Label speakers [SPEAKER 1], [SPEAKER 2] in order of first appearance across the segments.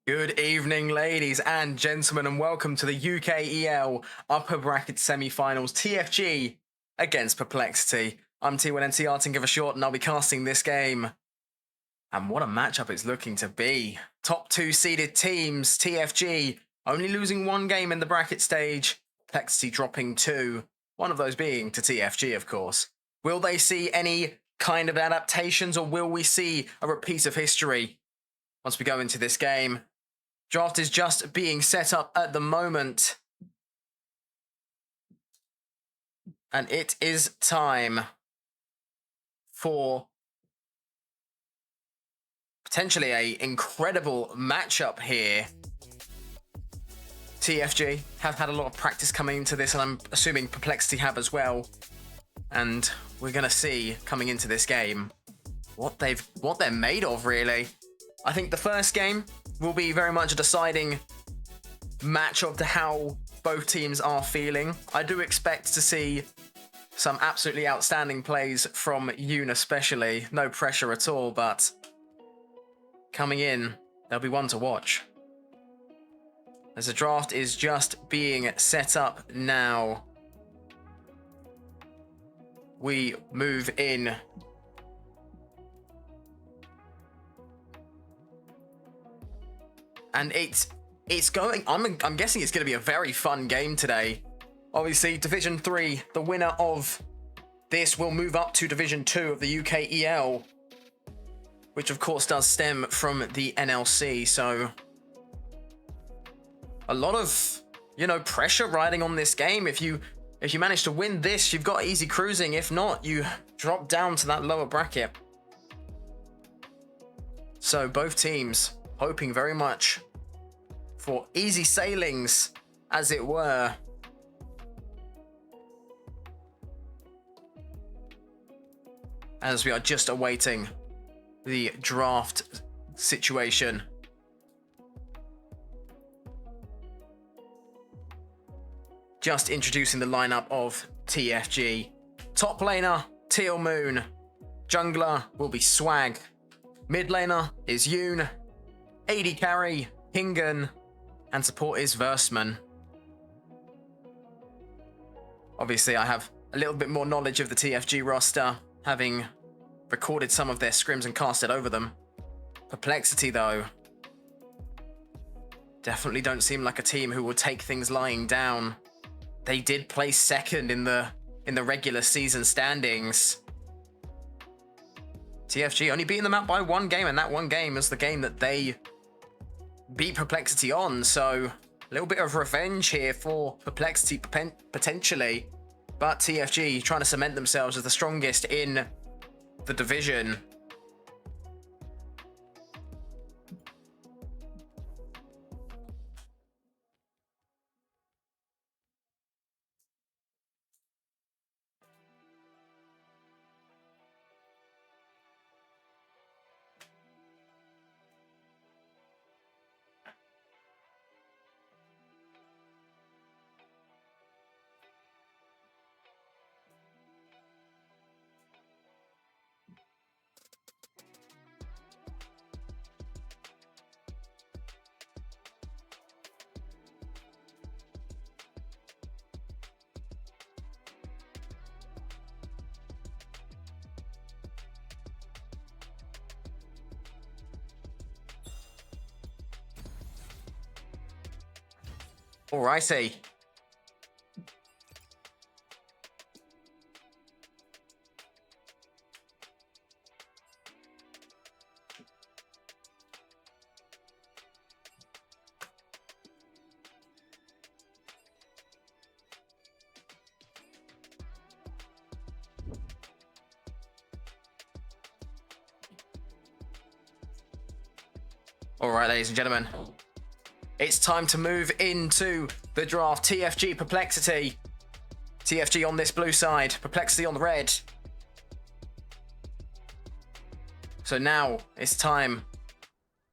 [SPEAKER 1] Good evening, ladies and gentlemen, and welcome to the UKEL Upper Bracket Semi-Finals TFG against Perplexity. I'm T1NT Arting of a Short, and I'll be casting this game. And what a matchup it's looking to be. Top two seeded teams, TFG, only losing one game in the bracket stage, Perplexity dropping two, one of those being to TFG, of course. Will they see any kind of adaptations, or will we see a repeat of history once we go into this game? Draft is just being set up at the moment. And it is time for potentially an incredible matchup here. TFG have had a lot of practice coming into this, and I'm assuming Perplexity have as well. And we're going to see coming into this game what they're made of, really. I think the first game will be very much a deciding match of how both teams are feeling. I do expect to see some absolutely outstanding plays from Yoon especially. No pressure at all, but coming in, there'll be one to watch. As the draft is just being set up now, we move in. And it's going. I'm guessing it's going to be a very fun game today. Obviously, Division 3, the winner of this will move up to Division 2 of the UKEL, which of course does stem from the NLC. So a lot of, pressure riding on this game. If you manage to win this, you've got easy cruising. If not, you drop down to that lower bracket. So both teams hoping very much for easy sailings, as it were. As we are just awaiting the draft situation. Just introducing the lineup of TFG. Top laner, Teal Moon. Jungler will be Swag. Mid laner is Yoon. AD carry, Hingen. And support is Versman. Obviously, I have a little bit more knowledge of the TFG roster, having recorded some of their scrims and casted over them. Perplexity, though, definitely don't seem like a team who will take things lying down. They did place second in the regular season standings. TFG only beating them out by one game, and that one game is the game that they beat Perplexity on. So a little bit of revenge here for Perplexity potentially, but TFG trying to cement themselves as the strongest in the division. Alrighty. Alright, ladies and gentlemen. It's time to move into the draft. TFG, Perplexity. TFG on this blue side, Perplexity on the red. So now it's time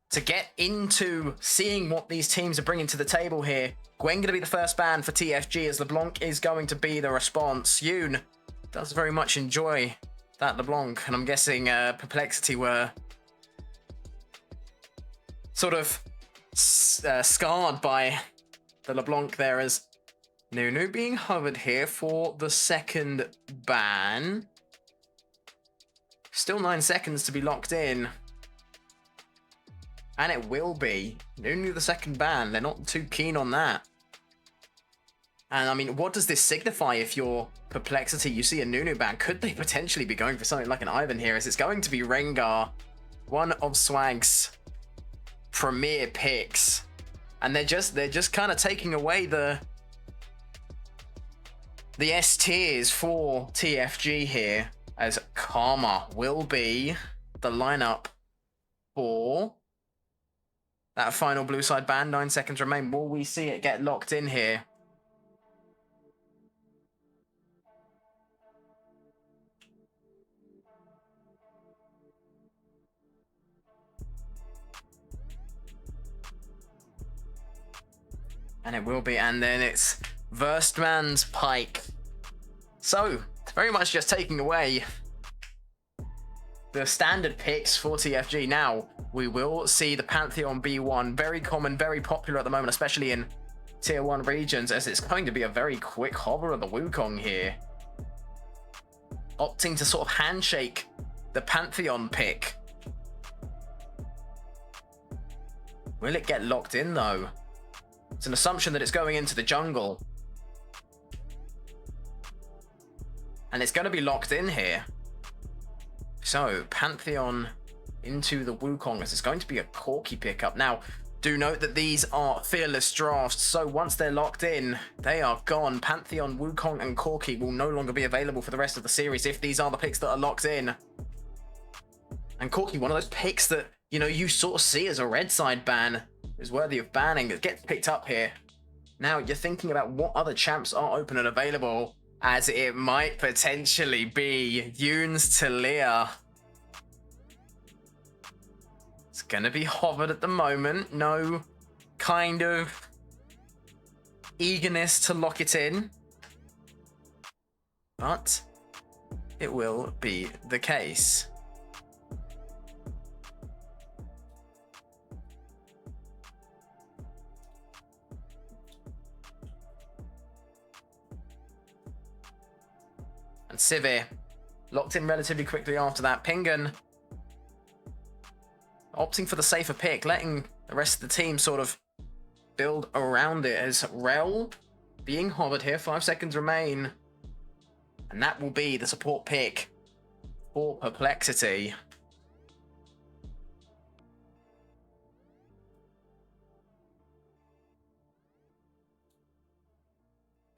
[SPEAKER 1] to get into seeing what these teams are bringing to the table here. Gwen going to be the first ban for TFG, as LeBlanc is going to be the response. Yoon does very much enjoy that LeBlanc, and I'm guessing Perplexity were sort of scarred by the LeBlanc there, as Nunu being hovered here for the second ban. Still 9 seconds to be locked in. And it will be. Nunu the second ban. They're not too keen on that. And I mean, what does this signify if you're Perplexity? You see a Nunu ban. Could they potentially be going for something like an Ivan here? As it's going to be Rengar, one of Swag's premier picks. And they're just kind of taking away the S tiers for TFG here, as Karma will be the lineup for that final blue side ban. 9 seconds remain. Will we see it get locked in here? And it will be, and then it's Verstman's Pike. So, it's very much just taking away the standard picks for TFG. Now, we will see the Pantheon B1, very common, very popular at the moment, especially in Tier 1 regions, as it's going to be a very quick hover of the Wukong here. Opting to sort of handshake the Pantheon pick. Will it get locked in, though? It's an assumption that it's going into the jungle. And it's going to be locked in here. So, Pantheon into the Wukong, as it's going to be a Corki pickup. Now, do note that these are fearless drafts, so once they're locked in, they are gone. Pantheon, Wukong, and Corki will no longer be available for the rest of the series if these are the picks that are locked in. And Corki, one of those picks that, you know, you sort of see as a red side ban, is worthy of banning. It gets picked up here. Now, you're thinking about what other champs are open and available, as it might potentially be Yoon's Talia. It's going to be hovered at the moment. No kind of eagerness to lock it in. But it will be the case. And Sivir locked in relatively quickly after that. Pingan opting for the safer pick, letting the rest of the team sort of build around it, as Rel being hovered here. 5 seconds remain. And that will be the support pick for Perplexity.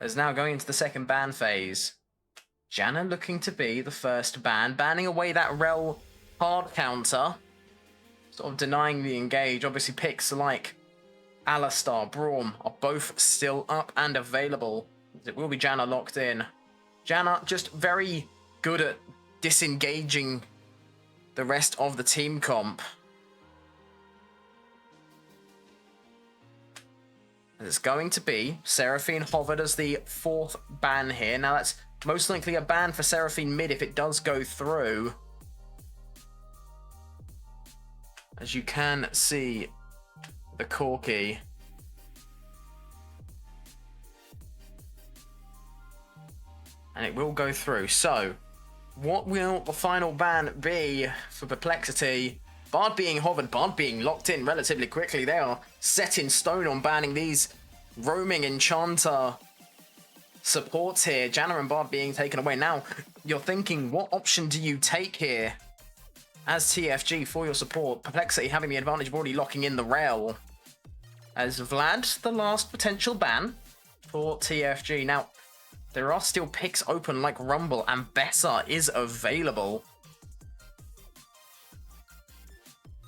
[SPEAKER 1] As now going into the second ban phase. Janna looking to be the first ban, banning away that Rel hard counter, sort of denying the engage. Obviously picks like Alistar, Braum are both still up and available. It will be Janna locked in. Janna just very good at disengaging the rest of the team comp. And it's going to be Seraphine hovered as the 4th ban here. Now that's most likely a ban for Seraphine mid if it does go through. As you can see, the Corki. And it will go through. So, what will the final ban be for Perplexity? Bard being hovered, Bard being locked in relatively quickly. They are set in stone on banning these roaming enchanter supports here. Janna and Bard being taken away. Now, you're thinking, what option do you take here as TFG for your support? Perplexity having the advantage of already locking in the rail. As Vlad, the last potential ban for TFG. Now, there are still picks open like Rumble, and Bessa is available.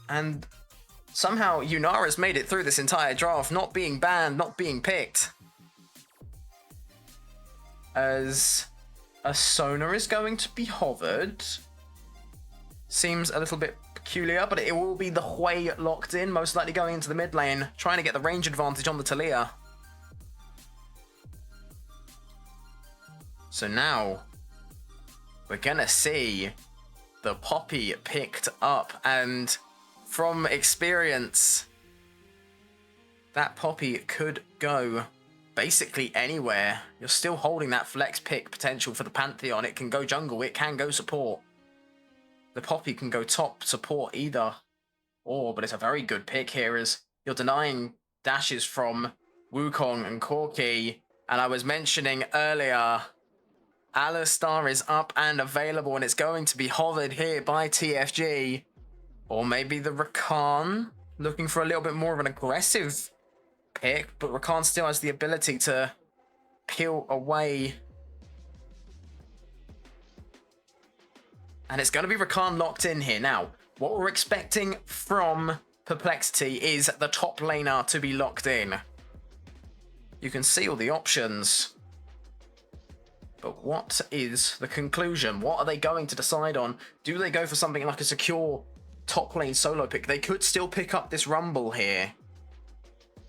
[SPEAKER 1] And somehow Yunara's made it through this entire draft, not being banned, not being picked. As a Sona is going to be hovered. Seems a little bit peculiar, but it will be the Hui locked in, most likely going into the mid lane, trying to get the range advantage on the Talia. So now, we're gonna see the Poppy picked up, and from experience, that Poppy could go basically anywhere. You're still holding that flex pick potential for the Pantheon. It can go jungle, it can go support. The Poppy can go top support either or, but it's a very good pick here as you're denying dashes from Wukong and Corki. And I was mentioning earlier, Alistar is up and available, and it's going to be hovered here by TFG. Or maybe the Rakan, looking for a little bit more of an aggressive pick, but Rakan still has the ability to peel away. And it's going to be Rakan locked in here. Now, what we're expecting from Perplexity is the top laner to be locked in. You can see all the options. But what is the conclusion? What are they going to decide on? Do they go for something like a secure top lane solo pick? They could still pick up this Rumble here.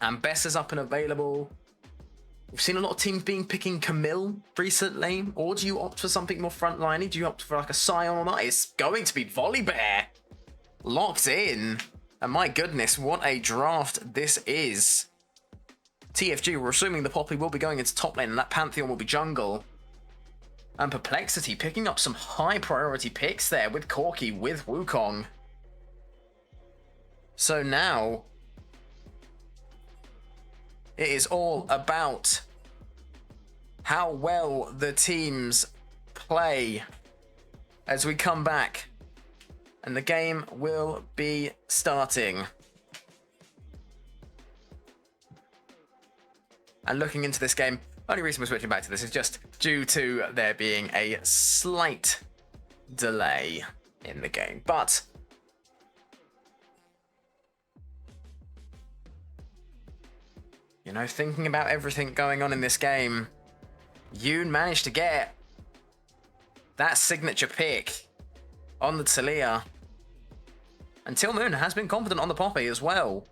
[SPEAKER 1] And Bess is up and available. We've seen a lot of teams picking Camille recently. Or do you opt for something more frontliney? Do you opt for like a Scion or not? It's going to be Volibear locked in. And my goodness, what a draft this is. TFG, we're assuming the Poppy will be going into top lane and that Pantheon will be jungle. And Perplexity picking up some high priority picks there with Corki, with Wukong. So now it is all about how well the teams play as we come back. And the game will be starting. And looking into this game, only reason we're switching back to this is just due to there being a slight delay in the game. But you know, thinking about everything going on in this game, Yoon managed to get that signature pick on the Talia. And Tilmoon has been confident on the Poppy as well.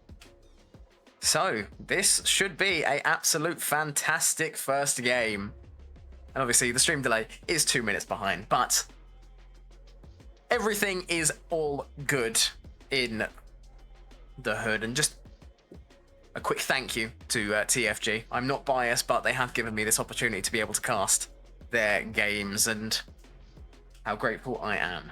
[SPEAKER 1] So this should be an absolute fantastic first game. And obviously the stream delay is 2 minutes behind, but everything is all good in the hood. And just a quick thank you to TFG. I'm not biased, but they have given me this opportunity to be able to cast their games, and how grateful I am.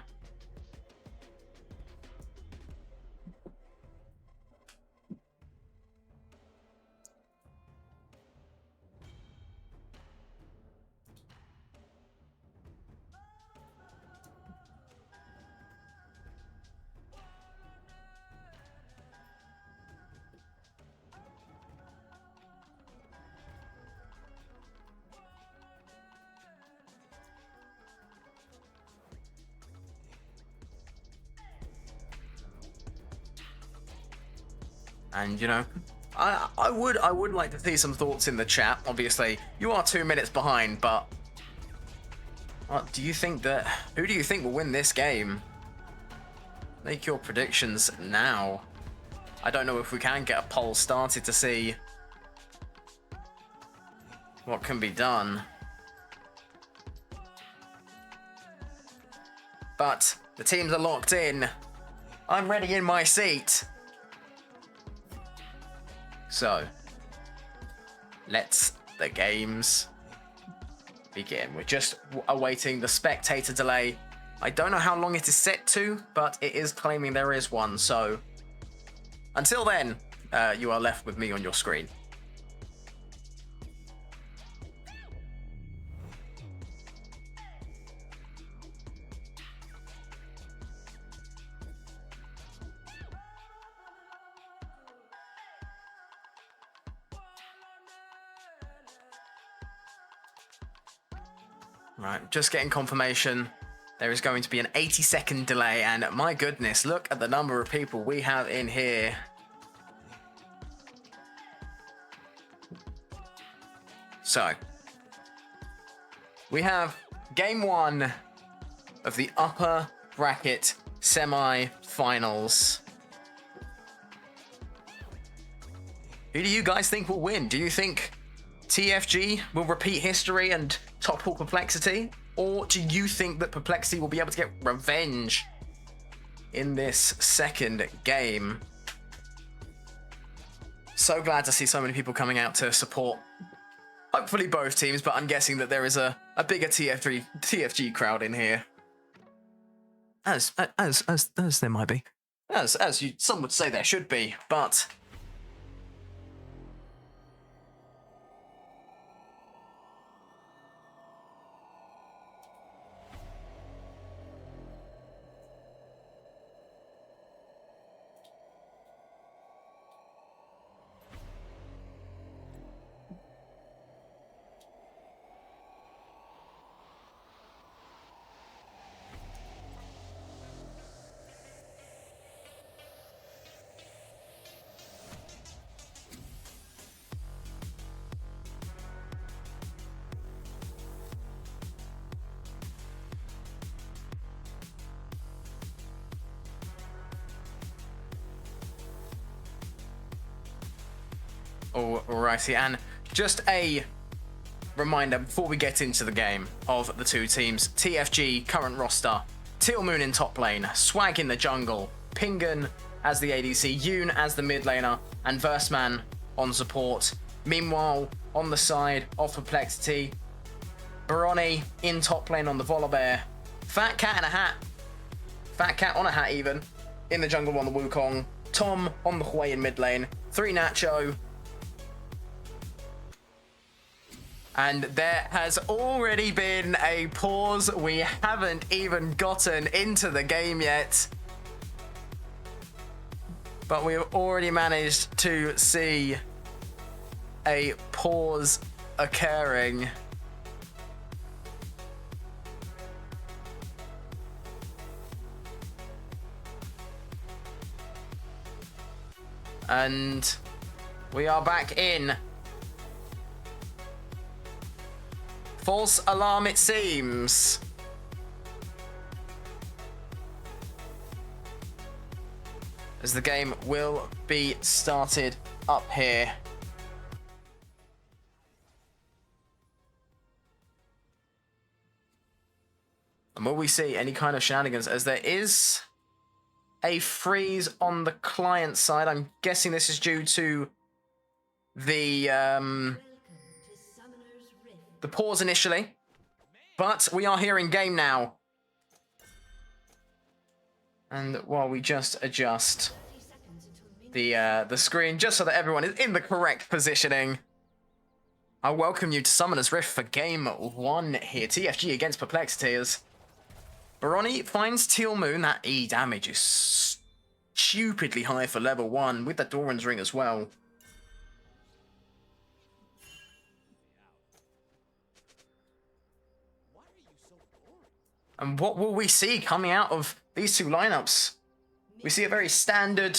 [SPEAKER 1] And you know, I would like to see some thoughts in the chat. Obviously, you are 2 minutes behind, but who do you think will win this game? Make your predictions now. I don't know if we can get a poll started to see what can be done. But the teams are locked in. I'm ready in my seat. So, let's the games begin. We're just awaiting the spectator delay. I don't know how long it is set to, but it is claiming there is one. So, until then, you are left with me on your screen. Right, just getting confirmation. There is going to be an 80-second delay, and my goodness, look at the number of people we have in here. So, we have game one of the upper bracket semi-finals. Who do you guys think will win? Do you think TFG will repeat history and topple Perplexity? Or do you think that Perplexity will be able to get revenge in this second game? So glad to see so many people coming out to support, hopefully both teams, but I'm guessing that there is a bigger TFG crowd in here. As there might be. As some would say there should be, but alrighty, and just a reminder before we get into the game of the two teams. TFG current roster: Teal Moon in top lane, Swag in the jungle, Pingun as the ADC, Yoon as the mid laner, and Verseman on support. Meanwhile, on the side of Perplexity, Baroni in top lane on the Volibear, Fat Cat in a hat, Fat Cat on a hat even, in the jungle on the Wukong, Tom on the Hui in mid lane, 3 Nacho. And there has already been a pause. We haven't even gotten into the game yet. But we have already managed to see a pause occurring. And we are back in. False alarm, it seems. As the game will be started up here. And will we see any kind of shenanigans, as there is a freeze on the client side? I'm guessing this is due to the pause initially, but we are here in game now. And while we just adjust the screen just so that everyone is in the correct positioning, I welcome you to Summoner's Rift for game 1 here. TFG against Perplexity, as Baroni finds Teal Moon. That E damage is stupidly high for level 1 with the Doran's Ring as well. And what will we see coming out of these two lineups? We see a very standard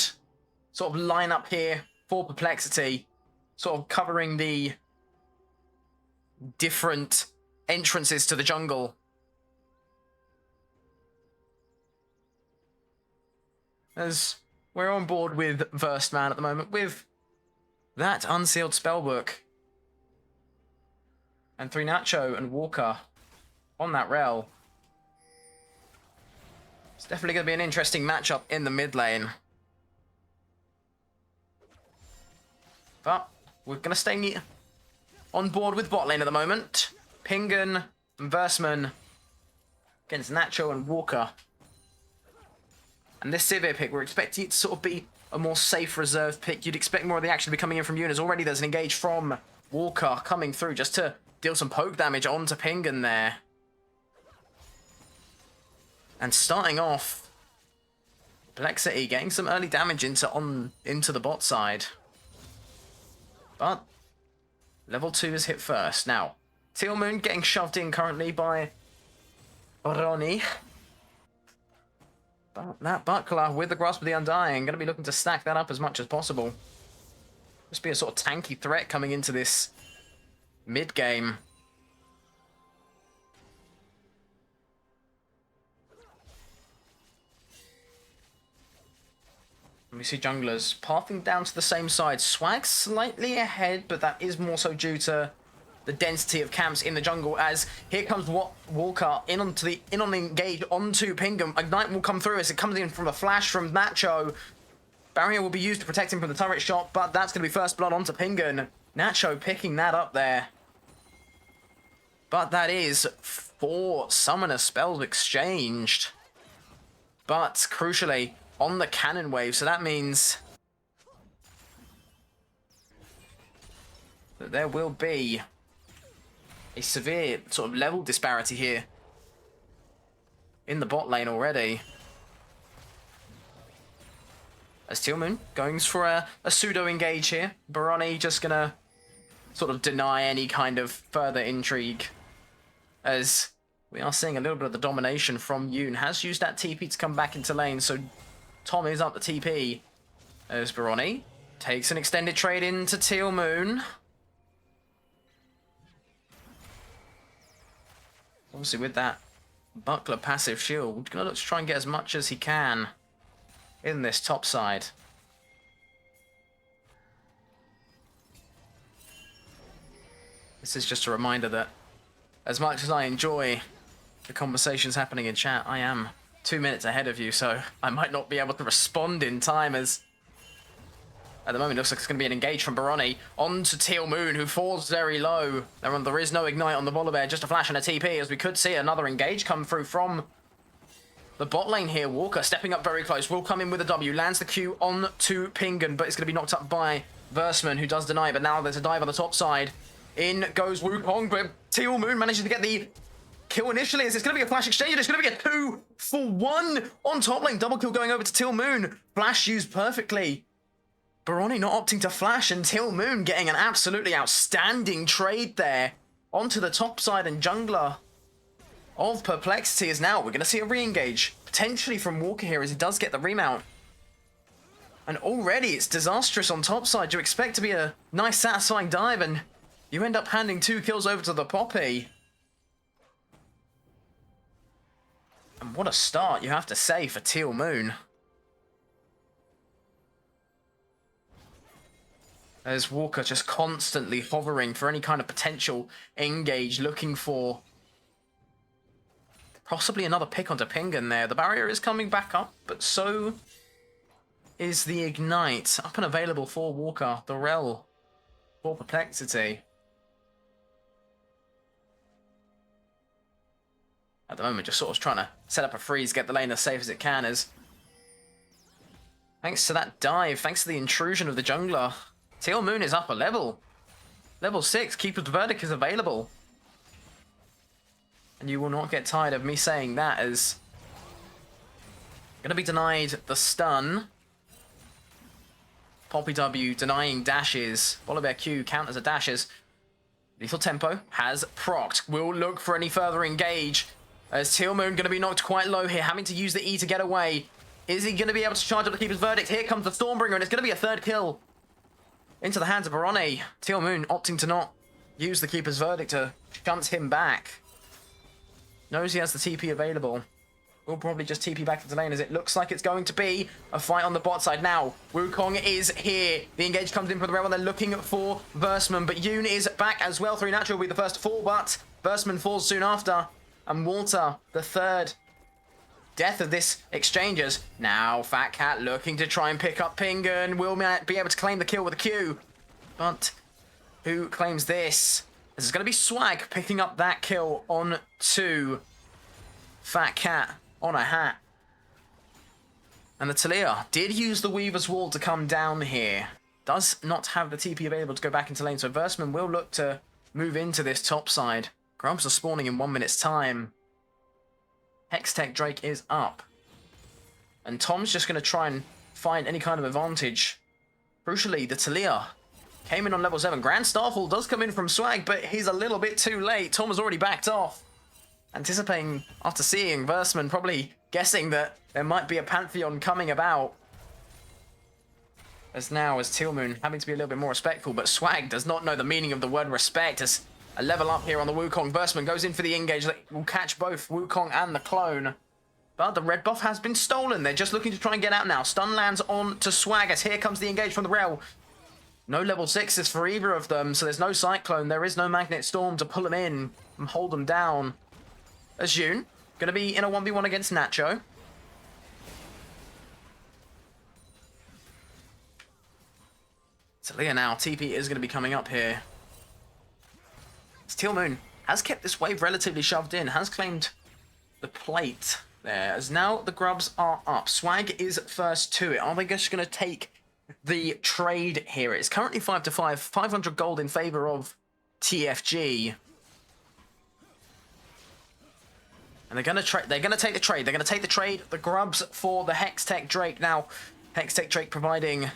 [SPEAKER 1] sort of lineup here for Perplexity, sort of covering the different entrances to the jungle. As we're on board with Verseman at the moment with that unsealed spellbook. And 3 Nacho and Walker on that rail. It's definitely going to be an interesting matchup in the mid lane. But we're going to stay on board with bot lane at the moment. Pingun and Verseman against Nacho and Walker. And this Sivir pick, we're expecting it to sort of be a more safe reserve pick. You'd expect more of the action to be coming in from Yoon, as already there's an engage from Walker coming through just to deal some poke damage onto Pingun there. And starting off, Perplexity getting some early damage into the bot side. But level 2 is hit first. Now, Teal Moon getting shoved in currently by Baroni. But that Buckler with the Grasp of the Undying, going to be looking to stack that up as much as possible. Just be a sort of tanky threat coming into this mid game. We see junglers pathing down to the same side. Swag slightly ahead, but that is more so due to the density of camps in the jungle, as here comes Walker in on the engage onto Pingun. Ignite will come through as it comes in from a flash from Nacho. Barrier will be used to protect him from the turret shot, but that's going to be first blood onto Pingun. Nacho picking that up there. But that is 4 summoner spells exchanged. But crucially, on the cannon wave, so that means that there will be a severe sort of level disparity here in the bot lane already. As Teal'Moon going for a pseudo engage here. Baroni just gonna sort of deny any kind of further intrigue, as we are seeing a little bit of the domination from Yoon. Has used that TP to come back into lane, so Tom is up the TP. As Baroni takes an extended trade into Teal'Moon. Obviously with that Buckler passive shield, gonna look to try and get as much as he can in this top side. This is just a reminder that as much as I enjoy the conversations happening in chat, I am 2 minutes ahead of you, so I might not be able to respond in time, as at the moment it looks like it's going to be an engage from Baroni onto Teal'Moon, who falls very low. There is no ignite on the Volibear, just a flash and a TP, as we could see another engage come through from the bot lane here. Walker stepping up very close, will come in with a W, lands the Q on to Pingun, but it's going to be knocked up by Versman, who does deny, but now there's a dive on the top side. In goes Wukong, but Teal'Moon manages to get the kill initially, as it's going to be a flash exchange, and it's going to be a 2-for-1 on top lane. Double kill going over to Teal'Moon. Flash used perfectly. Baroni not opting to flash, and Teal'Moon getting an absolutely outstanding trade there onto the top side, and jungler of Perplexity is now, we're going to see a re-engage, potentially from Walker here, as he does get the remount. And already it's disastrous on top side. You expect to be a nice satisfying dive, and you end up handing 2 kills over to the Poppy. And what a start, you have to say, for Teal'Moon. There's Walker just constantly hovering for any kind of potential engage, looking for possibly another pick onto Pingun there. The barrier is coming back up, but so is the ignite. Up and available for Walker. The rel for Perplexity. At the moment, just sort of trying to set up a freeze, get the lane as safe as it can, as thanks to that dive, thanks to the intrusion of the jungler, Teal'Moon is up a level. Level 6, Keeper's Verdict is available. And you will not get tired of me saying that, as going to be denied the stun. Poppy W denying dashes. Volibear Q count as a dashes. Lethal Tempo has procced. Will look for any further engage, as Teal'Moon going to be knocked quite low here, having to use the E to get away. Is he going to be able to charge up the Keeper's Verdict? Here comes the Stormbringer, and it's going to be a 3rd kill into the hands of Baroni. Teal'Moon opting to not use the Keeper's Verdict to shunt him back. Knows he has the TP available. We'll probably just TP back into lane, as it looks like it's going to be a fight on the bot side now. Wukong is here. The engage comes in for the rail, and they're looking for Versman, but Yoon is back as well. 3 natural will be the first to fall, but Versman falls soon after. And Walter, the 3rd death of this exchanges. Now Fat Cat looking to try and pick up Pingun. Will be able to claim the kill with a Q. But who claims this? This is going to be Swag picking up that kill on to Fat Cat on a hat. And the Talia did use the Weaver's Wall to come down here. Does not have the TP available to go back into lane, so Versman will look to move into this top side. Grubs are spawning in 1 minute's time. Hextech Drake is up. And Tom's just going to try and find any kind of advantage. Crucially, the Talia came in on level 7. Grand Starfall does come in from Swag, but he's a little bit too late. Tom has already backed off. Anticipating, after seeing Versman, probably guessing that there might be a Pantheon coming about. As Teal'Moon having to be a little bit more respectful, but Swag does not know the meaning of the word respect, as a level up here on the Wukong. Versman goes in for the engage that will catch both Wukong and the clone. But the red buff has been stolen. They're just looking to try and get out now. Stun lands on to Swag, as here comes the engage from the rail. No level 6s for either of them, so there's no Cyclone. There is no Magnet Storm to pull them in and hold them down. As Yoon, going to be in a 1v1 against Nacho. Talia now, TP is going to be coming up here. Steel Moon has kept this wave relatively shoved in, has claimed the plate there, as now the grubs are up. Swag is first to it. Are they just going to take the trade here? It's currently 5-5, 500 gold in favor of TFG. And they're going to take the trade. They're going to take the trade. The grubs for the Hextech Drake. Now, Hextech Drake providing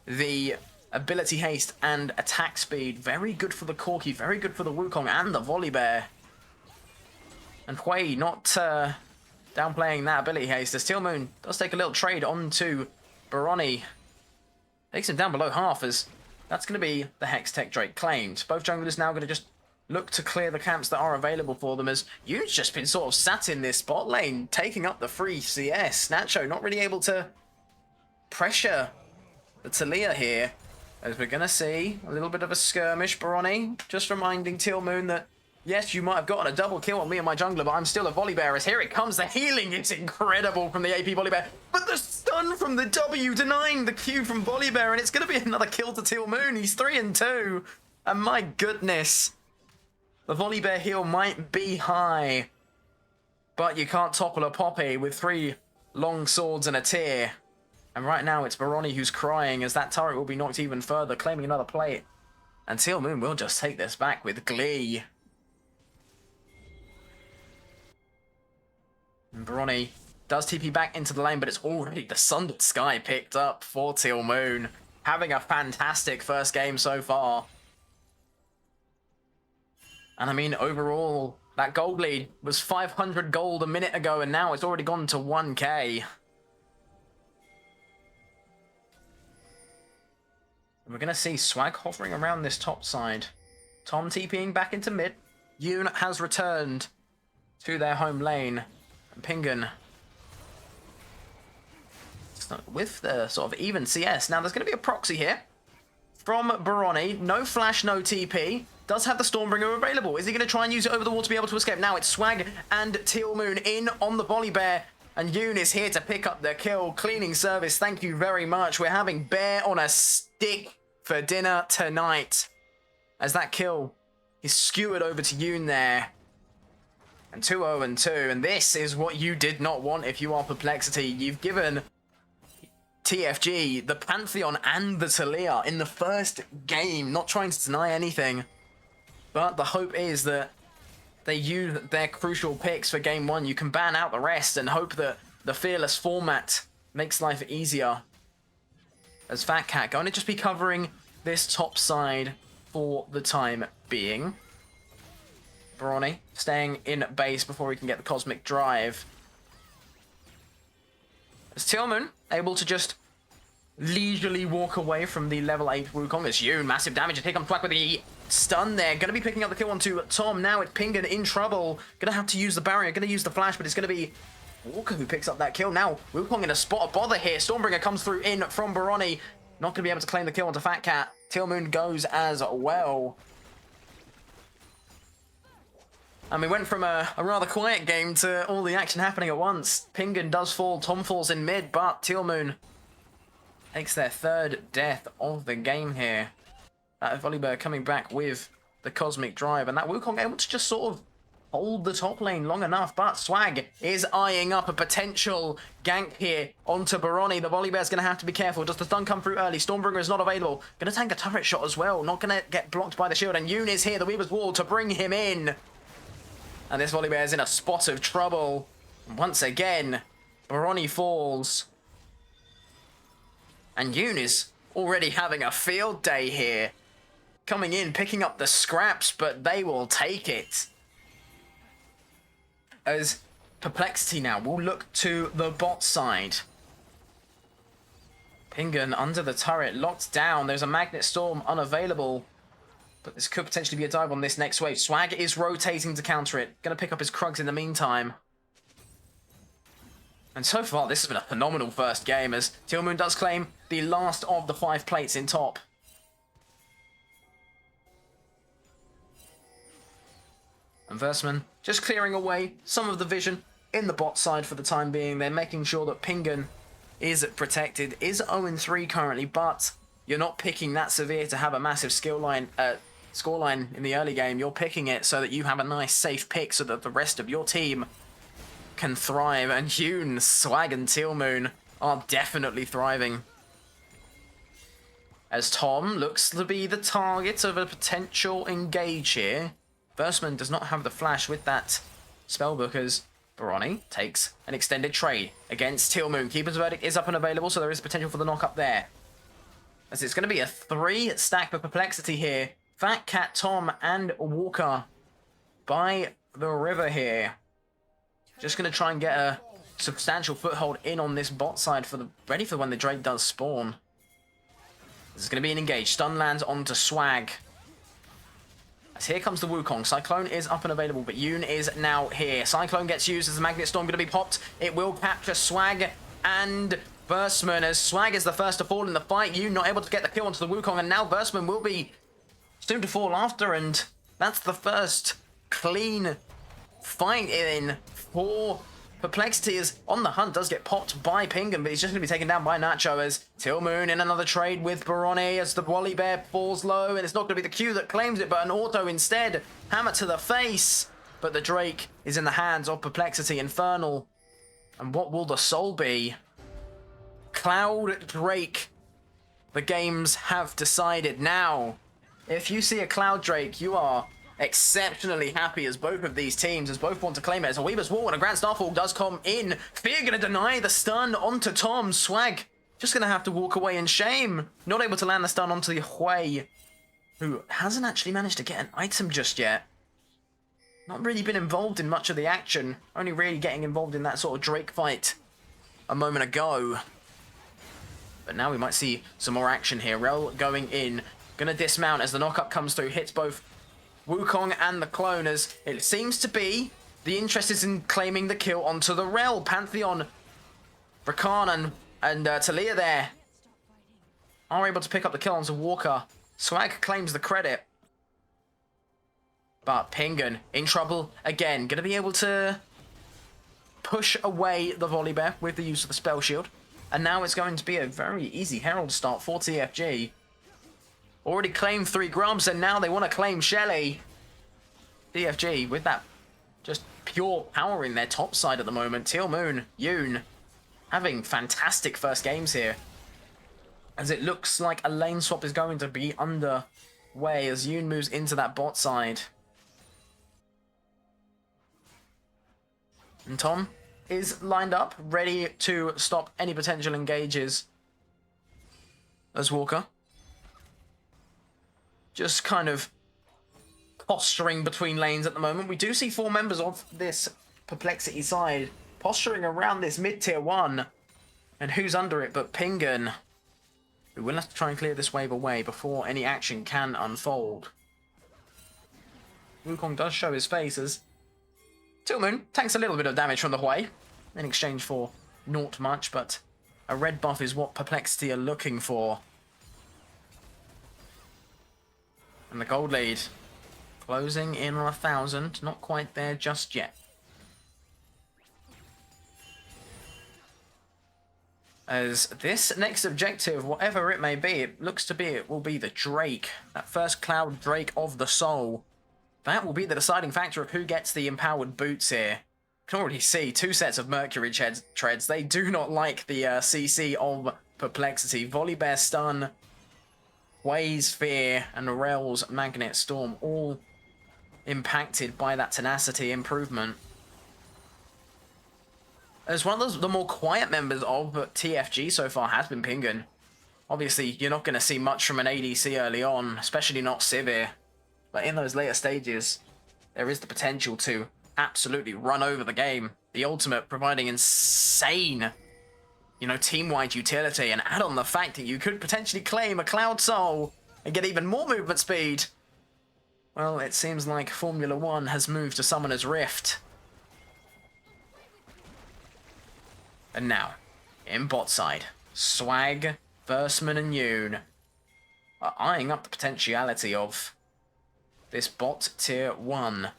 [SPEAKER 1] the ability haste and attack speed. Very good for the Corki, very good for the Wukong and the Volibear. And Hui not downplaying that ability haste. The Steel Moon does take a little trade onto Baroni. Takes him down below half, as that's going to be the Hextech Drake claimed. Both junglers now going to just look to clear the camps that are available for them, as Yoon's just been sort of sat in this bot lane, taking up the free CS. Nacho not really able to pressure the Talia here, as we're going to see a little bit of a skirmish. Baroni just reminding Teal Moon that, yes, you might have gotten a double kill on me and my jungler, but I'm still a Volibear. As here it comes, the healing is incredible from the AP Volibear, but the stun from the W denying the Q from Volibear, and it's going to be another kill to Teal Moon. He's 3-2, and my goodness, the Volibear heal might be high, but you can't topple a Poppy with 3 long swords and a tear. And right now it's Baroni who's crying, as that turret will be knocked even further, claiming another plate. And Teal Moon will just take this back with glee. And Baroni does TP back into the lane, but it's already the Sundered Sky picked up for Teal Moon. Having a fantastic first game so far. And I mean, overall, that gold lead was 500 gold a minute ago, and now it's already gone to 1k. We're going to see Swag hovering around this top side. Tom TPing back into mid. Yoon has returned to their home lane. And Pingun with the sort of even CS. Now, there's going to be a proxy here from Baroni. No flash, no TP. Does have the Stormbringer available. Is he going to try and use it over the wall to be able to escape? Now it's Swag and Teal Moon in on the Volibear. And Yoon is here to pick up the kill. Cleaning service, thank you very much. We're having bear on a stick for dinner tonight, as that kill is skewered over to Yoon there. And 2-0-2, and this is what you did not want if you are Perplexity. You've given TFG the Pantheon and the Talia in the first game, not trying to deny anything. But the hope is that they use their crucial picks for game 1. You can ban out the rest and hope that the Fearless format makes life easier. As Fat Cat going to just be covering this top side for the time being. Baroni staying in base before he can get the Cosmic Drive. As Teal Moon able to just leisurely walk away from the level 8 Wukong. As Yoon, massive damage. Here comes Black with the stun there. Going to be picking up the kill onto Tom. Now it's Pingun in trouble. Going to have to use the barrier. Going to use the flash, but it's going to be Walker who picks up that kill. Now Wukong in a spot of bother here. Stormbringer comes through in from Baroni. Not going to be able to claim the kill onto Fat Cat. Teal Moon goes as well. And we went from a rather quiet game to all the action happening at once. Pingun does fall, Tom falls in mid, but Teal Moon takes their 3rd death of the game here. That Volibear coming back with the Cosmic Drive, and that Wukong able to just sort of hold the top lane long enough, but Swag is eyeing up a potential gank here onto Baroni. The Volibear's going to have to be careful. Does the stun come through early? Stormbringer is not available. Going to tank a turret shot as well. Not going to get blocked by the shield, and Yoon is here, the Weaver's Wall, to bring him in. And this Volibear is in a spot of trouble. And once again, Baroni falls. And Yoon is already having a field day here. Coming in, picking up the scraps, but they will take it. As Perplexity now will look to the bot side. Pingun under the turret, locked down. There's a Magnet Storm unavailable. But this could potentially be a dive on this next wave. Swag is rotating to counter it. Going to pick up his Krugs in the meantime. And so far, this has been a phenomenal first game, as Teal Moon does claim the last of the 5 plates in top. And Versman just clearing away some of the vision in the bot side for the time being. They're making sure that Pingun is protected. Is 0-3 currently, but You're not picking that severe to have a massive scoreline in the early game. You're picking it so that you have a nice safe pick so that the rest of your team can thrive. And Yoon, Swag, and Tealmoon are definitely thriving. As Tom looks to be the target of a potential engage here. Versman does not have the flash with that spellbook as Baroni takes an extended trade against Tealmoon. Keeper's Verdict is up and available, so there is potential for the knock up there. As it's going to be a 3-stack for Perplexity here. Fat Cat, Tom, and Walker by the river here. Just going to try and get a substantial foothold in on this bot side ready for when the Drake does spawn. This is going to be an engage. Stun lands onto Swag. As here comes the Wukong. Cyclone is up and available, but Yoon is now here. Cyclone gets used as the Magnet Storm going to be popped. It will capture Swag and Versman, as Swag is the first to fall in the fight. Yoon not able to get the kill onto the Wukong, and now Versman will be soon to fall after, and that's the first clean fight in for Perplexity. Is on the hunt, does get popped by Pingan, but he's just going to be taken down by Nacho as Tealmoon in another trade with Baroni as the Wally Bear falls low, and it's not going to be the Q that claims it, but an auto instead. Hammer to the face, but the Drake is in the hands of Perplexity. Infernal, and what will the soul be? Cloud Drake. The games have decided now. If you see a Cloud Drake, you are exceptionally happy as both of these teams, as both want to claim it. As a Weaver's Wall and a Grand Starfall does come in. Fear going to deny the stun onto Tom. Swag just going to have to walk away in shame. Not able to land the stun onto the Hui, who hasn't actually managed to get an item just yet. Not really been involved in much of the action. Only really getting involved in that sort of Drake fight a moment ago. But now we might see some more action here. Rel going in. Going to dismount as the knockup comes through. Hits both Wukong and the clone, as it seems to be the interest is in claiming the kill onto the Rel. Pantheon, Rakan, and Talia there are able to pick up the kill onto Walker. Swag claims the credit. But Pingan in trouble again. Going to be able to push away the Volley Bear with the use of the Spell Shield. And now it's going to be a very easy Herald start for TFG. Already claimed 3 grubs, and now they want to claim Shelly. TFG with that just pure power in their top side at the moment. Tealmoon, Yoon having fantastic first games here. As it looks like a lane swap is going to be underway as Yoon moves into that bot side. And Tom is lined up, ready to stop any potential engages. As Walker just kind of posturing between lanes at the moment. We do see 4 members of this Perplexity side posturing around this mid-tier 1. And who's under it but Pingan, who will have to try and clear this wave away before any action can unfold. Wukong does show his face as Tealmoon tanks a little bit of damage from the Hui in exchange for not much, but a red buff is what Perplexity are looking for. And the gold lead closing in on 1,000. Not quite there just yet. As this next objective, whatever it may be, it looks to be it will be the Drake. That first Cloud Drake of the Soul. That will be the deciding factor of who gets the empowered boots here. You can already see 2 sets of Mercury treads. They do not like the CC of Perplexity. Volley Bear stun, Hui's Fear, and Rel's Magnet Storm, all impacted by that tenacity improvement. As one of the more quiet members of TFG so far has been Pingan. Obviously, you're not going to see much from an ADC early on, especially not Sivir. But in those later stages, there is the potential to absolutely run over the game. The ultimate providing insane, team-wide utility, and add on the fact that you could potentially claim a Cloud Soul and get even more movement speed. Well, it seems like Formula 1 has moved to Summoner's Rift. And now, in bot side, Swag, Versman, and Yoon are eyeing up the potentiality of this bot tier 1.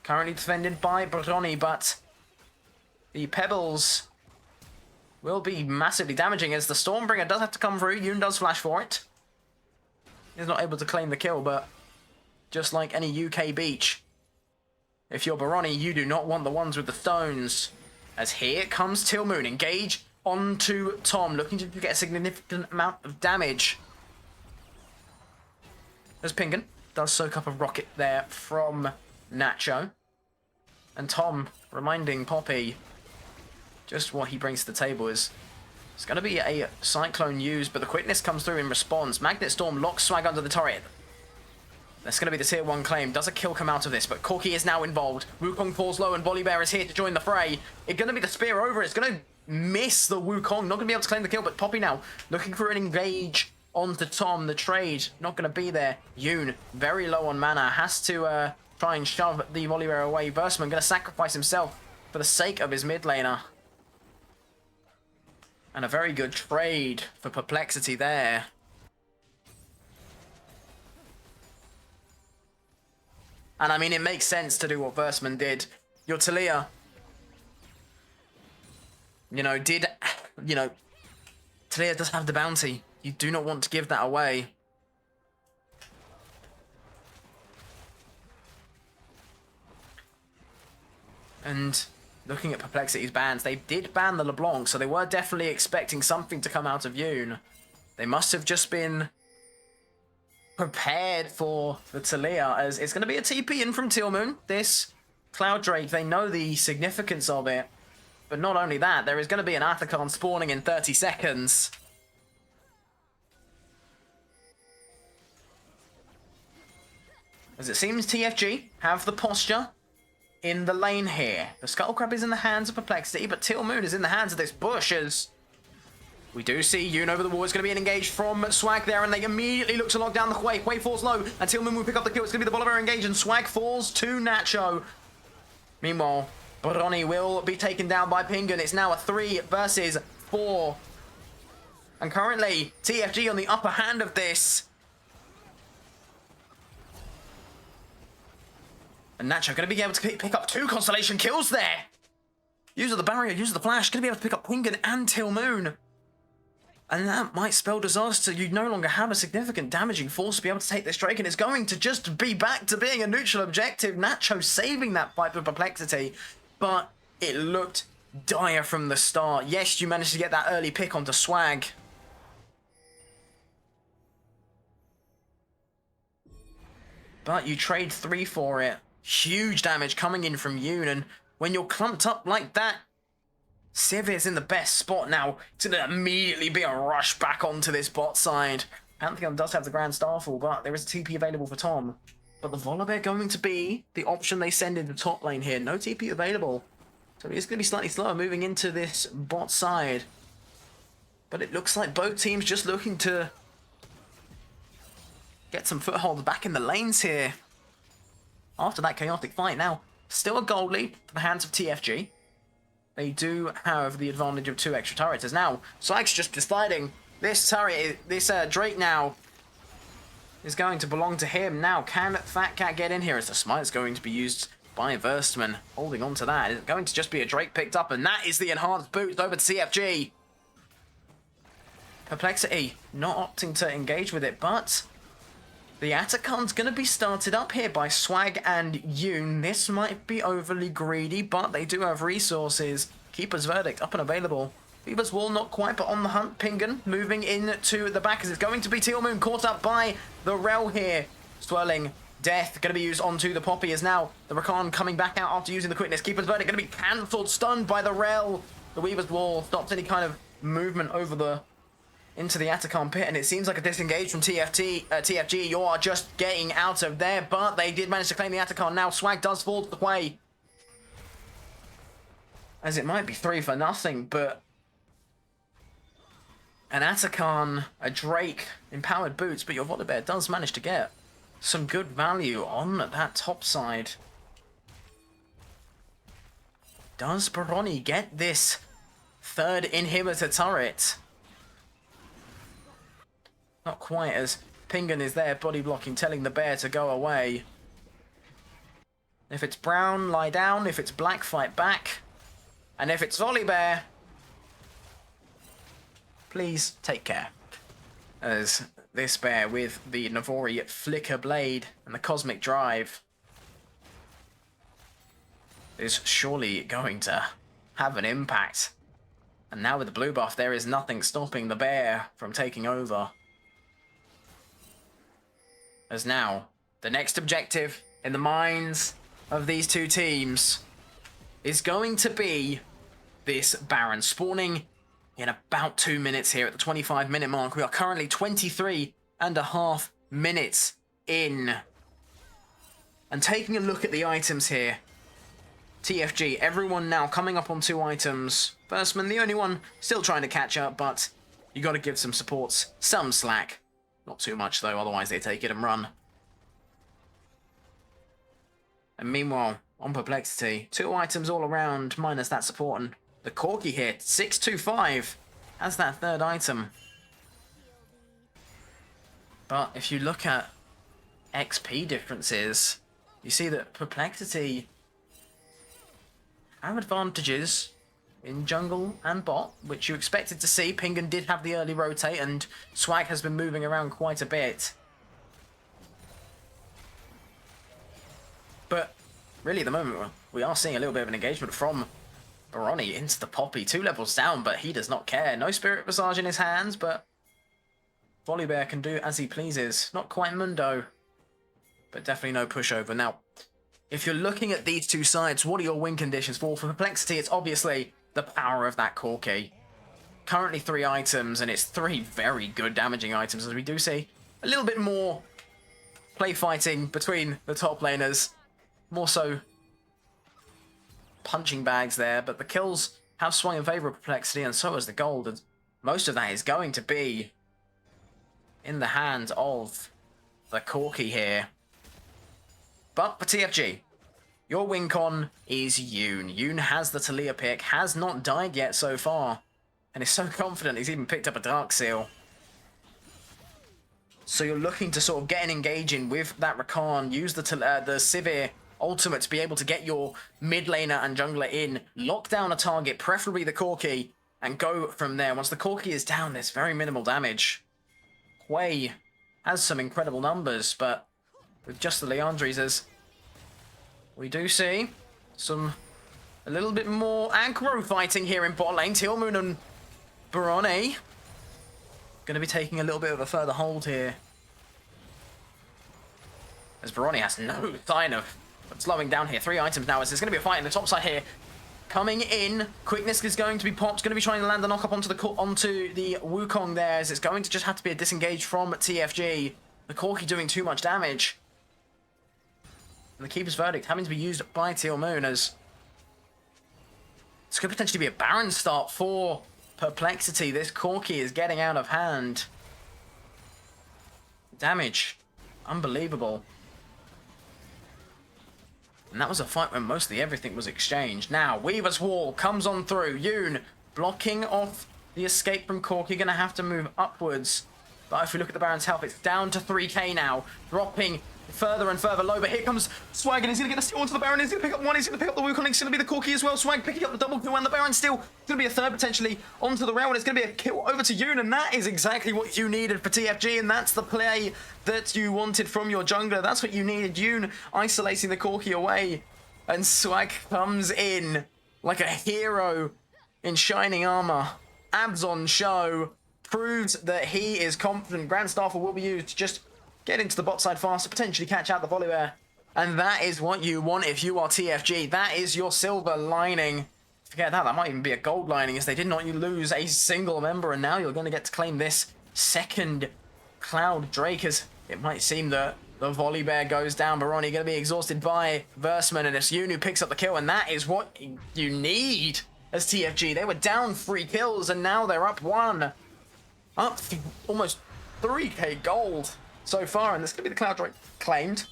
[SPEAKER 1] Currently defended by Baroni, but the Pebbles will be massively damaging as the Stormbringer does have to come through. Yoon does flash for it. is not able to claim the kill, but just like any UK beach, if you're Baroni, you do not want the ones with the stones. As here comes Tilmoon, engage onto Tom, looking to get a significant amount of damage. As Pingan does soak up a rocket there from Nacho. And Tom reminding Poppy just what he brings to the table is it's going to be a Cyclone used, but the quickness comes through in response. Magnet Storm locks Swag under the turret. That's going to be the tier 1 claim. Does a kill come out of this? But Corky is now involved. Wukong falls low and Volibear is here to join the fray. It's going to be the spear over. It's going to miss the Wukong. Not going to be able to claim the kill, but Poppy now looking for an engage onto Tom. The trade not going to be there. Yoon, very low on mana, has to try and shove the Volibear away. Versman going to sacrifice himself for the sake of his mid laner. And a very good trade for Perplexity there. And I mean, it makes sense to do what Versman did. Your Talia, Talia does have the bounty. You do not want to give that away. And looking at Perplexity's bans, they did ban the LeBlanc, so they were definitely expecting something to come out of Yoon. They must have just been prepared for the Talia, as it's going to be a TP in from Tilmoon. This Cloud Drake, they know the significance of it. But not only that, there is going to be an Athacon spawning in 30 seconds. As it seems TFG have the posture in the lane here. The Skullcrab is in the hands of Perplexity, but Tilmoon is in the hands of this bush as we do see Yoon over the wall. It's going to be an engage from Swag there, and they immediately look to lock down the Hwei. Hwei falls low, and Tilmoon will pick up the kill. It's going to be the Volibear engage, and Swag falls to Nacho. Meanwhile, Baroni will be taken down by Pingan. It's now a 3 versus 4. And currently, TFG on the upper hand of this. And Nacho going to be able to pick up 2 Constellation kills there. User the barrier, user the flash. Going to be able to pick up Pingan and Tilmoon. And that might spell disaster. You no longer have a significant damaging force to be able to take this Drake, and it's going to just be back to being a neutral objective. Nacho saving that fight for Perplexity, but it looked dire from the start. Yes, you managed to get that early pick onto Swag. But you trade 3 for it. Huge damage coming in from Yoon, and when you're clumped up like that, Civ is in the best spot now. It's going to immediately be a rush back onto this bot side. Pantheon does have the Grand Starfall, but there is a TP available for Tom. But the Volibear going to be the option they send in the top lane here. No TP available. So it's going to be slightly slower moving into this bot side. But it looks like both teams just looking to get some foothold back in the lanes here. After that chaotic fight now, still a gold lead for the hands of TFG. They do have the advantage of 2 extra turrets. As now, Sykes just deciding this turret, this Drake now is going to belong to him. Now, can Fat Cat get in here as the smite's going to be used by Verstman? Holding on to that. It's going to just be a Drake picked up, and that is the enhanced boost over to CFG. Perplexity not opting to engage with it, but the Atacon's going to be started up here by Swag and Yoon. This might be overly greedy, but they do have resources. Keeper's Verdict up and available. Beaver's Wall not quite, but on the hunt. Pingan moving into the back as it's going to be Tilmoon caught up by the Rel here. Swirling Death going to be used onto the Poppy as now the Rakan coming back out after using the quickness. Keeper's Verdict going to be cancelled, stunned by the Rel. The Weaver's Wall stops any kind of movement over the into the Atacon pit, and it seems like a disengage from TFG. You are just getting out of there, but they did manage to claim the Atacon. Now Swag does fall to the way, as it might be 3 for nothing, but an Atacon, a Drake, empowered boots, but your Volibear does manage to get some good value on that top side. Does Baroni get this 3rd inhibitor turret? Not quite, as Pingan is there body blocking, telling the bear to go away. If it's brown, lie down. If it's black, fight back. And if it's Volibear, please take care. As this bear with the Navori Flicker Blade and the Cosmic Drive is surely going to have an impact. And now with the blue buff, there is nothing stopping the bear from taking over. As now, the next objective in the minds of these two teams is going to be this Baron spawning in about 2 minutes here at the 25-minute mark. We are currently 23.5 minutes in. And taking a look at the items here, TFG, everyone now coming up on 2 items. Firstman, the only one still trying to catch up, but you got to give some supports some slack. Not too much, though, otherwise they take it and run. And meanwhile, on Perplexity, 2 items all around, minus that support. And the Corki here, 625, as that 3rd item. But if you look at XP differences, you see that Perplexity have advantages in jungle and bot, which you expected to see. Pingan did have the early rotate, and Swag has been moving around quite a bit. But really, at the moment, we are seeing a little bit of an engagement from Baroni into the Poppy. 2 levels down, but he does not care. No Spirit Visage in his hands, but Volibear can do as he pleases. Not quite Mundo, but definitely no pushover. Now, if you're looking at these 2 sides, what are your win conditions for? For Perplexity, it's obviously the power of that Corki. Currently 3 items, and it's 3 very good damaging items, as we do see a little bit more play fighting between the top laners. More so punching bags there, but the kills have swung in favour of Perplexity, and so has the gold. And most of that is going to be in the hands of the Corki here. But for TFG, your win con is Yoon. Yoon has the Talia pick, has not died yet so far, and is so confident he's even picked up a Dark Seal. So you're looking to sort of get an engaging with that Rakan, use the Sivir ultimate to be able to get your mid laner and jungler in, lock down a target, preferably the Corki, and go from there. Once the Corki is down, there's very minimal damage. Quay has some incredible numbers, but with just the Leandries, as we do see a little bit more aggro fighting here in bot lane. Tilmoon and Barone going to be taking a little bit of a further hold here, as Barone has no sign of slowing down here. 3 items now, as there's going to be a fight in the top side here. Coming in, quickness is going to be popped, going to be trying to land the knock up onto the Wukong there, as it's going to just have to be a disengage from TFG. The Corki doing too much damage. And the Keeper's Verdict having to be used by Tilmoon, as this could potentially be a Baron start for Perplexity. This Corki is getting out of hand. Damage, unbelievable. And that was a fight where mostly everything was exchanged. Now, Weaver's Wall comes on through. Yoon blocking off the escape from Corki. Going to have to move upwards. But if we look at the Baron's health, it's down to 3k now. Dropping further and further low. But here comes Swag, and he's going to get a steal onto the Baron. He's going to pick up one. He's going to pick up the Wukong. It's going to be the Corki as well. Swag picking up the double kill, and the Baron still going to be a 3rd potentially onto the rail. And it's going to be a kill over to Yoon. And that is exactly what you needed for TFG. And that's the play that you wanted from your jungler. That's what you needed. Yoon isolating the Corki away. And Swag comes in like a hero in shining armor. Abs on show. Proves that he is confident. Grand Staffer will be used to just get into the bot side faster, potentially catch out the Volibear. And that is what you want if you are TFG. That is your silver lining. Forget that, that might even be a gold lining, as they did not lose a single member, and now you're going to get to claim this 2nd Cloud Drake, as it might seem that the Volibear goes down. Baroni going to be exhausted by Versman, and it's Yoon who picks up the kill, and that is what you need as TFG. They were down 3 kills, and now they're up 1. Up almost 3k gold so far, and this could be the Cloud Drake claimed.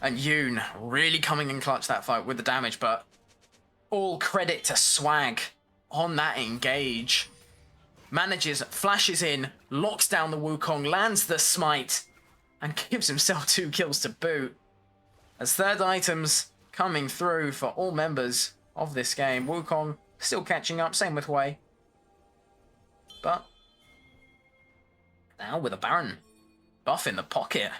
[SPEAKER 1] And Yoon really coming in clutch that fight with the damage, but all credit to Swag on that engage. Manages, flashes in, locks down the Wukong, lands the smite, and gives himself 2 kills to boot. As 3rd items coming through for all members of this game. Wukong still catching up, same with Wei. But now with a Baron buff in the pocket,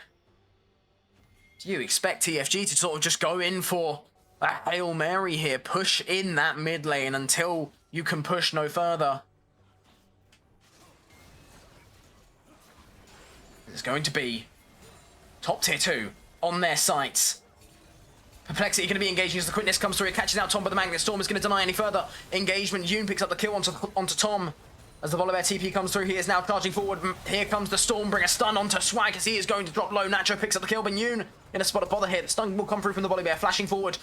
[SPEAKER 1] do you expect TFG to sort of just go in for a Hail Mary here, push in that mid lane until you can push no further? It's going to be top tier 2 on their sights. Perplexity going to be engaging as the quickness comes through. It catches out Tom, but the Magnet Storm is going to deny any further engagement. Yoon picks up the kill onto Tom. As the Volibear TP comes through, he is now charging forward. Here comes the Stormbringer stun onto Swag as he is going to drop low. Nacho picks up the kill, but Yoon in a spot of bother here. The stun will come through from the Volibear, flashing forward.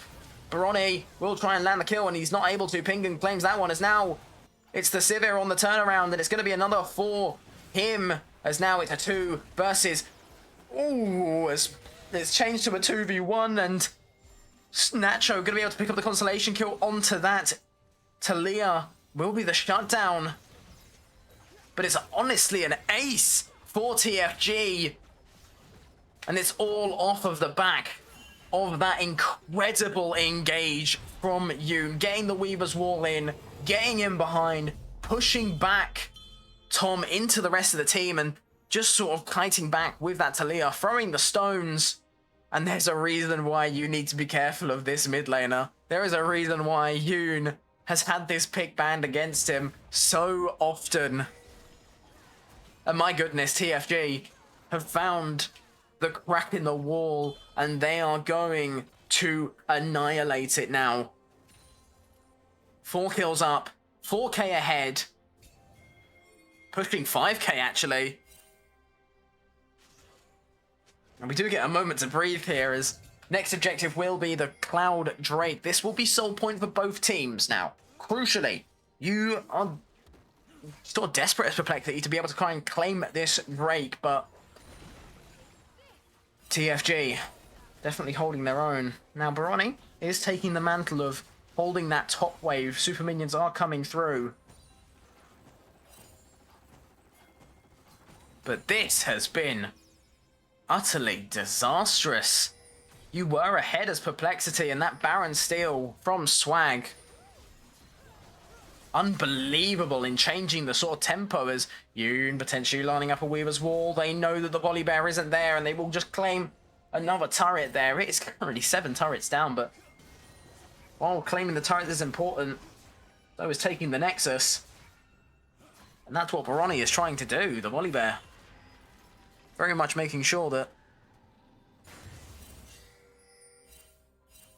[SPEAKER 1] Baroni will try and land the kill, and he's not able to. Pingan claims that one as now it's the Sivir on the turnaround, and it's going to be another for him, as now it's a 2 versus... Ooh, it's changed to a 2v1, and Nacho going to be able to pick up the Constellation kill onto that. Talia will be the shutdown. But it's honestly an ace for TFG. And it's all off of the back of that incredible engage from Yoon. Getting the Weaver's Wall in, getting in behind, pushing back Tom into the rest of the team, and just sort of kiting back with that Talia, throwing the stones. And there's a reason why you need to be careful of this mid laner. There is a reason why Yoon has had this pick banned against him so often. And my goodness, TFG have found the crack in the wall, and they are going to annihilate it now. 4 kills up, 4k ahead. Pushing 5k actually. And we do get a moment to breathe here, as next objective will be the Cloud Drake. This will be sole point for both teams now. Crucially, you are still desperate as Perplexity to be able to try and claim this Drake, but TFG definitely holding their own. Now Baroni is taking the mantle of holding that top wave. Super minions are coming through. But this has been utterly disastrous. You were ahead as Perplexity, and that Baron steal from Swag, unbelievable in changing the sort of tempo, as Yoon potentially lining up a Weaver's Wall. They know that the Volibear isn't there, and they will just claim another turret there. It is currently 7 turrets down, but while claiming the turret is important, so is taking the Nexus. And that's what Baroni is trying to do, the Volibear. Very much making sure that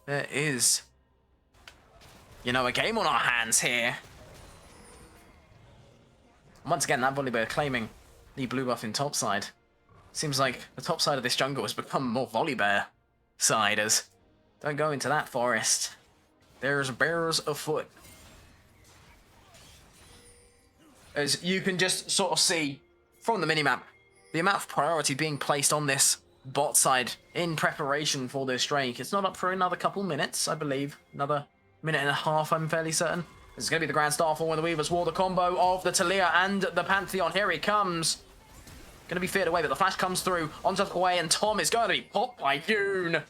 [SPEAKER 1] there is, you know, a game on our hands here. Once again, that Volibear claiming the blue buff in top side. Seems like the top side of this jungle has become more Volibear side, as don't go into that forest. There's bears afoot. As you can just sort of see from the minimap, the amount of priority being placed on this bot side in preparation for this Drake. It's not up for another couple minutes, I believe. Another minute and a half, I'm fairly certain. This is going to be the Grand Starfall when the Weaver's War, the combo of the Talia and the Pantheon. Here he comes. Going to be feared away, but the flash comes through onto the way, and Tom is going to be popped by Yoon.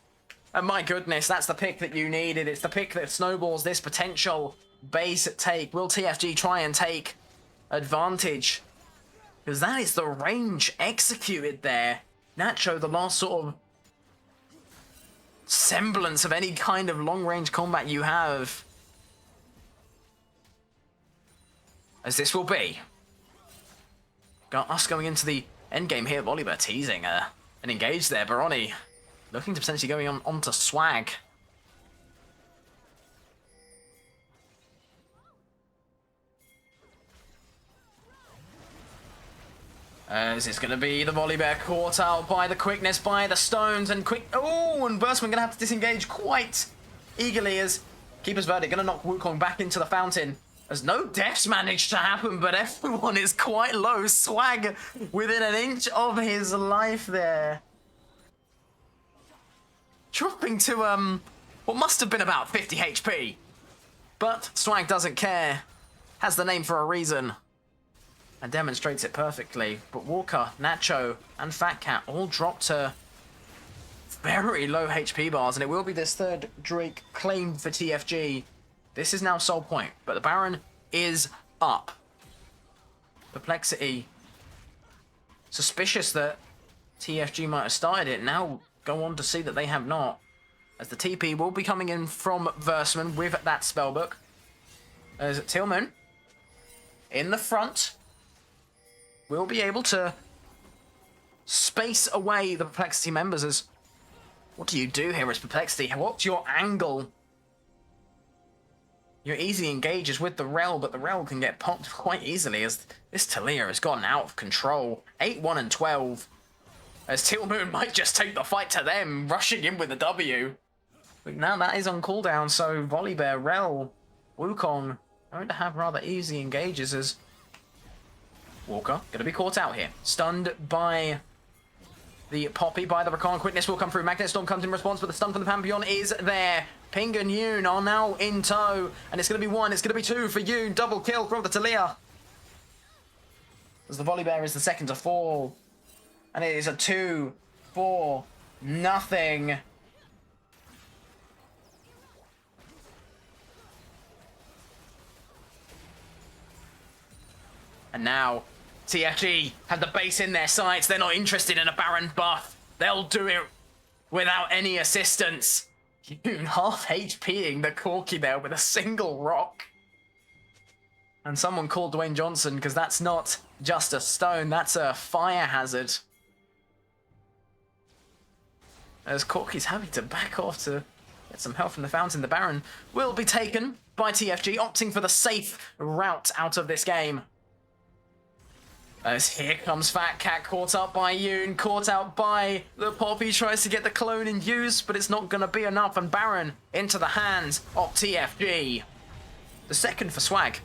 [SPEAKER 1] And my goodness, that's the pick that you needed. It's the pick that snowballs this potential base take. Will TFG try and take advantage? Because that is the range executed there. Nacho, the last sort of semblance of any kind of long-range combat you have. As this will be. Got us going into the endgame here. Volibear teasing an engage there. Baroni looking to potentially going onto Swag. As it's going to be the Volibear caught out by the quickness, by the stones, and quick... Oh, and Burstman going to have to disengage quite eagerly, as Keeper's Verdict going to knock Wukong back into the fountain. As no deaths managed to happen, but everyone is quite low. Swag within an inch of his life there. Dropping to, what must have been about 50 HP. But Swag doesn't care. Has the name for a reason. And demonstrates it perfectly. But Walker, Nacho, and Fat Cat all dropped to very low HP bars, and it will be this third Drake claimed for TFG. This is now sole point, but the Baron is up. Perplexity suspicious that TFG might have started it. Now go on to see that they have not. As the TP will be coming in from Versman with that spellbook. As Tillman in the front will be able to space away the Perplexity members. As what do you do here as Perplexity? What's your angle? Your easy engages with the Rel, but the Rel can get popped quite easily as this Talia has gotten out of control. 8-1 and 12. As Tillmoon might just take the fight to them, rushing in with the W. But now that is on cooldown, so Volibear, Rel, Wukong going to have rather easy engages as Walker going to be caught out here. Stunned by the Poppy, by the Recon. Quickness will come through. Magnet Storm comes in response, but the stun from the Pantheon is there. Ping and Yoon are now in tow, and it's going to be one, it's going to be two for Yoon. Double kill from the Talia. As the Volibear is the second to fall. And it is a 2-4-0. And now, TFG have the base in their sights. They're not interested in a Baron buff. They'll do it without any assistance. Yoon half HPing the Corki there with a single rock. And someone called Dwayne Johnson, because that's not just a stone, that's a fire hazard. As Corki's having to back off to get some help from the fountain. The Baron will be taken by TFG, opting for the safe route out of this game. As here comes Fat Cat, caught up by Yoon, caught out by the Poppy, tries to get the clone in use, but it's not going to be enough, and Baron into the hands of TFG. The second for Swag.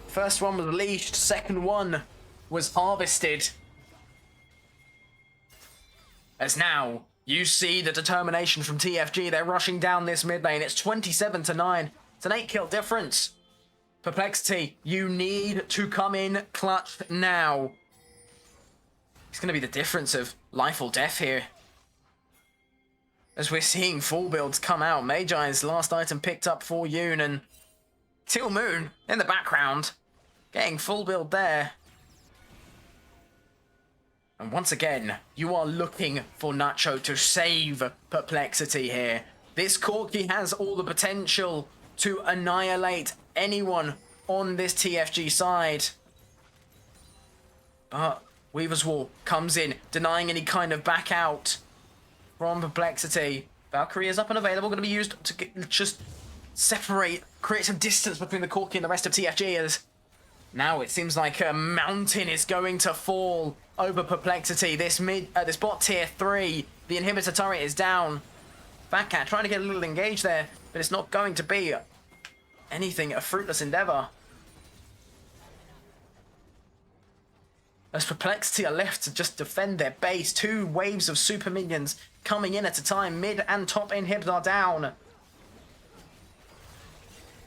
[SPEAKER 1] First one was leashed, second one was harvested. As now, you see the determination from TFG, they're rushing down this mid lane, it's 27-9, it's an 8-kill difference. Perplexity, you need to come in clutch now. It's going to be the difference of life or death here. As we're seeing full builds come out, Magi's last item picked up for Yoon, and Tillmoon in the background, getting full build there. And once again, you are looking for Nacho to save Perplexity here. This Corki has all the potential to annihilate anyone on this TFG side. But Weaver's Wall comes in, denying any kind of back out from Perplexity. Valkyrie is up and available, going to be used to just separate, create some distance between the Corki and the rest of TFG. As now it seems like a mountain is going to fall over Perplexity. This bot tier 3, the inhibitor turret is down. Fat Cat trying to get a little engaged there, but it's not going to be anything, a fruitless endeavor. As Perplexity are left to just defend their base, 2 waves of super minions coming in at a time. Mid and top inhibs are down.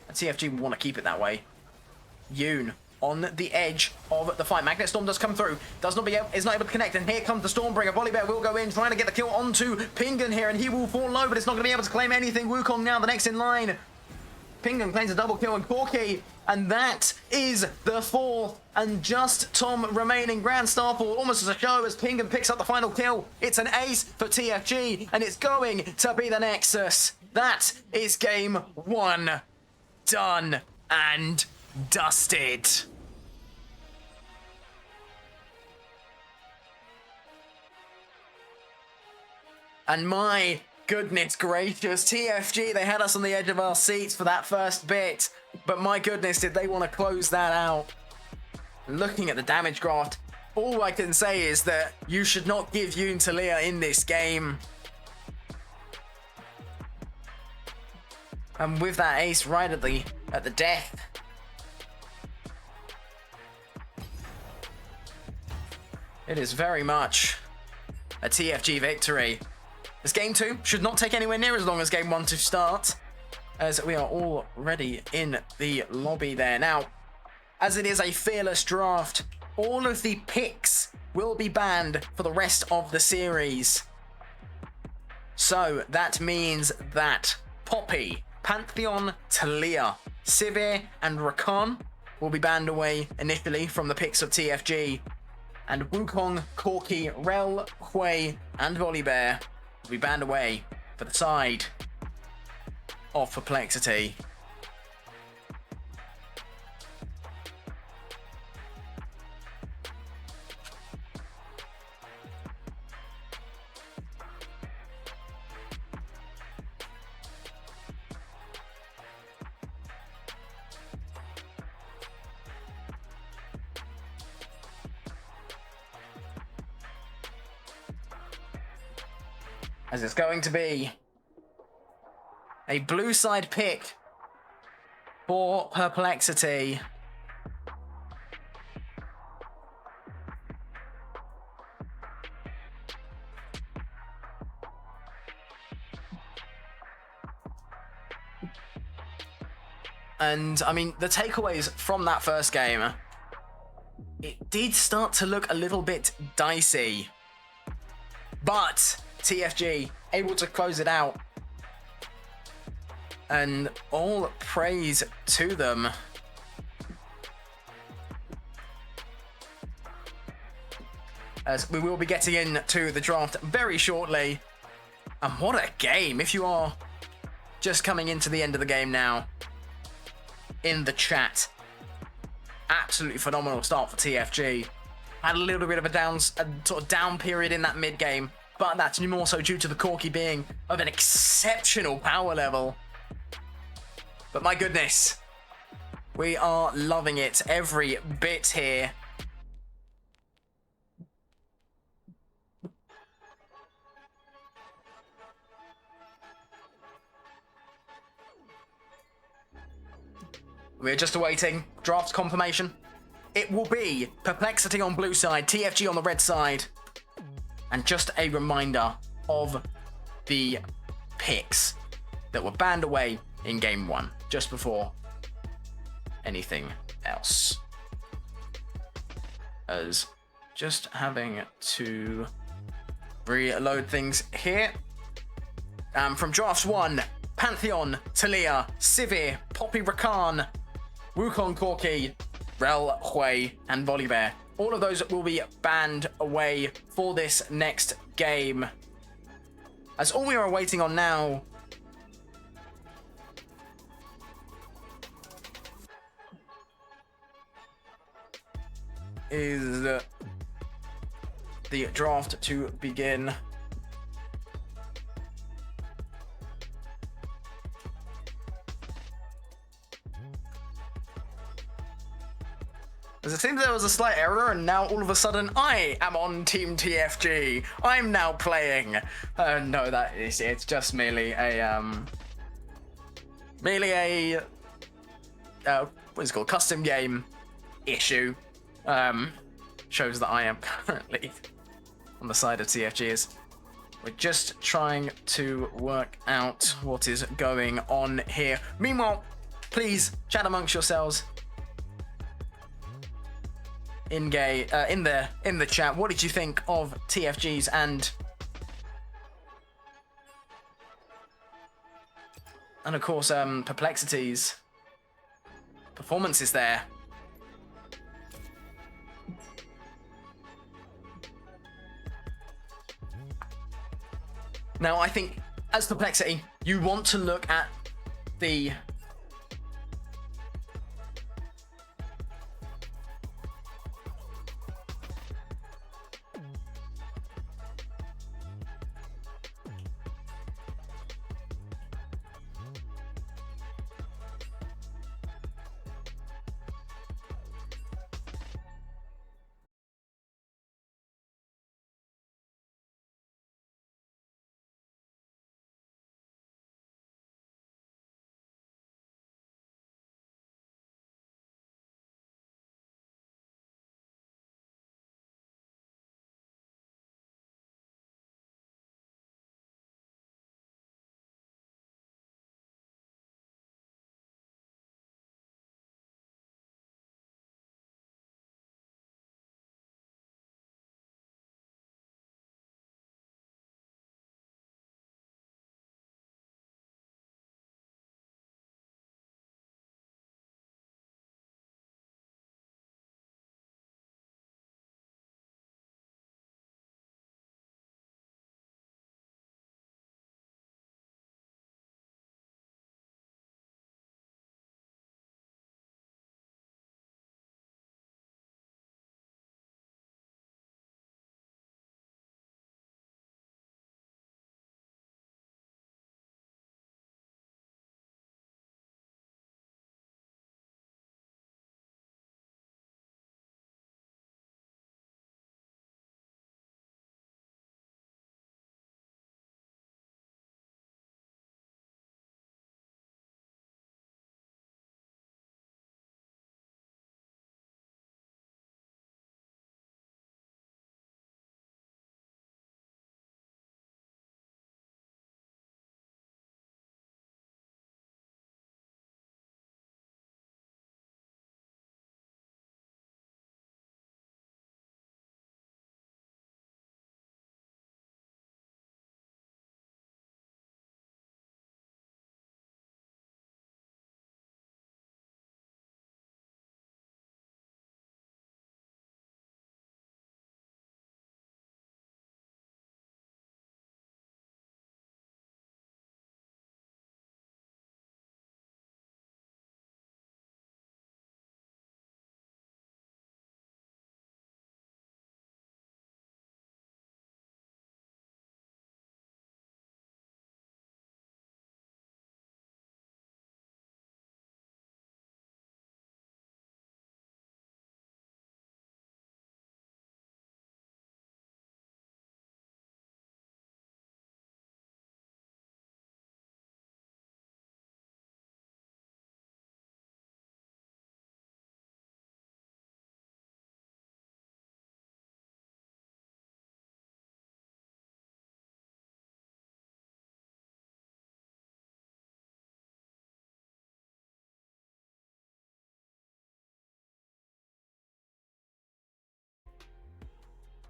[SPEAKER 1] And TFG will want to keep it that way. Yoon on the edge of the fight. Magnet Storm does come through. Is not able to connect. And here comes the Stormbringer. Volibear will go in, trying to get the kill onto Pingun here. And he will fall low, but it's not going to be able to claim anything. Wukong now the next in line. Pingun claims a double kill on Corki. And that is the 4th. And just Tom remaining. Grand Starfall almost as a show as Pingun picks up the final kill. It's an ace for TFG. And it's going to be the Nexus. That is game 1. Done and dusted. And my goodness gracious, TFG, they had us on the edge of our seats for that first bit, but my goodness, did they want to close that out. Looking at the damage graph, all I can say is that you should not give Yoon Talia in this game. And with that ace right at the death, it is very much a TFG victory. This game 2 should not take anywhere near as long as game 1 to start, as we are already in the lobby there. Now, as it is a fearless draft, all of the picks will be banned for the rest of the series. So that means that Poppy, Pantheon, Talia, Sivir, and Rakan will be banned away initially from the picks of TFG. And Wukong, Corki, Rel, Hui, and Volibear will be banned away for the side of Perplexity. As it's going to be a blue side pick for Perplexity. And, I mean, the takeaways from that first game, it did start to look a little bit dicey. But TFG able to close it out. And all praise to them. As we will be getting into the draft very shortly. And what a game. If you are just coming into the end of the game now, in the chat, absolutely phenomenal start for TFG. Had a little bit of a sort of down period in that mid game, but that's more so due to the Corki being of an exceptional power level. But my goodness, we are loving it every bit here. We're just awaiting draft confirmation. It will be Perplexity on blue side, TFG on the red side. And just a reminder of the picks that were banned away in game 1, just before anything else. As just having to reload things here. From drafts 1, Pantheon, Talia, Sivir, Poppy Rakan, Wukong Corki, Rel, Hui, and Volibear. All of those will be banned away for this next game. As all we are waiting on now is the draft to begin. As it seems there was a slight error, and now all of a sudden I am on Team TFG. I'm now playing. No, that is it's just merely a what is it called, custom game issue. Shows that I am currently on the side of TFG's. We're just trying to work out what is going on here. Meanwhile, please chat amongst yourselves. In the chat, what did you think of TFG's and of course Perplexity's performances there? Now, I think as Perplexity, you want to look at the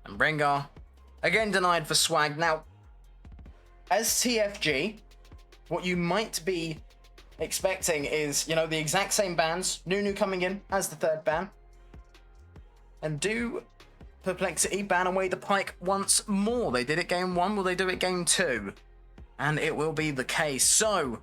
[SPEAKER 1] And Rengar, again denied for swag. Now, as TFG, what you might be expecting is, you know, the exact same bans. Nunu coming in as the third ban. And do Perplexity ban away the Pyke once more? They did it game 1, will they do it game 2? And it will be the case. So,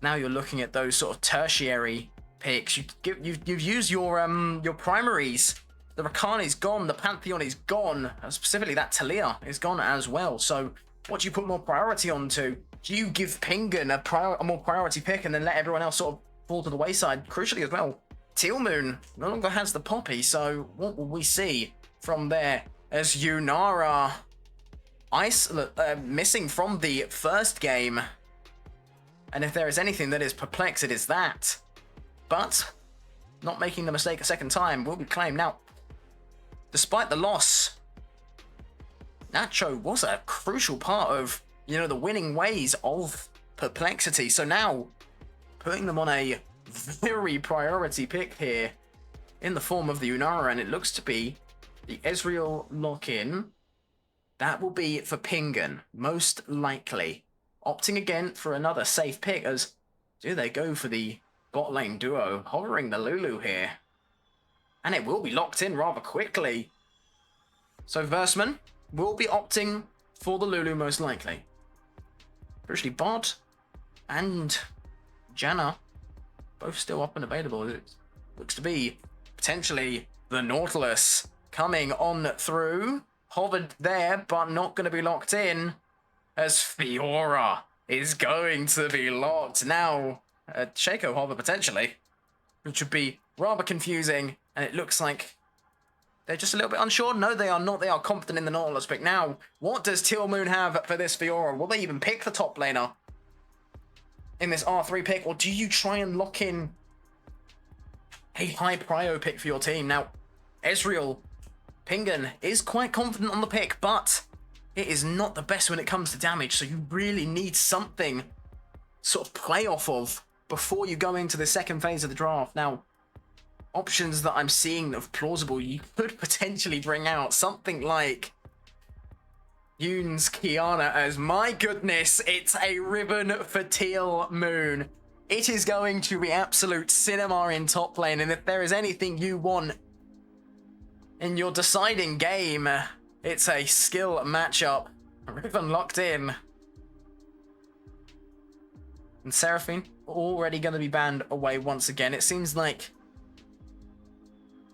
[SPEAKER 1] now you're looking at those sort of tertiary picks. You've used your primaries. The Rakani's gone, the Pantheon is gone, specifically that Talia is gone as well. So what do you put more priority onto? Do you give Pingan a more priority pick and then let everyone else sort of fall to the wayside? Crucially as well, Teal'Moon no longer has the Poppy, so what will we see from there as Yunara missing from the first game? And if there is anything that is perplexed, it is that. But not making the mistake a second time will be claimed. Now, despite the loss, Nacho was a crucial part of, you know, the winning ways of Perplexity. So now, putting them on a very priority pick here in the form of the Yunara, and it looks to be the Ezreal lock-in. That will be for Pingan, most likely. Opting again for another safe pick, as do they go for the bot lane duo, hovering the Lulu here. And it will be locked in rather quickly. So Versman will be opting for the Lulu most likely. Crucially, Bod and Janna both still up and available. It looks to be potentially the Nautilus coming on through. Hovered there, but not going to be locked in, as Fiora is going to be locked. Now, Shaco hover potentially, which would be rather confusing, and it looks like they're just a little bit unsure. No, they are not. They are confident in the Nautilus pick. Now, what does Teal'Moon have for this Fiora? Will they even pick the top laner in this R3 pick, or do you try and lock in a high prio pick for your team? Now, Ezreal Pingan is quite confident on the pick, but it is not the best when it comes to damage, so you really need something sort of play off of before you go into the second phase of the draft. Now, options that I'm seeing of plausible, you could potentially bring out something like Yoon's Kiana, as my goodness, it's a ribbon for Teal'Moon. It is going to be absolute cinema in top lane, and if there is anything you want in your deciding game, it's a skill matchup. Riven locked in. And Seraphine already going to be banned away once again. It seems like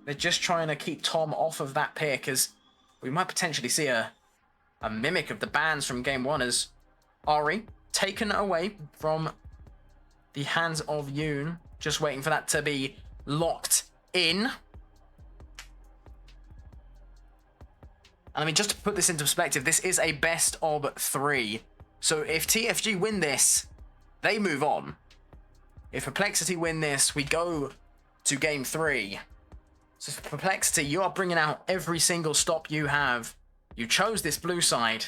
[SPEAKER 1] they're just trying to keep Tom off of that pick, as we might potentially see a mimic of the bans from game 1, as Ari taken away from the hands of Yoon. Just waiting for that to be locked in. And I mean, just to put this into perspective, this is a best of 3. So if TFG win this, they move on. If Perplexity win this, we go to game 3. So for Perplexity, you are bringing out every single stop you have. You chose this blue side.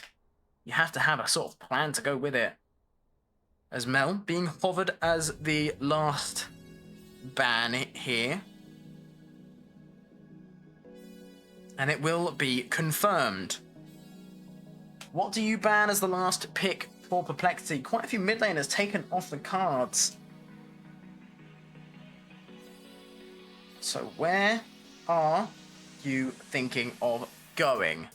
[SPEAKER 1] You have to have a sort of plan to go with it. As Mel being hovered as the last ban here. And it will be confirmed. What do you ban as the last pick for Perplexity? Quite a few mid laners taken off the cards. So where are you thinking of going?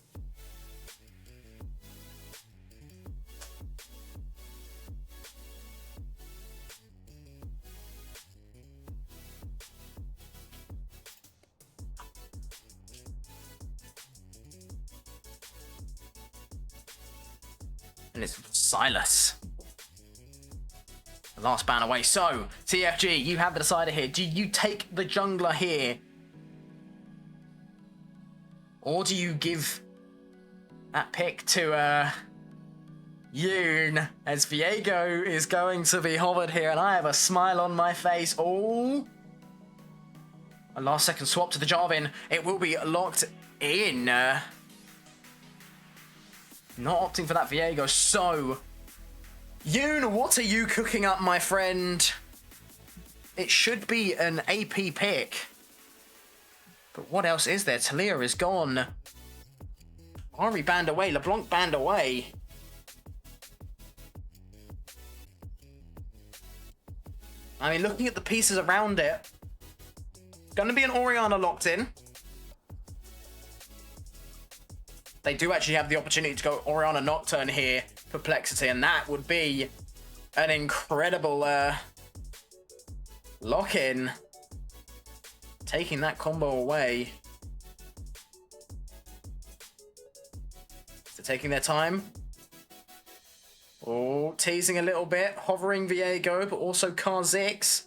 [SPEAKER 1] And it's Silas. The last ban away. So, TFG, you have the decider here. Do you take the jungler here? Or do you give that pick to Yoon, as Viego is going to be hovered here, and I have a smile on my face. Oh! A last second swap to the Jarvan. It will be locked in. Not opting for that Viego, so Yoon, what are you cooking up, my friend? It should be an AP pick. But what else is there? Talia is gone. Ari banned away. LeBlanc banned away. I mean, looking at the pieces around it, going to be an Orianna locked in. They do actually have the opportunity to go Orianna Nocturne here, Perplexity, and that would be an incredible lock-in. Taking that combo away. So taking their time. Oh, teasing a little bit. Hovering Viego, but also Kha'Zix.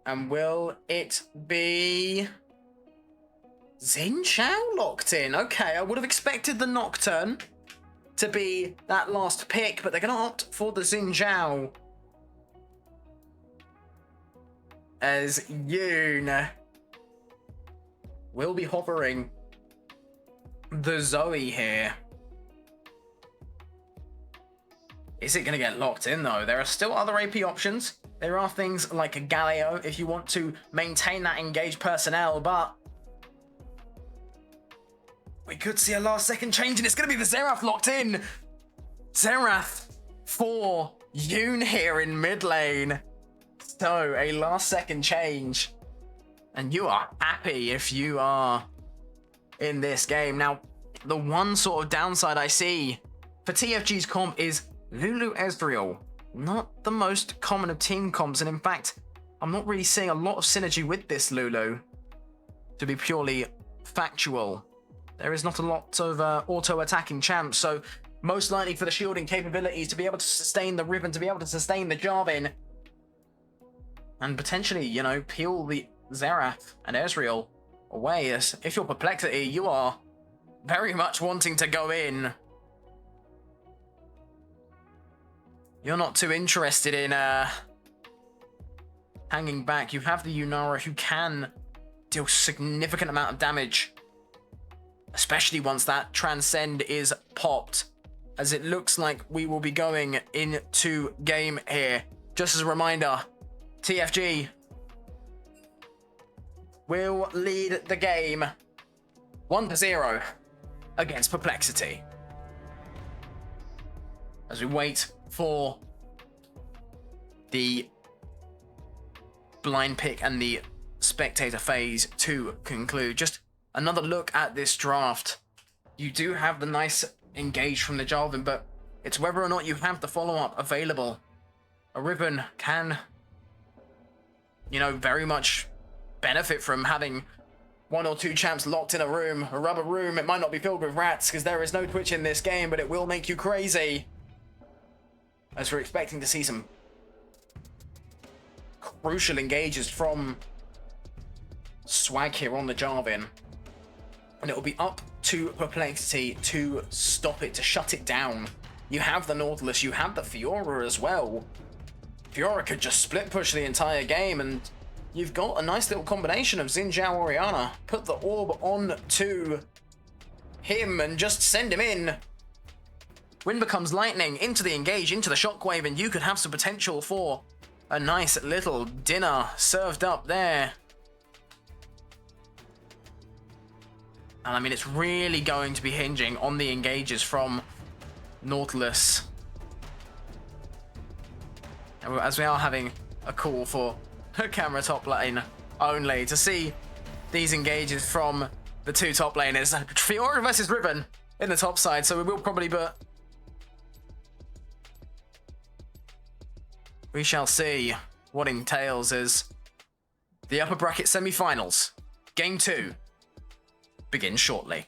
[SPEAKER 1] And will it be Xin Zhao locked in? Okay, I would have expected the Nocturne to be that last pick, but they're going to opt for the Xin Zhao. As Yoon will be hovering the Zoe here. Is it going to get locked in, though? There are still other AP options. There are things like a Galio if you want to maintain that engaged personnel, but we could see a last-second change, and it's going to be the Xerath locked in. Xerath for Yoon here in mid lane. So, a last-second change. And you are happy if you are in this game. Now, the one sort of downside I see for TFG's comp is Lulu Ezreal. Not the most common of team comps, and in fact, I'm not really seeing a lot of synergy with this Lulu, to be purely factual. There is not a lot of auto-attacking champs, so most likely for the shielding capabilities to be able to sustain the Riven, to be able to sustain the Jarvan, and potentially, you know, peel the Xerath and Ezreal away. As if you're Perplexity, you are very much wanting to go in. You're not too interested in hanging back. You have the Yunara who can deal significant amount of damage, especially once that Transcend is popped, as it looks like we will be going into game here. Just as a reminder, TFG will lead the game 1-0 against Perplexity. As we wait for the blind pick and the spectator phase to conclude. Just another look at this draft. You do have the nice engage from the Jarvan, but it's whether or not you have the follow-up available. A Riven can, you know, very much benefit from having one or two champs locked in a room, a rubber room. It might not be filled with rats because there is no Twitch in this game, but it will make you crazy. As we're expecting to see some crucial engages from Swag here on the Jarvan. And it will be up to Perplexity to stop it, to shut it down. You have the Nautilus, you have the Fiora as well. Fiora could just split push the entire game, and you've got a nice little combination of Xin Zhao Orianna. Put the orb on to him and just send him in. Wind becomes lightning, into the engage, into the shockwave, and you could have some potential for a nice little dinner served up there. And I mean, it's really going to be hinging on the engages from Nautilus. As we are having a call for a camera top lane only to see these engages from the two top laners. Fiora versus Riven in the top side, so we will probably, but we shall see what entails as the upper bracket semi-finals. Game 2 begins shortly.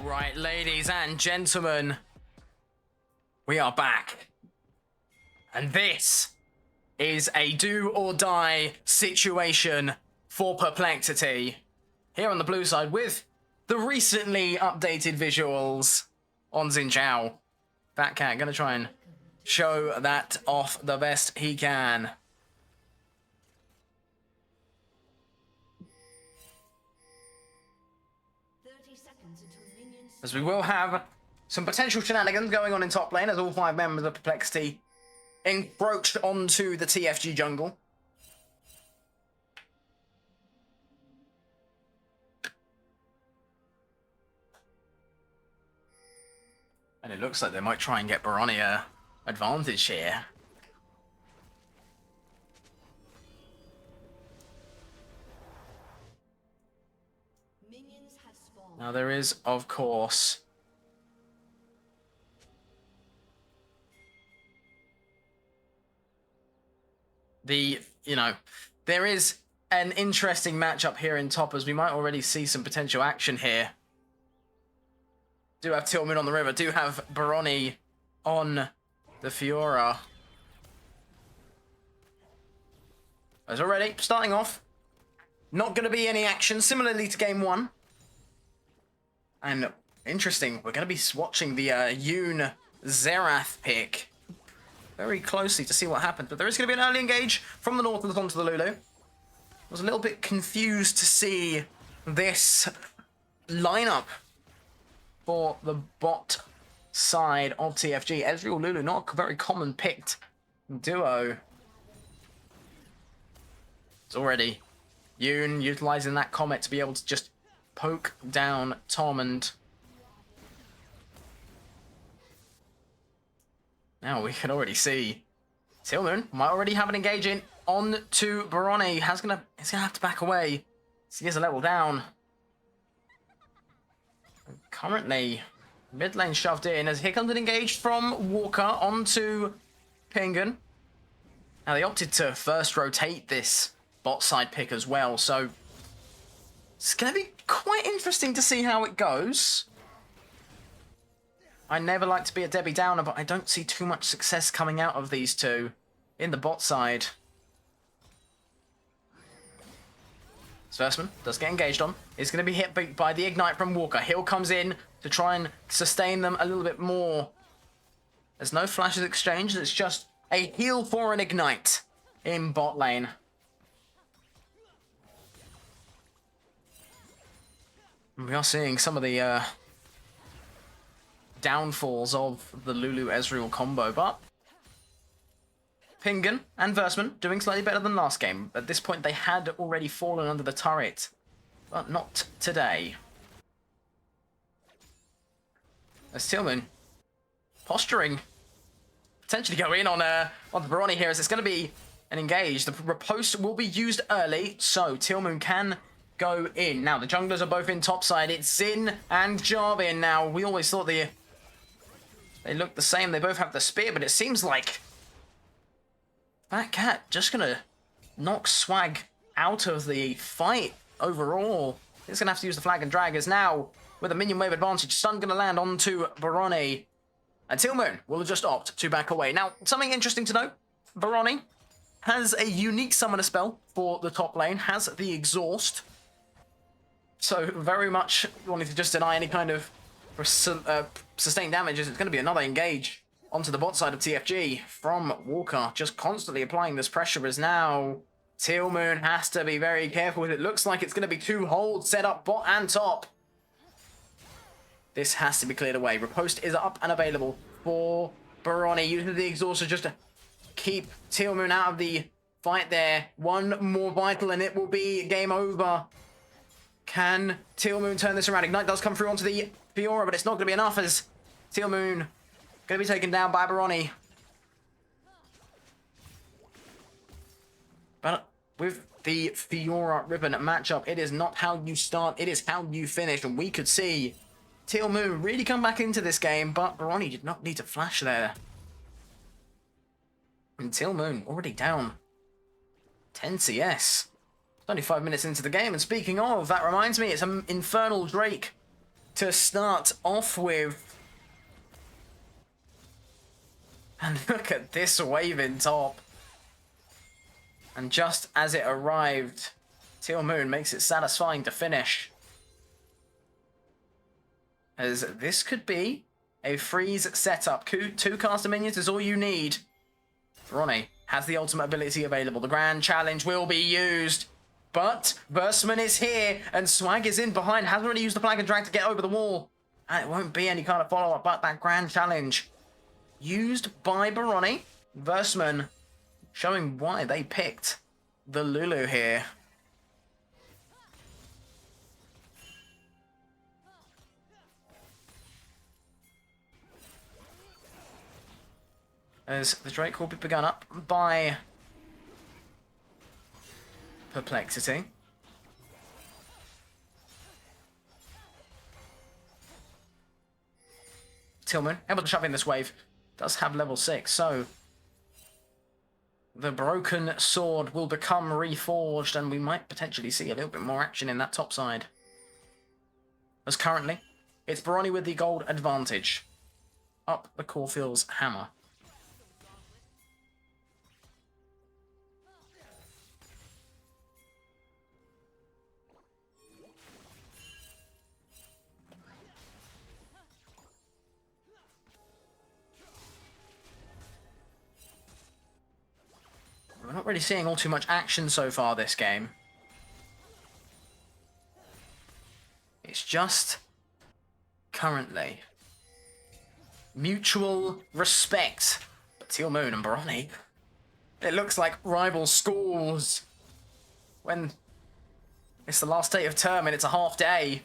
[SPEAKER 1] Right, ladies and gentlemen, we are back. And this is a do or die situation for Perplexity. Here on the blue side with the recently updated visuals on Xin Zhao. Fat Cat gonna try and show that off the best he can. As we will have some potential shenanigans going on in top lane as all 5 members of Perplexity encroached onto the TFG jungle. And it looks like they might try and get Baroni a advantage here. Now there is, of course, there is an interesting matchup here in top as we might already see some potential action here. Do have Tillman on the river, do have Baroni on the Fiora. As already, starting off, not going to be any action, similarly to game 1. And interesting, we're going to be watching the Yoon Xerath pick very closely to see what happens. But there is going to be an early engage from the Nautilus onto the Lulu. I was a little bit confused to see this lineup for the bot side of TFG. Ezreal Lulu, not a very common picked duo. It's already Yoon utilizing that comet to be able to just poke down Tom, and now we can already see Tillman might already have an engage in on to Baroni. He's gonna have to back away. So he gets a level down. Currently, mid lane shoved in as here comes an engage from Walker onto Pingan. Now they opted to first rotate this bot side pick as well, so it's going to be quite interesting to see how it goes. I never like to be a Debbie Downer, but I don't see too much success coming out of these two in the bot side. Sversman does get engaged on. Is going to be hit by the Ignite from Walker. Hill comes in to try and sustain them a little bit more. There's no flashes exchanged. It's just a heal for an Ignite in bot lane. We are seeing some of the downfalls of the Lulu Ezreal combo, but Pingan and Versman doing slightly better than last game. At this point, they had already fallen under the turret, but not today. As Tillman posturing, potentially go in on the Baroni here, as it's going to be an engage. The riposte will be used early, so Tillman can go in. Now, the junglers are both in topside. It's Xin and Jarvin. Now, we always thought they look the same. They both have the spear, but it seems like Fat Cat just going to knock Swag out of the fight overall. He's going to have to use the flag and drag, as now, with a minion wave advantage, stun going to land onto Baroni. And Tillman will just opt to back away. Now, something interesting to note, Baroni has a unique summoner spell for the top lane, has the exhaust. So very much wanting to just deny any kind of sustained damage, as it's going to be another engage onto the bot side of TFG from Walker, just constantly applying this pressure, as now Tillman has to be very careful. It looks like it's going to be 2 holds set up bot and top. This has to be cleared away. Riposte is up and available for Baroni, using the exhaust just to keep Tillman out of the fight there. One more vital and it will be game over. Can Tillman turn this around? Ignite does come through onto the Fiora, but it's not going to be enough, as Tillman going to be taken down by Baroni. But with the Fiora Ribbon matchup, it is not how you start, it is how you finish. And we could see Tillman really come back into this game, but Baroni did not need to flash there. And Tillman already down 10 CS. Only 5 minutes into the game, and speaking of, that reminds me, it's an Infernal Drake to start off with. And look at this wave in top. And just as it arrived, Teal Moon makes it satisfying to finish. As this could be a freeze setup. Two caster minions is all you need. Ronnie has the ultimate ability available. The Grand Challenge will be used. But Versman is here and Swag is in behind. Hasn't really used the Flag and Drag to get over the wall. And it won't be any kind of follow-up, but that Grand Challenge used by Baroni. Versman showing why they picked the Lulu here. As the Drake will be begun up by Perplexity. Tillman able to shove in this wave. Does have level 6, so the broken sword will become reforged and we might potentially see a little bit more action in that top side. As currently, it's Baroni with the gold advantage. Up the Caulfield's hammer. We're not really seeing all too much action so far this game. It's just currently mutual respect. But Teal Moon and Baroni, it looks like rival schools when it's the last day of term and it's a half day.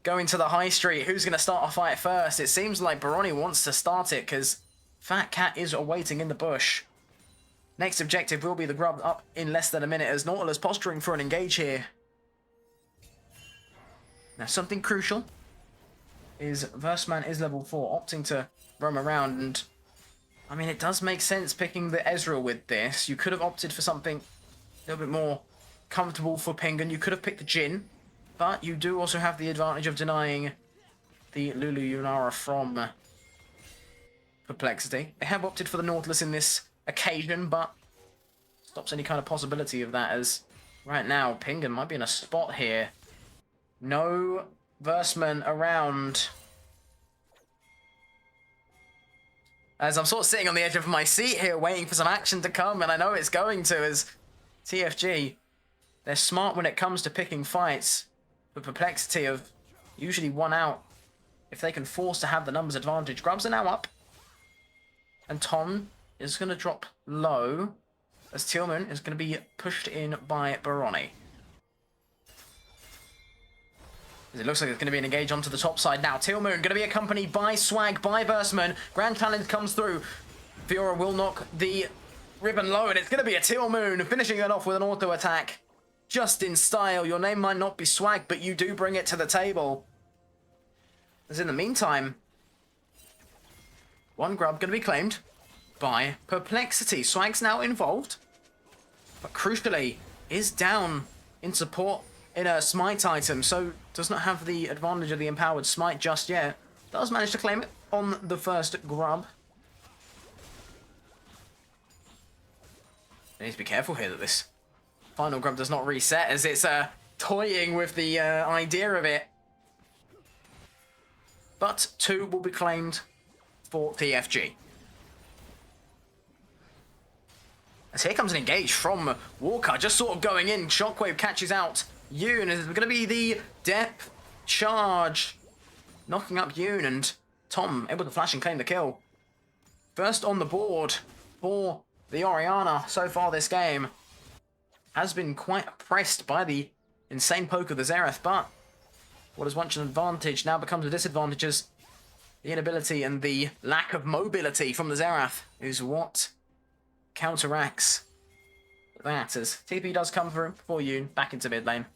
[SPEAKER 1] Going to the high street, who's going to start a fight first? It seems like Baroni wants to start it because Fat Cat is awaiting in the bush. Next objective will be the grub up in less than a minute as Nautilus posturing for an engage here. Now something crucial is Versman is level 4, opting to roam around, and I mean it does make sense picking the Ezreal with this. You could have opted for something a little bit more comfortable for Pingun. You could have picked the Jhin, but you do also have the advantage of denying the Lulu Yunara from Perplexity. They have opted for the Nautilus in this occasion, but stops any kind of possibility of that, as right now Pingun might be in a spot here. No Versman around. As I'm sort of sitting on the edge of my seat here waiting for some action to come, and I know it's going to, as TFG, they're smart when it comes to picking fights. The Perplexity of usually won out if they can force to have the numbers advantage. Grubs are now up, and Tom is going to drop low as Tillman is going to be pushed in by Baroni. As it looks like it's going to be an engage onto the top side now. Tillman going to be accompanied by Swag, by Versman. Grand Challenge comes through. Fiora will knock the ribbon low, and it's going to be a Tillman finishing it off with an auto attack. Just in style. Your name might not be Swag, but you do bring it to the table. As in the meantime, one grub going to be claimed by Perplexity. Swag's now involved, but crucially is down in support in a smite item, so does not have the advantage of the empowered smite just yet. Does manage to claim it on the first grub. They need to be careful here that this final grub does not reset, as it's toying with the idea of it. But 2 will be claimed for TFG. As here comes an engage from Walker, just sort of going in. Shockwave catches out Yoon. It's going to be the depth charge, knocking up Yoon, and Tom able to flash and claim the kill. First on the board for the Orianna so far this game. Has been quite oppressed by the insane poke of the Xerath, but what is once an advantage now becomes a disadvantage, as the inability and the lack of mobility from the Xerath is what counteracts that, as TP does come through for Yoon back into mid lane.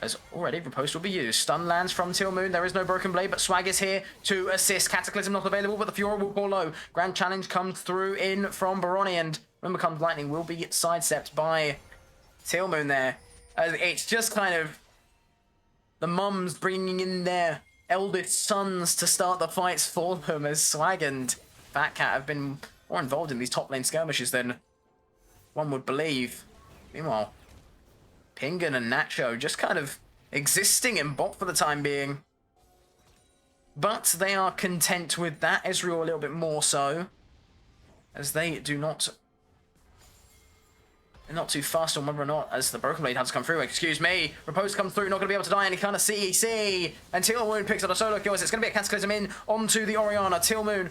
[SPEAKER 1] As already riposte will be used. Stun lands from Tillmoon. There is no Broken Blade, but Swag is here to assist. Cataclysm not available, but the Fiora will fall low. Grand Challenge comes through in from Baroni, and when becomes Lightning will be sidestepped by Tealmoon there. It's just kind of the mums bringing in their eldest sons to start the fights for them, as Swag and Fat Cat have been more involved in these top lane skirmishes than one would believe. Meanwhile, Pingun and Nacho just kind of existing in bot for the time being. But they are content with that. Ezreal a little bit more so, as they do not... They're not too fast on whether or not, as the Broken Blade has come through. Excuse me. Repose comes through, not going to be able to die any kind of CEC. And Tealmoon picks up a solo kill as it's going to be a Cataclysm in onto the Orianna. Tealmoon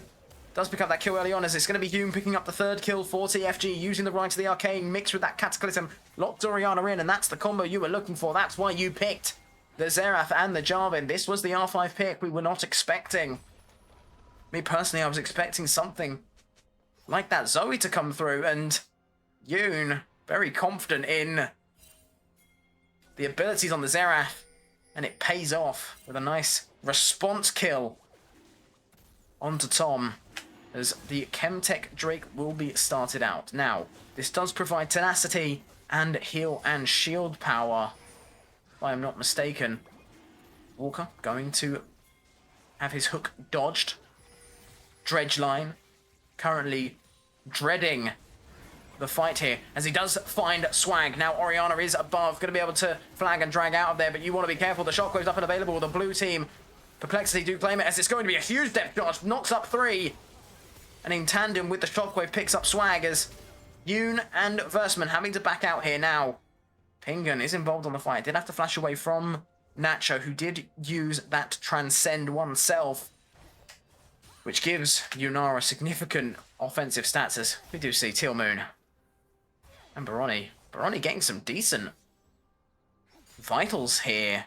[SPEAKER 1] does pick up that kill early on, as it's going to be Hume picking up the third kill for TFG, using the Rite of the Arcane mixed with that Cataclysm. Locked Orianna in, and that's the combo you were looking for. That's why you picked the Xerath and the Jarvan. This was the R5 pick we were not expecting. Me personally, I was expecting something like that Zoe to come through, and Yoon very confident in the abilities on the Xerath, and it pays off with a nice response kill onto Tom, as the Chemtech Drake will be started out. Now, this does provide tenacity and heal and shield power, if I am not mistaken. Walker going to have his hook dodged. Dredgeline currently dreading the fight here, as he does find Swag. Now Orianna is above, going to be able to flag and drag out of there, but you want to be careful. The shockwave's up and available. The blue team, Perplexity, do claim it, as it's going to be a huge depth charge. Knocks up 3, and in tandem with the shockwave picks up Swag, as Yoon and Versman having to back out here now. Pingun is involved on the fight. Did have to flash away from Nacho, who did use that transcend oneself, which gives Yunara significant offensive stats, as we do see Tealmoon and Baroni getting some decent vitals here.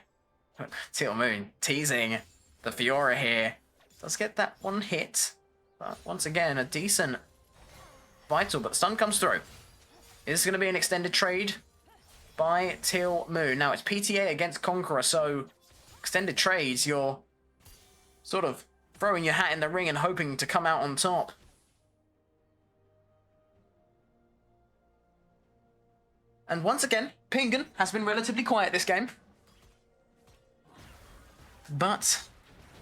[SPEAKER 1] Tealmoon teasing the Fiora here. Does get that one hit, but once again, a decent vital, but the stun comes through. Is going to be an extended trade by Tealmoon. Now, it's PTA against Conqueror, so extended trades, you're sort of throwing your hat in the ring and hoping to come out on top. And once again, Pingun has been relatively quiet this game. But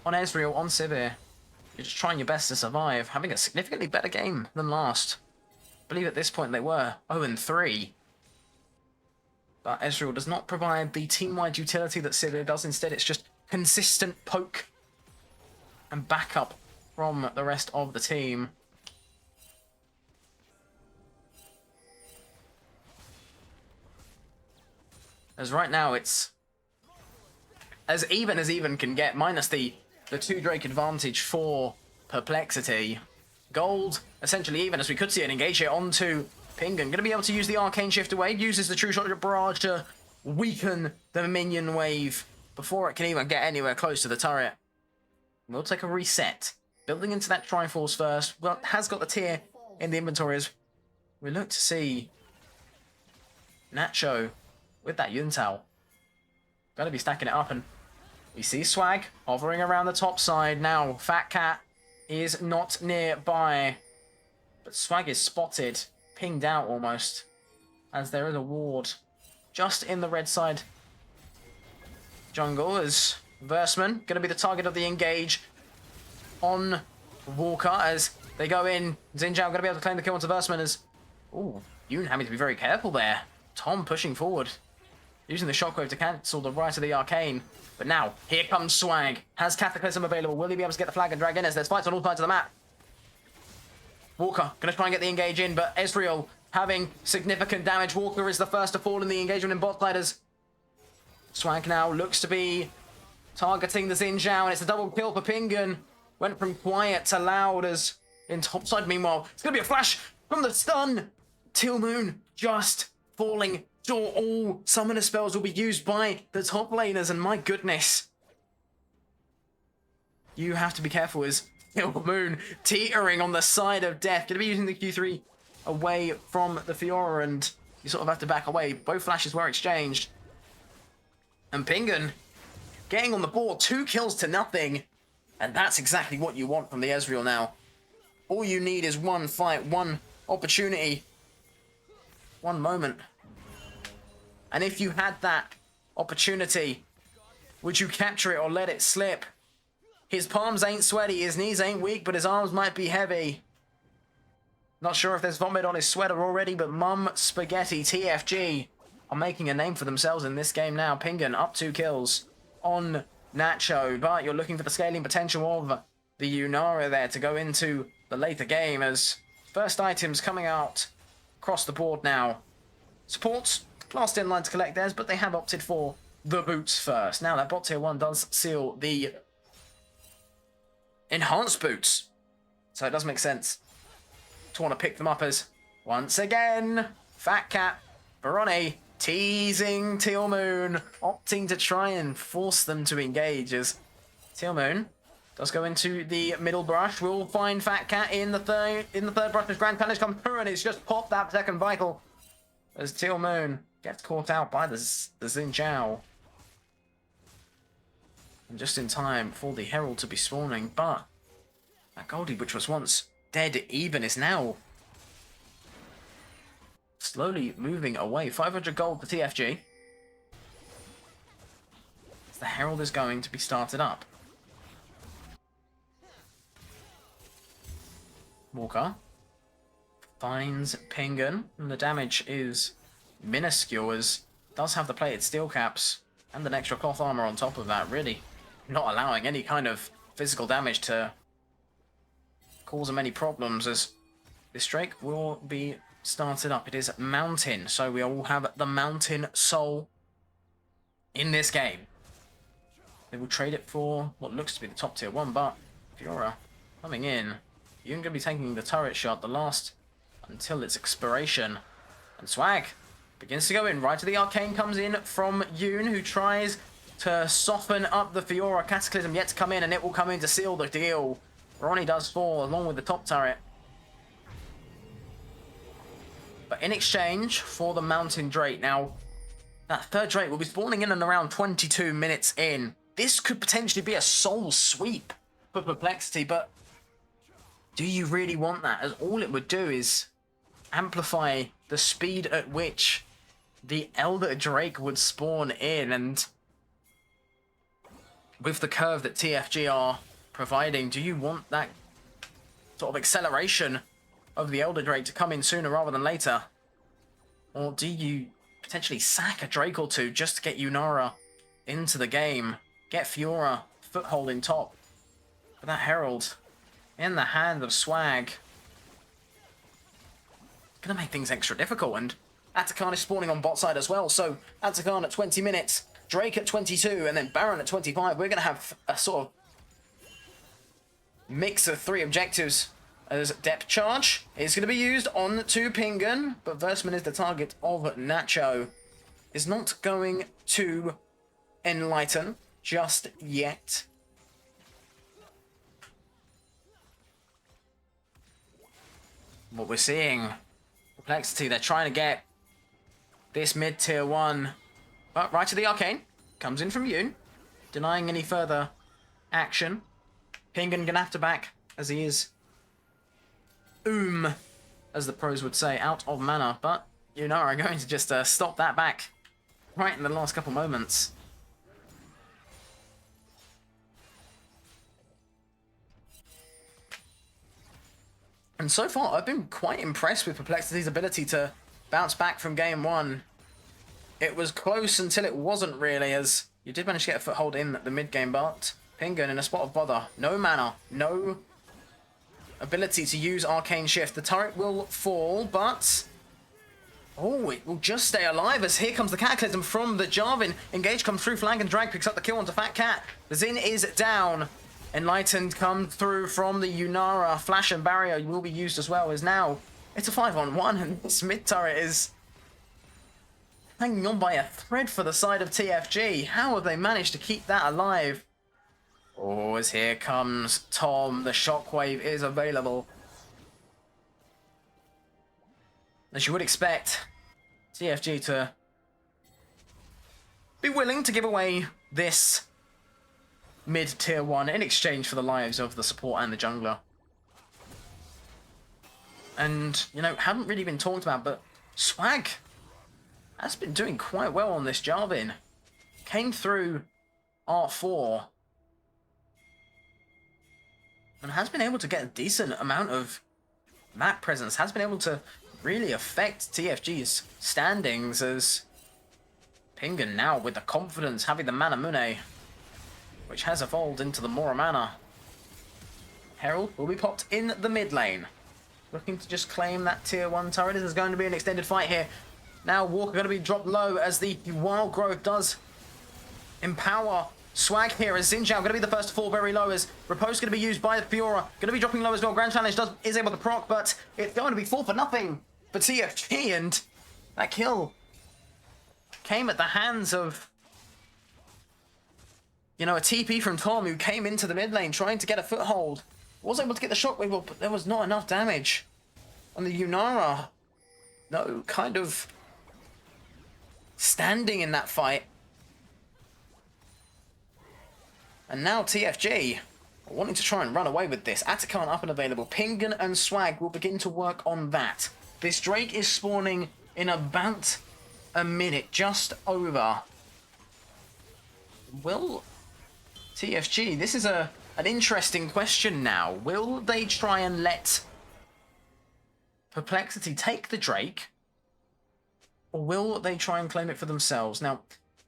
[SPEAKER 1] on Ezreal, on Sivir, you're just trying your best to survive, having a significantly better game than last. I believe at this point they were 0-3. But Ezreal does not provide the team-wide utility that Sivir does. Instead, it's just consistent poke and backup from the rest of the team. As right now, it's as even can get, minus the 2 Drake advantage for Perplexity. Gold, essentially even, as we could see an engage here onto Pingun. Going to be able to use the Arcane Shift away, uses the True Shot Barrage to weaken the minion wave before it can even get anywhere close to the turret. We'll take a reset. Building into that Triforce first. Well, has got the tier in the inventory as we look to see Nacho with that Yuntao. Gonna be stacking it up, and we see Swag hovering around the top side. Now, Fat Cat is not nearby, but Swag is spotted, pinged out almost, as there is a ward just in the red side jungle, as Versman gonna be the target of the engage on Walker as they go in. Xin Zhao gonna be able to claim the kill onto Versman, as ooh, Yoon having to be very careful there. Tom pushing forward, using the shockwave to cancel the Rite of the Arcane. But now, here comes Swag. Has Cataclysm available. Will he be able to get the flag and drag in, as there's fights on all sides of the map? Walker gonna try and get the engage in, but Ezreal having significant damage. Walker is the first to fall in the engagement in bot side, as Swag now looks to be targeting the Xin Zhao, and it's a double kill for Pingun. Went from quiet to loud, as in topside. Meanwhile, it's gonna be a flash from the stun. Tealmoon just falling. Sure, all summoner spells will be used by the top laners, and my goodness, you have to be careful as Tealmoon teetering on the side of death. Gonna be using the Q3 away from the Fiora, and you sort of have to back away. Both flashes were exchanged, and Pingun getting on the board, 2 kills to nothing, and that's exactly what you want from the Ezreal now. All you need is one fight, one opportunity, one moment. And if you had that opportunity, would you capture it or let it slip? His palms ain't sweaty, his knees ain't weak, but his arms might be heavy. Not sure if there's vomit on his sweater already, but Mum Spaghetti TFG are making a name for themselves in this game now. Pingun up 2 kills on Nacho, but you're looking for the scaling potential of the Yunara there to go into the later game as first items coming out across the board now. Supports last in line to collect theirs, but they have opted for the boots first. Now that bot tier 1 does seal the enhanced boots, so it does make sense to want to pick them up as, once again, Fat Cat, Baroni, teasing Teal Moon, opting to try and force them to engage as Teal Moon does go into the middle brush. We'll find Fat Cat in the third brush as Grand Punish comes through and it's just popped that second Vital as Teal Moon gets caught out by the Xin Zhao. And just in time for the Herald to be spawning, but that Goldie, which was once dead even, is now slowly moving away. 500 gold for TFG. The Herald is going to be started up. Walker finds Pingun, and the damage is minuscule as does have the plated steel caps and an extra cloth armor on top of that, really not allowing any kind of physical damage to cause him any problems as this Drake will be started up. It is Mountain, so we all have the Mountain Soul in this game. They will trade it for what looks to be the top tier 1, but Fiora coming in. You're going to be taking the turret shot, the last until its expiration. And Swag begins to go in. Right to the Arcane comes in from Yoon, who tries to soften up the Fiora. Cataclysm yet to come in, and it will come in to seal the deal. Ronnie does fall along with the top turret. But in exchange for the Mountain Drake, now that third Drake will be spawning in and around 22 minutes in. This could potentially be a soul sweep for Perplexity, but do you really want that? As all it would do is amplify the speed at which the Elder Drake would spawn in, and with the curve that TFG are providing, do you want that sort of acceleration of the Elder Drake to come in sooner rather than later? Or do you potentially sack a Drake or two just to get Yunara into the game, get Fiora foothold in top? But that Herald in the hand of Swag gonna make things extra difficult, and Atakan is spawning on bot side as well, so Atakan at 20 minutes, Drake at 22, and then Baron at 25. We're gonna have a sort of mix of 3 objectives as depth charge is going to be used on to Pingun, but Versman is the target of Nacho. Is not going to enlighten just yet. What we're seeing, Perplexity, they're trying to get this mid tier 1, but right to the Arcane, comes in from Yoon, denying any further action. Pingun gonna have to back as he is as the pros would say, out of mana, but Yunara are going to just stop that back right in the last couple moments. And so far, I've been quite impressed with Perplexity's ability to bounce back from game 1. It was close until it wasn't really, as you did manage to get a foothold in the mid game, but Pingun in a spot of bother. No mana, no ability to use Arcane Shift. The turret will fall, but oh, it will just stay alive as here comes the Cataclysm from the Jarvan. Engage comes through, flank and drag, picks up the kill onto Fat Cat. The Xin is down. Enlightened come through from the Yunara. Flash and Barrier will be used as well, as now it's a 5-on-1 and this mid turret is hanging on by a thread for the side of TFG. How have they managed to keep that alive? Oh, as here comes Tom. The shockwave is available. As you would expect, TFG to be willing to give away this mid-tier 1 in exchange for the lives of the support and the jungler. And, you know, haven't really been talked about, but Swag has been doing quite well on this Jarvan. Came through R4 and has been able to get a decent amount of map presence, has been able to really affect TFG's standings, as Pingan now with the confidence, having the Mana Mune, which has evolved into the Mora Mana. Herald will be popped in the mid lane, looking to just claim that tier 1 turret. This is going to be an extended fight here. Now Walker going to be dropped low as the Wild Growth does empower Swag here, as Xin Zhao going to be the first to fall very low, as Riposte going to be used by the Fiora, going to be dropping low as well. Grand Challenge is able to proc, but it's going to be 4 for nothing for TFG, and that kill came at the hands of, you know, a TP from Tom, who came into the mid lane trying to get a foothold. Was able to get the shockwave, but there was not enough damage on the Yunara. No kind of standing in that fight. And now TFG are wanting to try and run away with this. Atakan up and available. Pingan and Swag will begin to work on that. This Drake is spawning in about a minute, just over. Will TFG, this is an interesting question now. Will they try and let Perplexity take the Drake, or will they try and claim it for themselves? Now,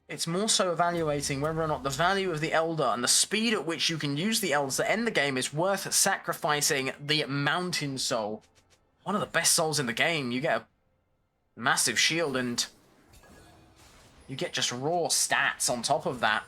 [SPEAKER 1] it's more so evaluating whether or not the value of the Elder and the speed at which you can use the Elders to end the game is worth sacrificing the Mountain Soul. One of the best souls in the game. You get a massive shield and you get just raw stats on top of that.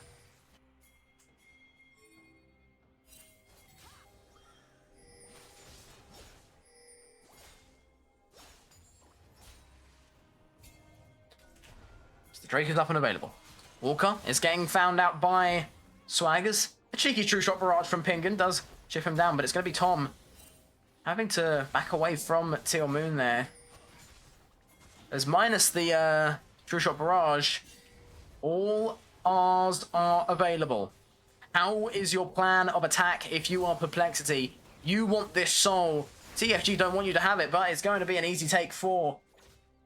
[SPEAKER 1] So the Drake is up and available. Walker is getting found out by Swaggers. A cheeky true shot barrage from Pingan does chip him down, but it's going to be Tom having to back away from Teal Moon there. As minus the true shot barrage, all R's are available. How is your plan of attack if you are Perplexity? You want this soul. TFG don't want you to have it, but it's going to be an easy take for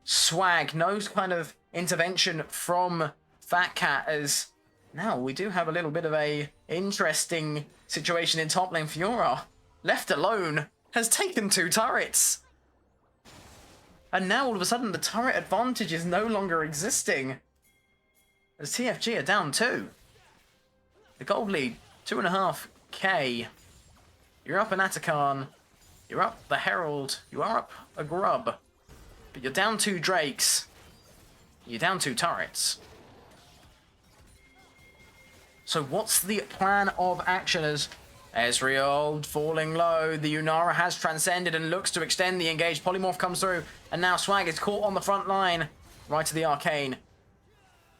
[SPEAKER 1] Swag. No kind of intervention from Fat Cat, as now we do have a little bit of a interesting situation in top lane. Fiora, left alone, has taken 2 turrets. And now all of a sudden the turret advantage is no longer existing, as TFG are down 2. The gold lead, 2.5k. You're up an Atakan, you're up the Herald, you are up a Grub, but you're down 2 Drakes, you're down 2 turrets. So what's the plan of action, as Ezreal falling low? The Yunara has transcended and looks to extend the engaged. Polymorph comes through, and now Swag is caught on the front line, right to the Arcane.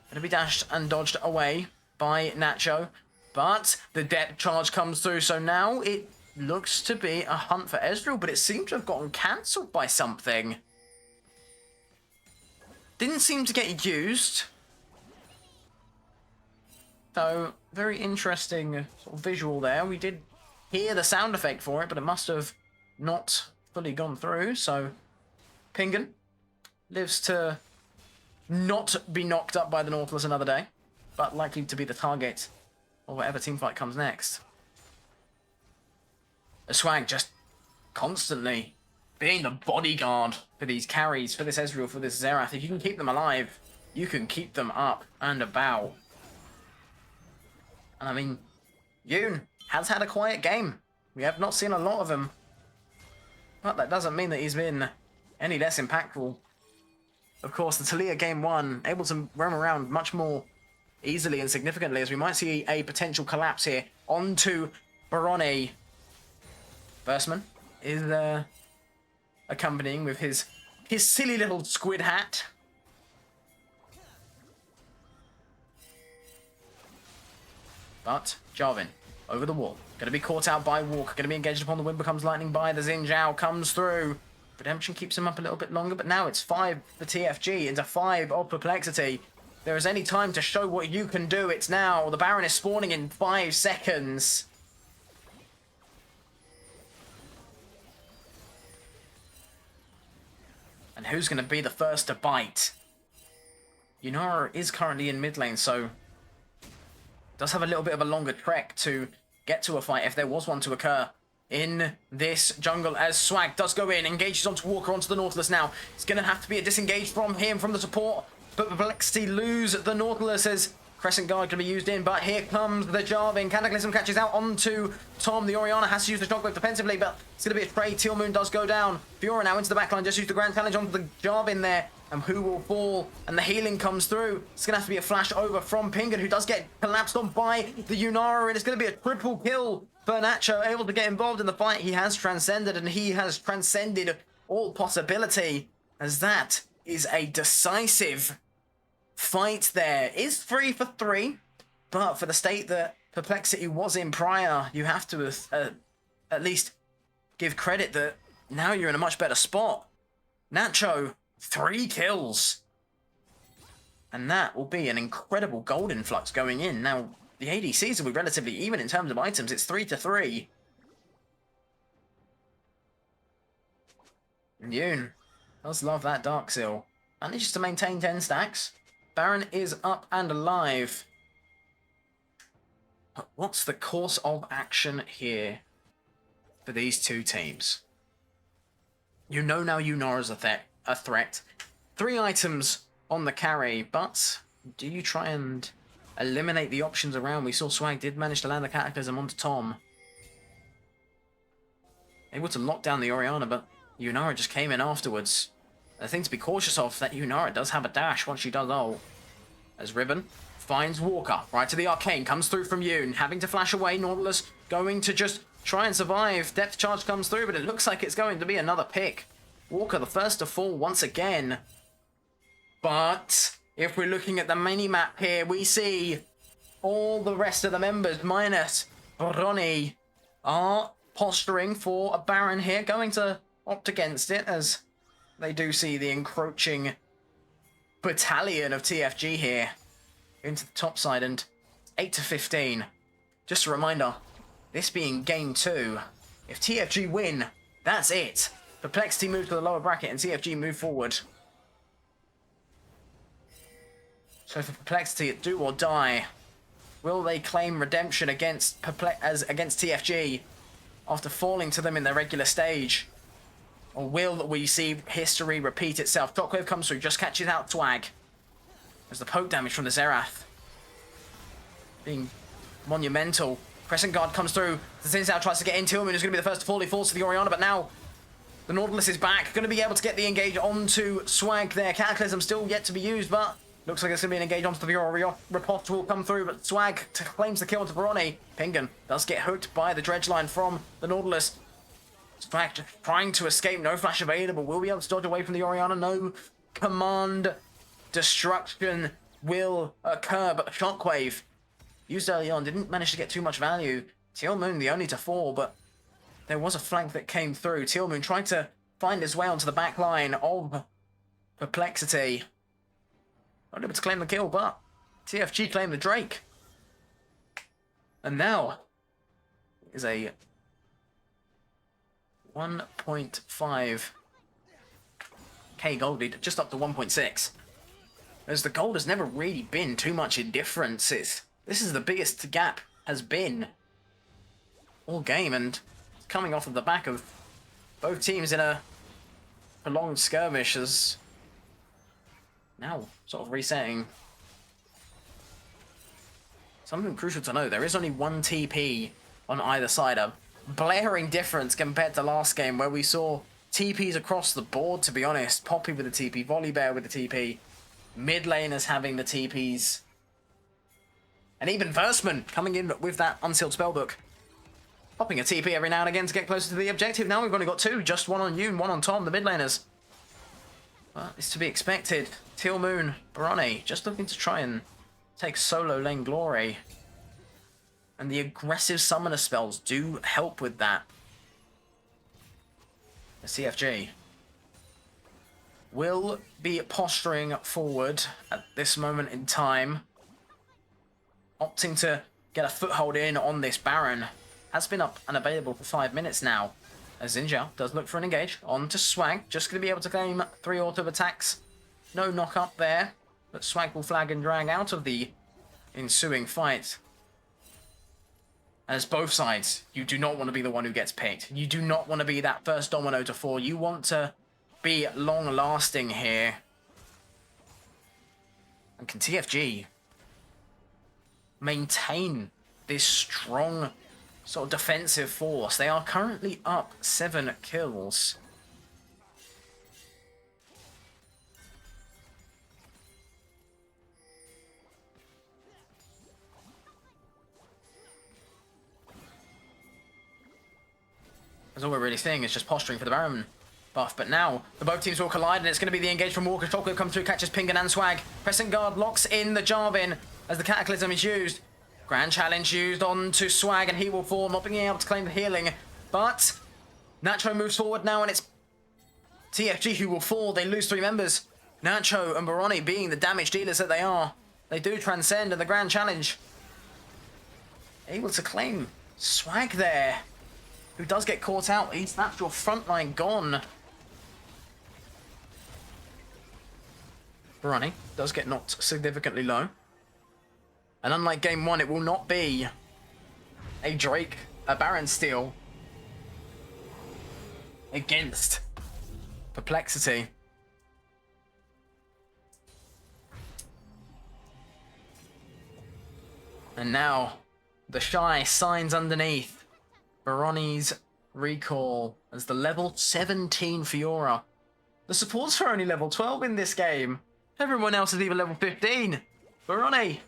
[SPEAKER 1] Gonna be dashed and dodged away by Nacho, but the depth charge comes through, so now it looks to be a hunt for Ezreal, but it seems to have gotten cancelled by something. Didn't seem to get used. So, very interesting sort of visual there. We did hear the sound effect for it, but it must have not fully gone through. So, Pingan lives to not be knocked up by the Nautilus another day, but likely to be the target of whatever teamfight comes next. The Swag just constantly being the bodyguard for these carries, for this Ezreal, for this Xerath. If you can keep them alive, you can keep them up and about. And I mean, Yoon has had a quiet game. We have not seen a lot of him. But that doesn't mean that he's been any less impactful. Of course, the Taliyah game 1, able to roam around much more easily and significantly, as we might see a potential collapse here onto Barone. Versman is accompanying with his silly little squid hat. But Jarvan over the wall, going to be caught out by Walker, going to be engaged upon the wind, becomes lightning by the Xin Zhao, comes through. Redemption keeps him up a little bit longer, but now it's 5 for TFG into 5 of Perplexity. There is any time to show what you can do, it's now. The Baron is spawning in 5 seconds. And who's going to be the first to bite? Yunara is currently in mid lane, so does have a little bit of a longer trek to get to a fight if there was one to occur in this jungle, as Swag does go in, engages onto Walker, onto the Nautilus now. It's going to have to be a disengage from him, from the support, but Perplexity lose the Nautilus as Crescent Guard can be used in, but here comes the Jarvan. Cataclysm catches out onto Tom. The Orianna has to use the Shockwave defensively, but it's going to be a trade. Teal Moon does go down. Fiora now into the backline, just use the Grand Challenge onto the Jarvan there. And who will fall? And the healing comes through. It's going to have to be a flash over from Pingan, who does get collapsed on by the Yunara, and it's going to be a triple kill for Nacho, able to get involved in the fight. He has transcended, and he has transcended all possibility, as that is a decisive fight there. Is 3 for 3, but for the state that Perplexity was in prior, you have to at least give credit that now you're in a much better spot. Nacho, 3 kills. And that will be an incredible gold influx going in. Now, the ADCs will be relatively even in terms of items. It's 3 to 3. And Yoon does love that Dark Seal. Manages to maintain 10 stacks. Baron is up and alive. But what's the course of action here for these two teams? You know now Yunara's a threat. 3 items on the carry, but do you try and eliminate the options around? We saw Swag did manage to land the Cataclysm onto Tom. Able to lock down the Orianna, but Yunara just came in afterwards. The thing to be cautious of, that Yunara does have a dash once she does ult. As Ribbon finds Walker, right to the Arcane, comes through from Yoon, having to flash away. Nautilus going to just try and survive. Depth charge comes through, but it looks like it's going to be another pick. Walker the first to fall once again. But if we're looking at the mini-map here, we see all the rest of the members, minus Brony, are posturing for a Baron here, going to opt against it, as they do see the encroaching battalion of TFG here into the top side, and 8 to 15. Just a reminder, this being game 2, if TFG win, that's it. Perplexity move to the lower bracket and TFG move forward. So for Perplexity, it's do or die. Will they claim redemption against TFG after falling to them in their regular stage? Or will we see history repeat itself? Shockwave comes through, just catches out Swag. There's the poke damage from the Xerath being monumental. Crescent Guard comes through. The Zinzao tries to get in. Tillman is going to be the first to fall. He falls to the Orianna, but now the Nautilus is back. Going to be able to get the engage onto Swag there. Cataclysm still yet to be used, but looks like it's going to be an engage onto the Fiora. Riposte will come through, but Swag claims the kill to Baroni. Pingan does get hooked by the dredge line from the Nautilus. Swag just trying to escape. No flash available. Will be able to dodge away from the Orianna. No command destruction will occur, but Shockwave used early on didn't manage to get too much value. Teal Moon the only to fall, but there was a flank that came through. Teal Moon tried to find his way onto the back line of Perplexity. Not able to claim the kill, but TFG claimed the Drake. And now is a 1.5k gold lead, just up to 1.6. As the gold has never really been too much in differences. This is the biggest gap has been all game, and coming off of the back of both teams in a prolonged skirmish, as now sort of resetting. Something crucial to know, there is only 1 TP on either side, a blaring difference compared to last game where we saw TPs across the board, to be honest. Poppy with the TP, Volibear with the TP, mid laners having the TPs, and even Versman coming in with that unsealed spellbook. Popping a TP every now and again to get closer to the objective. Now we've only got 2, just 1 on Yoon, 1 on Tom, the mid laners. But it's to be expected. Teal Moon, Barone, just looking to try and take solo lane glory. And the aggressive summoner spells do help with that. The CFG will be posturing forward at this moment in time, opting to get a foothold in on this Baron. Has been up and available for 5 minutes now, as Zinzao does look for an engage on to Swag, just going to be able to claim 3 auto attacks. No knock up there. But Swag will flag and drag out of the ensuing fight. As both sides, you do not want to be the one who gets picked. You do not want to be that first domino to fall. You want to be long-lasting here. And can TFG maintain this strong sort of defensive force? They are currently up 7 kills. As all we're really seeing is just posturing for the Baron buff. But now, the both teams will collide, and it's going to be the engage from Walker. Chocolate comes through, catches Pingan and Swag. Crescent Guard locks in the Jarvin as the Cataclysm is used. Grand Challenge used on to Swag, and he will fall, not being able to claim the healing. But Nacho moves forward now, and it's TFG who will fall. They lose 3 members. Nacho and Baroni, being the damage dealers that they are, they do transcend, and the Grand Challenge able to claim Swag there, who does get caught out. That's your front line gone. Baroni does get knocked significantly low. And unlike game 1, it will not be a Drake, a Baron steal against Perplexity. And now, the Shy signs underneath Baroni's recall as the level 17 Fiora. The supports are only level 12 in this game. Everyone else is either level 15. Baroni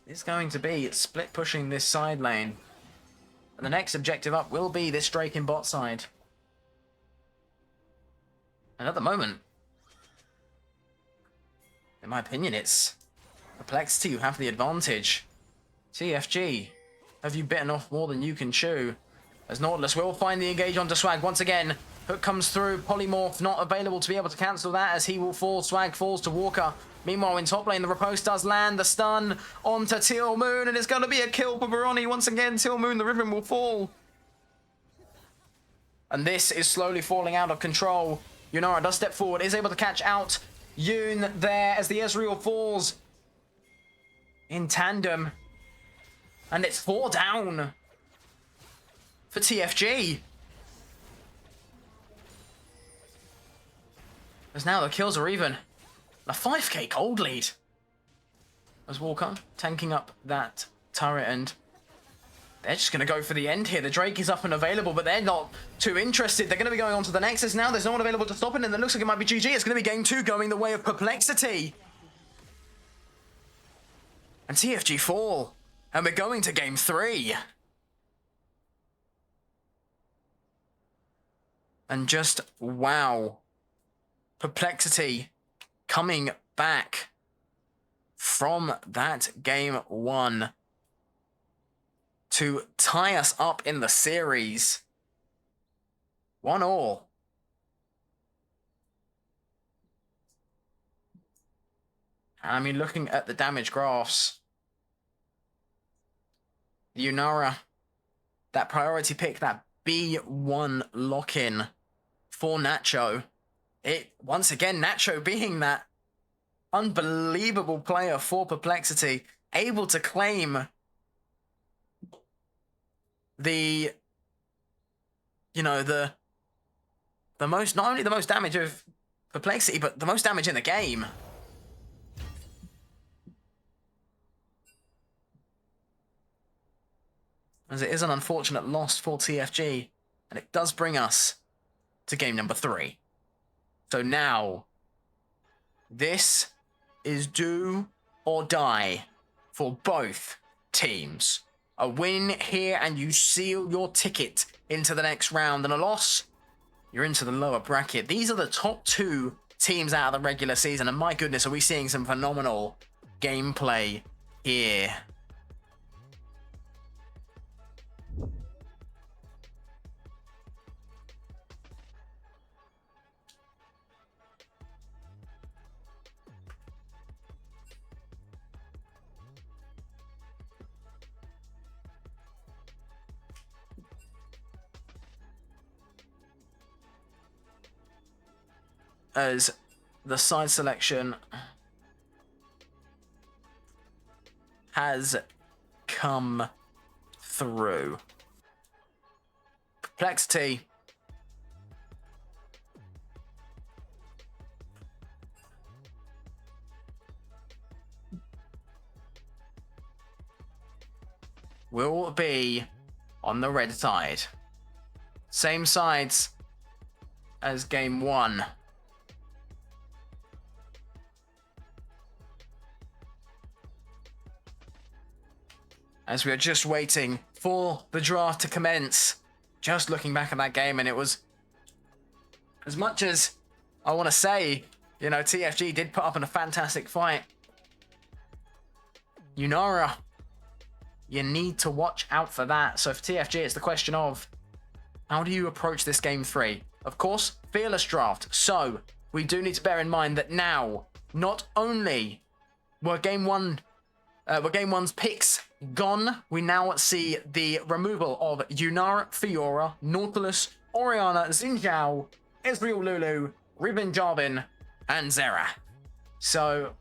[SPEAKER 1] is going to be split pushing this side lane. And the next objective up will be this Drake in bot side. And at the moment, in my opinion, it's Perplexity who have the advantage. TFG, have you bitten off more than you can chew? As Nautilus will find the engage onto Swag once again. Hook comes through, Polymorph not available to be able to cancel that as he will fall. Swag falls to Walker. Meanwhile, in top lane, the riposte does land. The stun onto Teal Moon, and it's going to be a kill for Baroni. Once again, Teal Moon, the Riven will fall. And this is slowly falling out of control. Yunara does step forward, is able to catch out Yoon there as the Ezreal falls in tandem. And it's 4 down for TFG. As now the kills are even. A 5k gold lead. As Walker tanking up that turret, and they're just going to go for the end here. The Drake is up and available, but they're not too interested. They're going to be going on to the Nexus now. There's no one available to stop it, and it looks like it might be GG. It's going to be game 2 going the way of Perplexity. And TFG fall. And we're going to game 3. And just, wow. Perplexity coming back from that game 1 to tie us up in the series. 1-1. I mean, looking at the damage graphs, Yunara, that priority pick, that B1 lock-in for Nacho. Once again, Nacho being that unbelievable player for Perplexity, able to claim the most, not only the most damage of Perplexity, but the most damage in the game. As it is an unfortunate loss for TFG, and it does bring us to game number 3. So now, this is do or die for both teams. A win here and you seal your ticket into the next round, and a loss, you're into the lower bracket. These are the top 2 teams out of the regular season, and my goodness, are we seeing some phenomenal gameplay here. As the side selection has come through. Perplexity will be on the red side. Same sides as game 1. As we are just waiting for the draft to commence. Just looking back at that game, and it was, as much as I want to say, you know, TFG did put up in a fantastic fight. Yunara, you need to watch out for that. So for TFG, it's the question of, how do you approach this game 3? Of course, fearless draft. So we do need to bear in mind that now, not only were game 1's picks gone, we now see the removal of Yunara, Fiora, Nautilus, Oriana, Xinjiao, Ezreal Lulu, Riven Jarvin, and Zera. So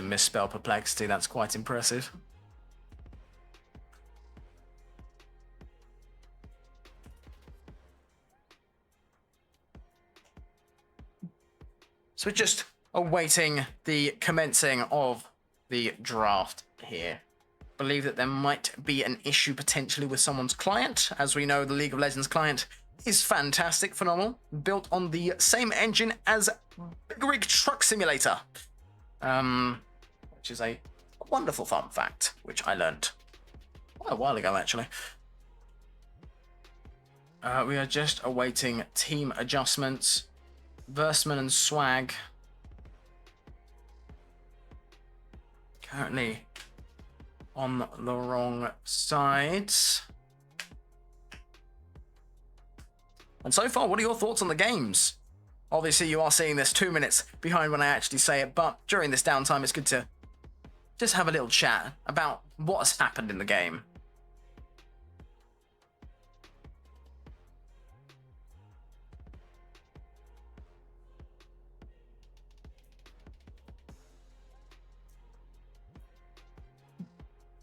[SPEAKER 1] misspell Perplexity, that's quite impressive. So we're just awaiting the commencing of the draft here. Believe that there might be an issue potentially with someone's client. As we know, the League of Legends client is fantastic, phenomenal, built on the same engine as Big Rig Truck Simulator, which is a wonderful fun fact, which I learnt quite a while ago, actually. We are just awaiting team adjustments. Versman and Swag currently on the wrong sides. And so far, what are your thoughts on the games? Obviously, you are seeing this 2 minutes behind when I actually say it, but during this downtime, it's good to just have a little chat about what has happened in the game.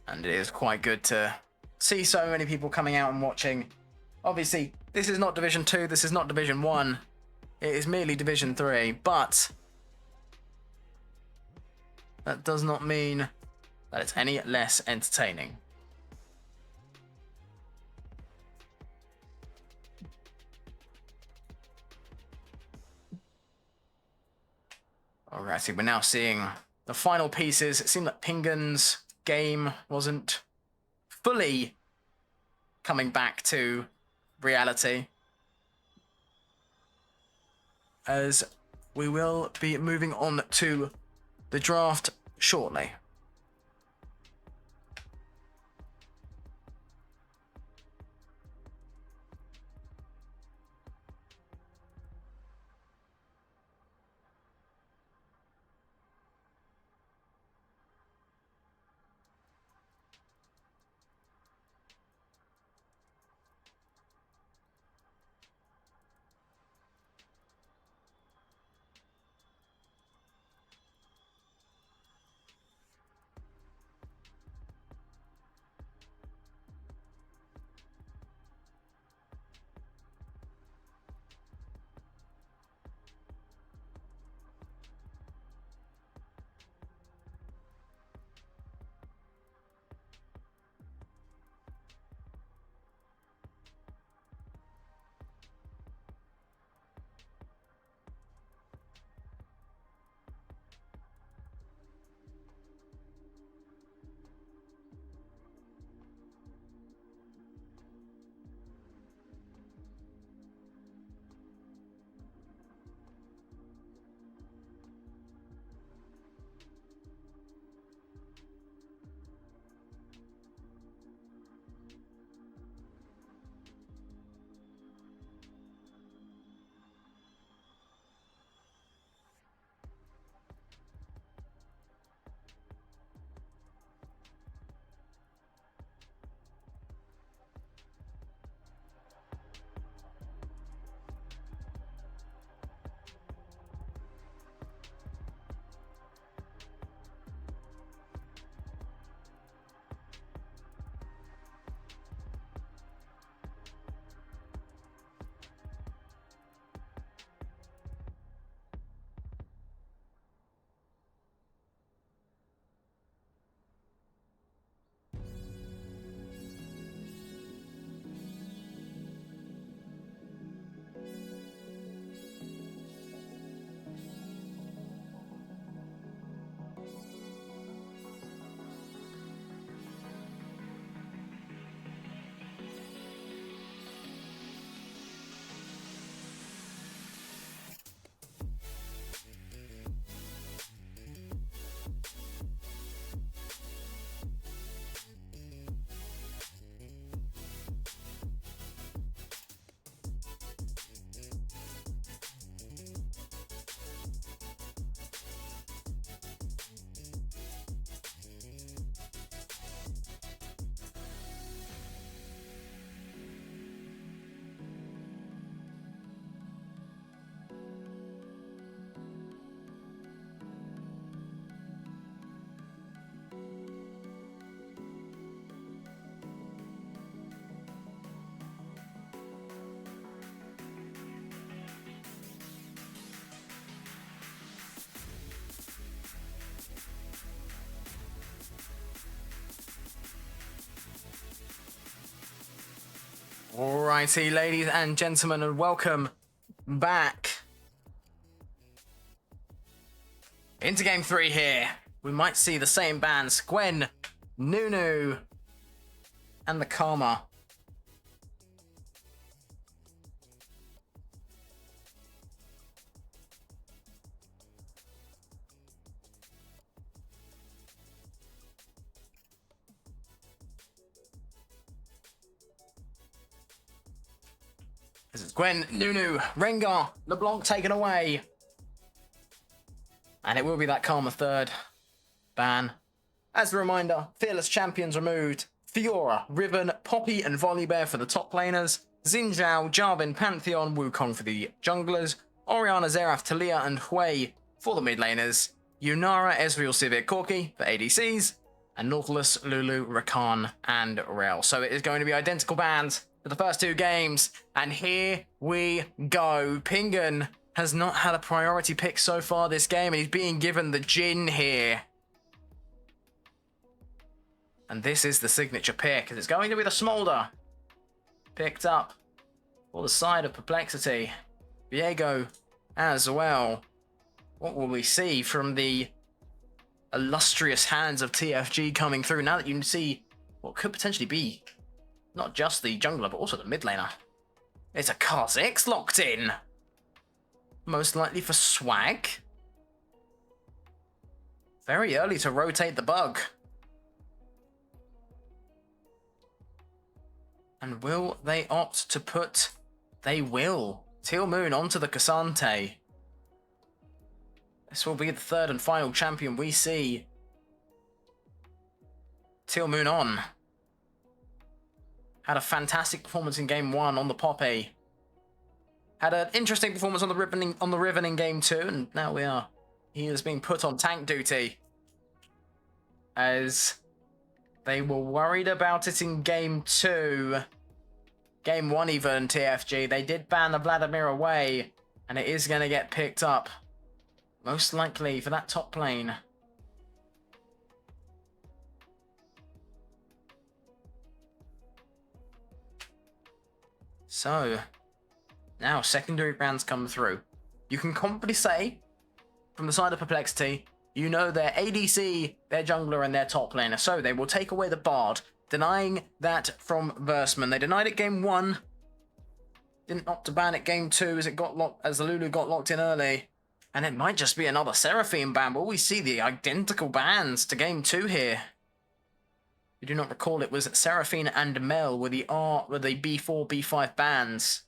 [SPEAKER 1] And it is quite good to see so many people coming out and watching. Obviously, this is not Division 2, this is not Division 1. It is merely Division 3, but that does not mean that it's any less entertaining. Alrighty, we're now seeing the final pieces. It seemed like Pingan's game wasn't fully coming back to reality, as we will be moving on to the draft shortly. Alrighty, ladies and gentlemen, and welcome back into game 3 here. We might see the same bands, Gwen, Nunu, and the Karma. This is Gwen, Nunu, Rengar, LeBlanc taken away. And it will be that Karma third ban. As a reminder, Fearless Champions removed. Fiora, Riven, Poppy and Volibear for the top laners. Xin Zhao, Jarvan, Pantheon, Wukong for the junglers. Orianna, Xerath, Talia and Hui for the mid laners. Yunara, Ezreal, Sivir, Corki for ADCs. And Nautilus, Lulu, Rakan and Rel. So it is going to be identical bans for the first two games. And here we go. Pingan has not had a priority pick so far this game, and he's being given the Jhin here. And this is the signature pick, and it's going to be the Smolder. Picked up for the side of Perplexity. Viego as well. What will we see from the illustrious hands of TFG coming through now that you can see what could potentially be not just the jungler, but also the mid laner? It's a Kha'Zix locked in. Most likely for swag. Very early to rotate the bug. And will they opt to put... They will. Teal Moon onto the Cassante. This will be the third and final champion we see. Teal Moon on. Had a fantastic performance in game 1 on the Poppy. Had an interesting performance on the Riven in game 2, and now he is being put on tank duty. As they were worried about it in game 2. Game 1 even, TFG. They did ban the Vladimir away, and it is going to get picked up. Most likely for that top lane. So, now secondary brands come through. You can confidently say, from the side of Perplexity, you know their ADC, their jungler, and their top laner. So they will take away the Bard, denying that from Versman. They denied it game 1. Didn't opt to ban it game 2 as the Lulu got locked in early. And it might just be another Seraphine ban. Will we see the identical bans to game 2 here? You do not recall it was Seraphine and Mel with the B4, B5 bans.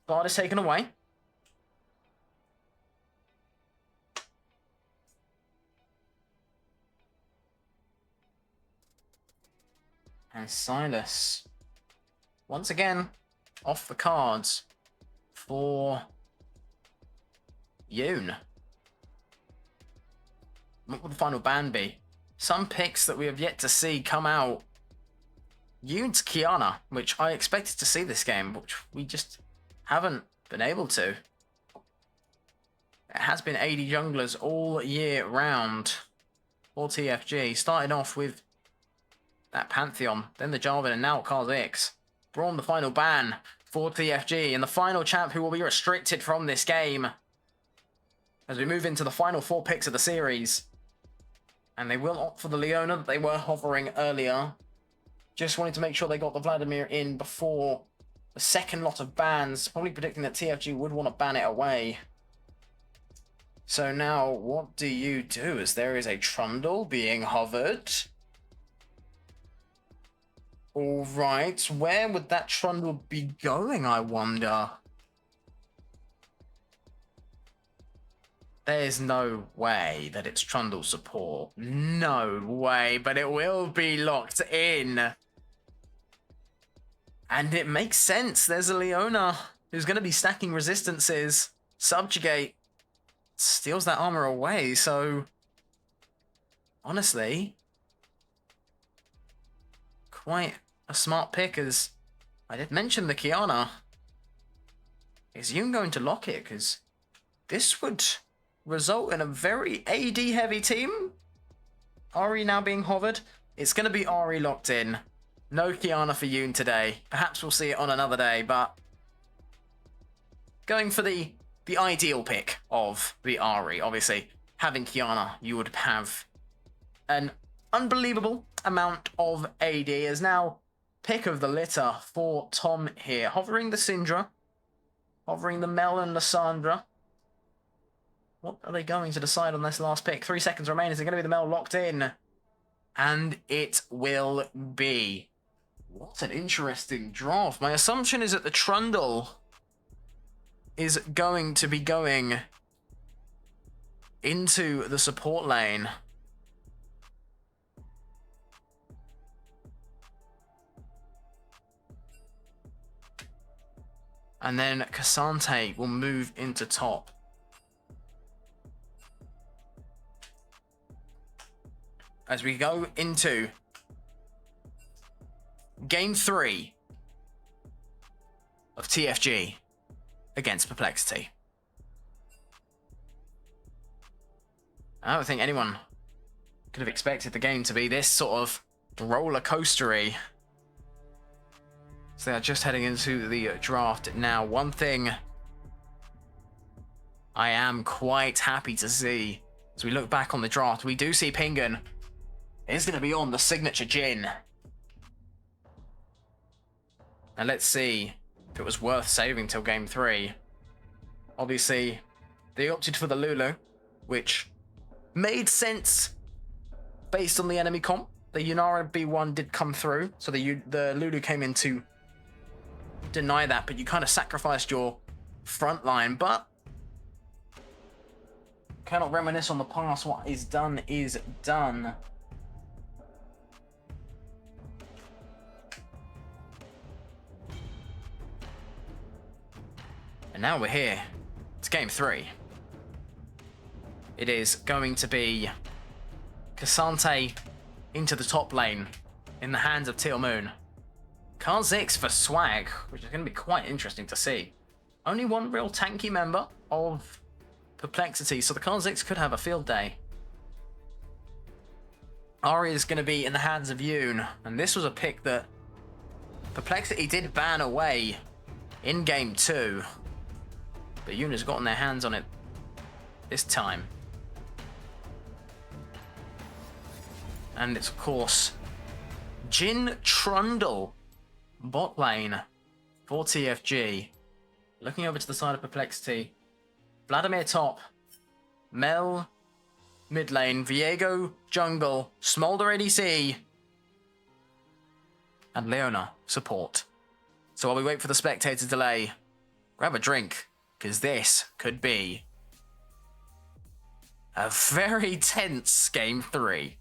[SPEAKER 1] Bard is taken away. And Silas, once again, off the cards for Yoon. What will the final ban be? Some picks that we have yet to see come out. Yoon's Kiana, which I expected to see this game, which we just haven't been able to. It has been 80 junglers all year round for TFG. Starting off with that Pantheon, then the Jarvan, and now Kha'Zix. Braum, the final ban for TFG, and the final champ who will be restricted from this game as we move into the final 4 picks of the series. And they will opt for the Leona that they were hovering earlier. Just wanted to make sure they got the Vladimir in before the second lot of bans, probably predicting that TFG would want to ban it away. So now, what do you do as there is a Trundle being hovered? Alright, where would that Trundle be going, I wonder? There's no way that it's Trundle support. No way, but it will be locked in. And it makes sense. There's a Leona who's going to be stacking resistances. Subjugate steals that armor away, so honestly, quite a smart pick, as I did mention the Kiana. Is Yoon going to lock it? Because this would result in a very AD heavy team. Ahri now being hovered. It's going to be Ahri locked in. No Kiana for Yoon today. Perhaps we'll see it on another day, but going for the ideal pick of the Ahri. Obviously, having Kiana, you would have an unbelievable amount of AD. As now pick of the litter for Tom here. Hovering the Syndra. Hovering the Mel and Lysandra. What are they going to decide on this last pick? 3 seconds remain. Is it going to be the Mel locked in? And it will be. What an interesting draft. My assumption is that the Trundle is going to be going into the support lane. And then Cassante will move into top. As we go into Game 3 of TFG against Perplexity. I don't think anyone could have expected the game to be this sort of roller coastery. So they are just heading into the draft now. One thing I am quite happy to see as we look back on the draft, we do see Pingan is going to be on the signature Jin. And let's see if it was worth saving till Game 3. Obviously, they opted for the Lulu, which made sense based on the enemy comp. The Yunara B1 did come through, so the Lulu came in to deny that, but you kind of sacrificed your front line. But cannot reminisce on the past. What is done is done. And now we're here. It's Game 3. It is going to be Cassante into the top lane in the hands of Teal Moon. Kha'Zix for swag, which is going to be quite interesting to see. Only one real tanky member of Perplexity, so the Kha'Zix could have a field day. Ari is going to be in the hands of Yoon, and this was a pick that Perplexity did ban away in Game 2. But Yoon has gotten their hands on it this time. And it's, of course, Jin Trundle, bot lane for TFG. Looking over to the side of Perplexity. Vladimir top. Mel mid lane. Viego jungle. Smolder ADC. And Leona support. So while we wait for the spectator delay, grab a drink, because this could be a very tense Game 3.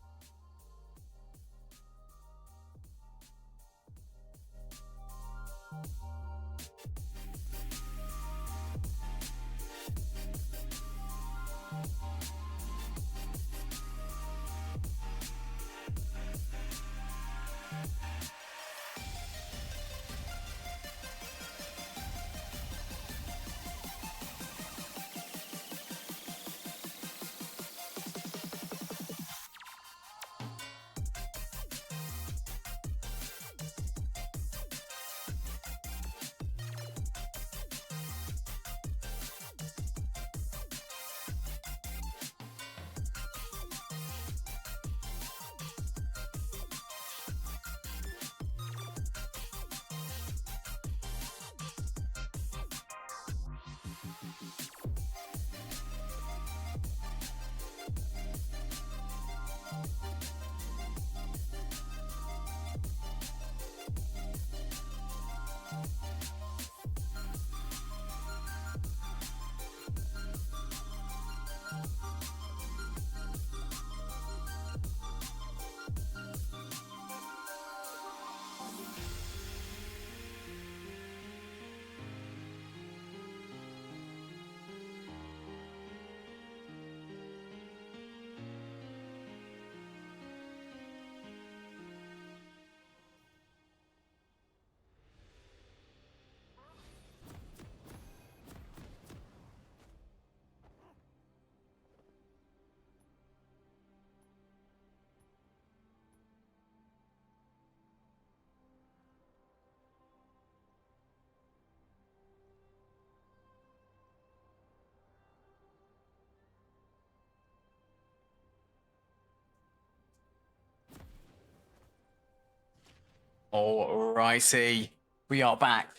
[SPEAKER 1] Alrighty, we are back.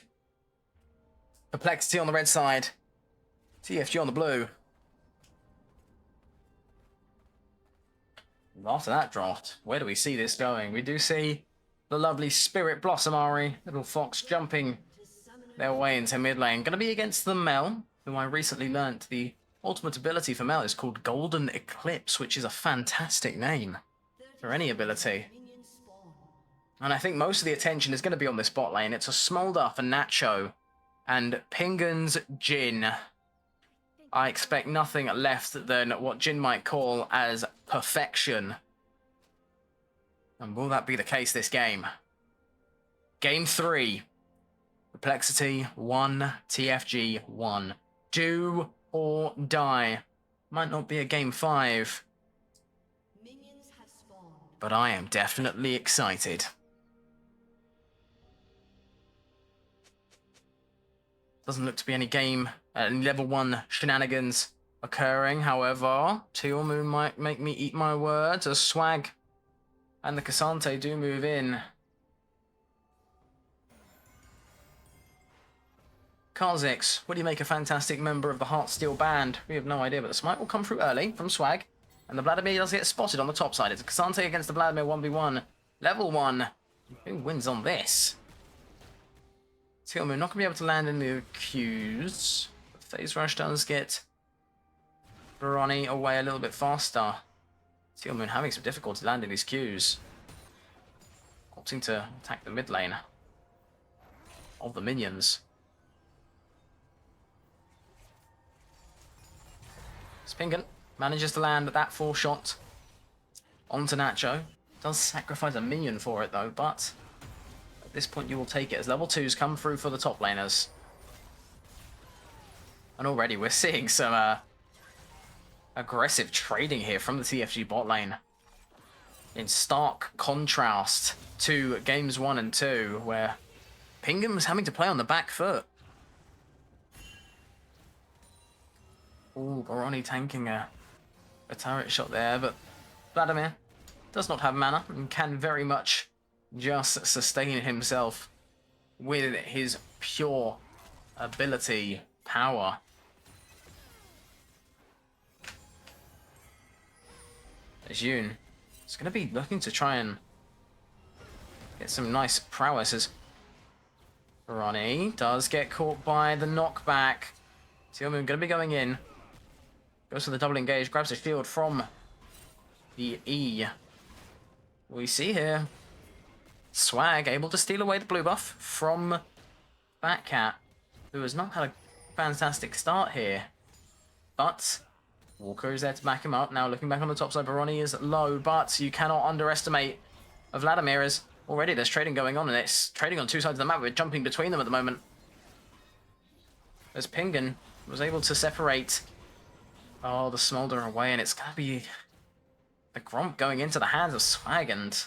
[SPEAKER 1] Perplexity on the red side, TFG on the blue. After that draft, where do we see this going? We do see the lovely Spirit Blossomari, little fox jumping their way into mid lane. Going to be against the Mel, who I recently learnt the ultimate ability for Mel is called Golden Eclipse, which is a fantastic name for any ability. And I think most of the attention is going to be on this bot lane. It's a Smolder for Nacho and Pingan's Jhin. I expect nothing left than what Jhin might call as perfection. And will that be the case this game? Game 3. Perplexity 1, TFG 1. Do or die. Might not be a game 5. But I am definitely excited. Doesn't look to be any level 1 shenanigans occurring. However, Teal Moon might make me eat my words as Swag and the Cassante do move in. Kha'Zix, would he make a fantastic member of the Heartsteel band? We have no idea, but the smite will come through early from Swag. And the Vladimir does get spotted on the top side. It's a Cassante against the Vladimir 1v1. Level 1. Who wins on this? Teal Moon not going to be able to land in the Qs. Phase Rush does get Barani away a little bit faster. Teal Moon having some difficulty landing these Qs. Opting to attack the mid lane of the minions. Spingan manages to land that 4 shot onto Nacho. Does sacrifice a minion for it though, but at this point you will take it as level 2s come through for the top laners. And already we're seeing some aggressive trading here from the TFG bot lane. In stark contrast to games 1 and 2, where Pingan was having to play on the back foot. Ooh, Barani tanking a turret shot there, but Vladimir does not have mana and can very much just sustain himself with his pure ability power. As Yoon is going to be looking to try and get some nice prowess as Barani does get caught by the knockback. Teal Moon going to be going in. Goes for the double engage, grabs a shield from the E. We see here Swag able to steal away the blue buff from Batcat, who has not had a fantastic start here. But Walker is there to back him up. Now looking back on the top side, Barani is low, but you cannot underestimate Vladimir as already there's trading going on, and it's trading on 2 sides of the map. We're jumping between them at the moment. As Pingan was able to separate the Smolder away, and it's going to be the Gromp going into the hands of Swag, and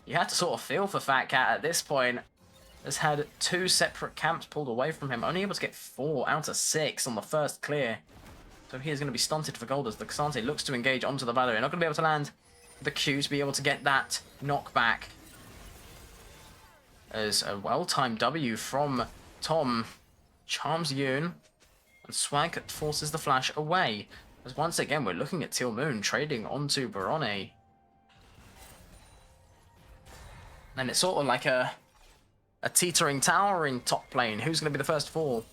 [SPEAKER 1] you have to sort of feel for Fat Cat at this point. Has had 2 separate camps pulled away from him, only able to get 4 out of 6 on the first clear. So he is going to be stunted for gold as the Cassante looks to engage onto the Vladimir. Not going to be able to land the Q to be able to get that knockback. As a well-timed W from Tom charms Yoon, and Swag forces the flash away. As once again, we're looking at Teal Moon trading onto Barani. And it's sort of like a teetering tower in top lane. Who's going to be the first to fall?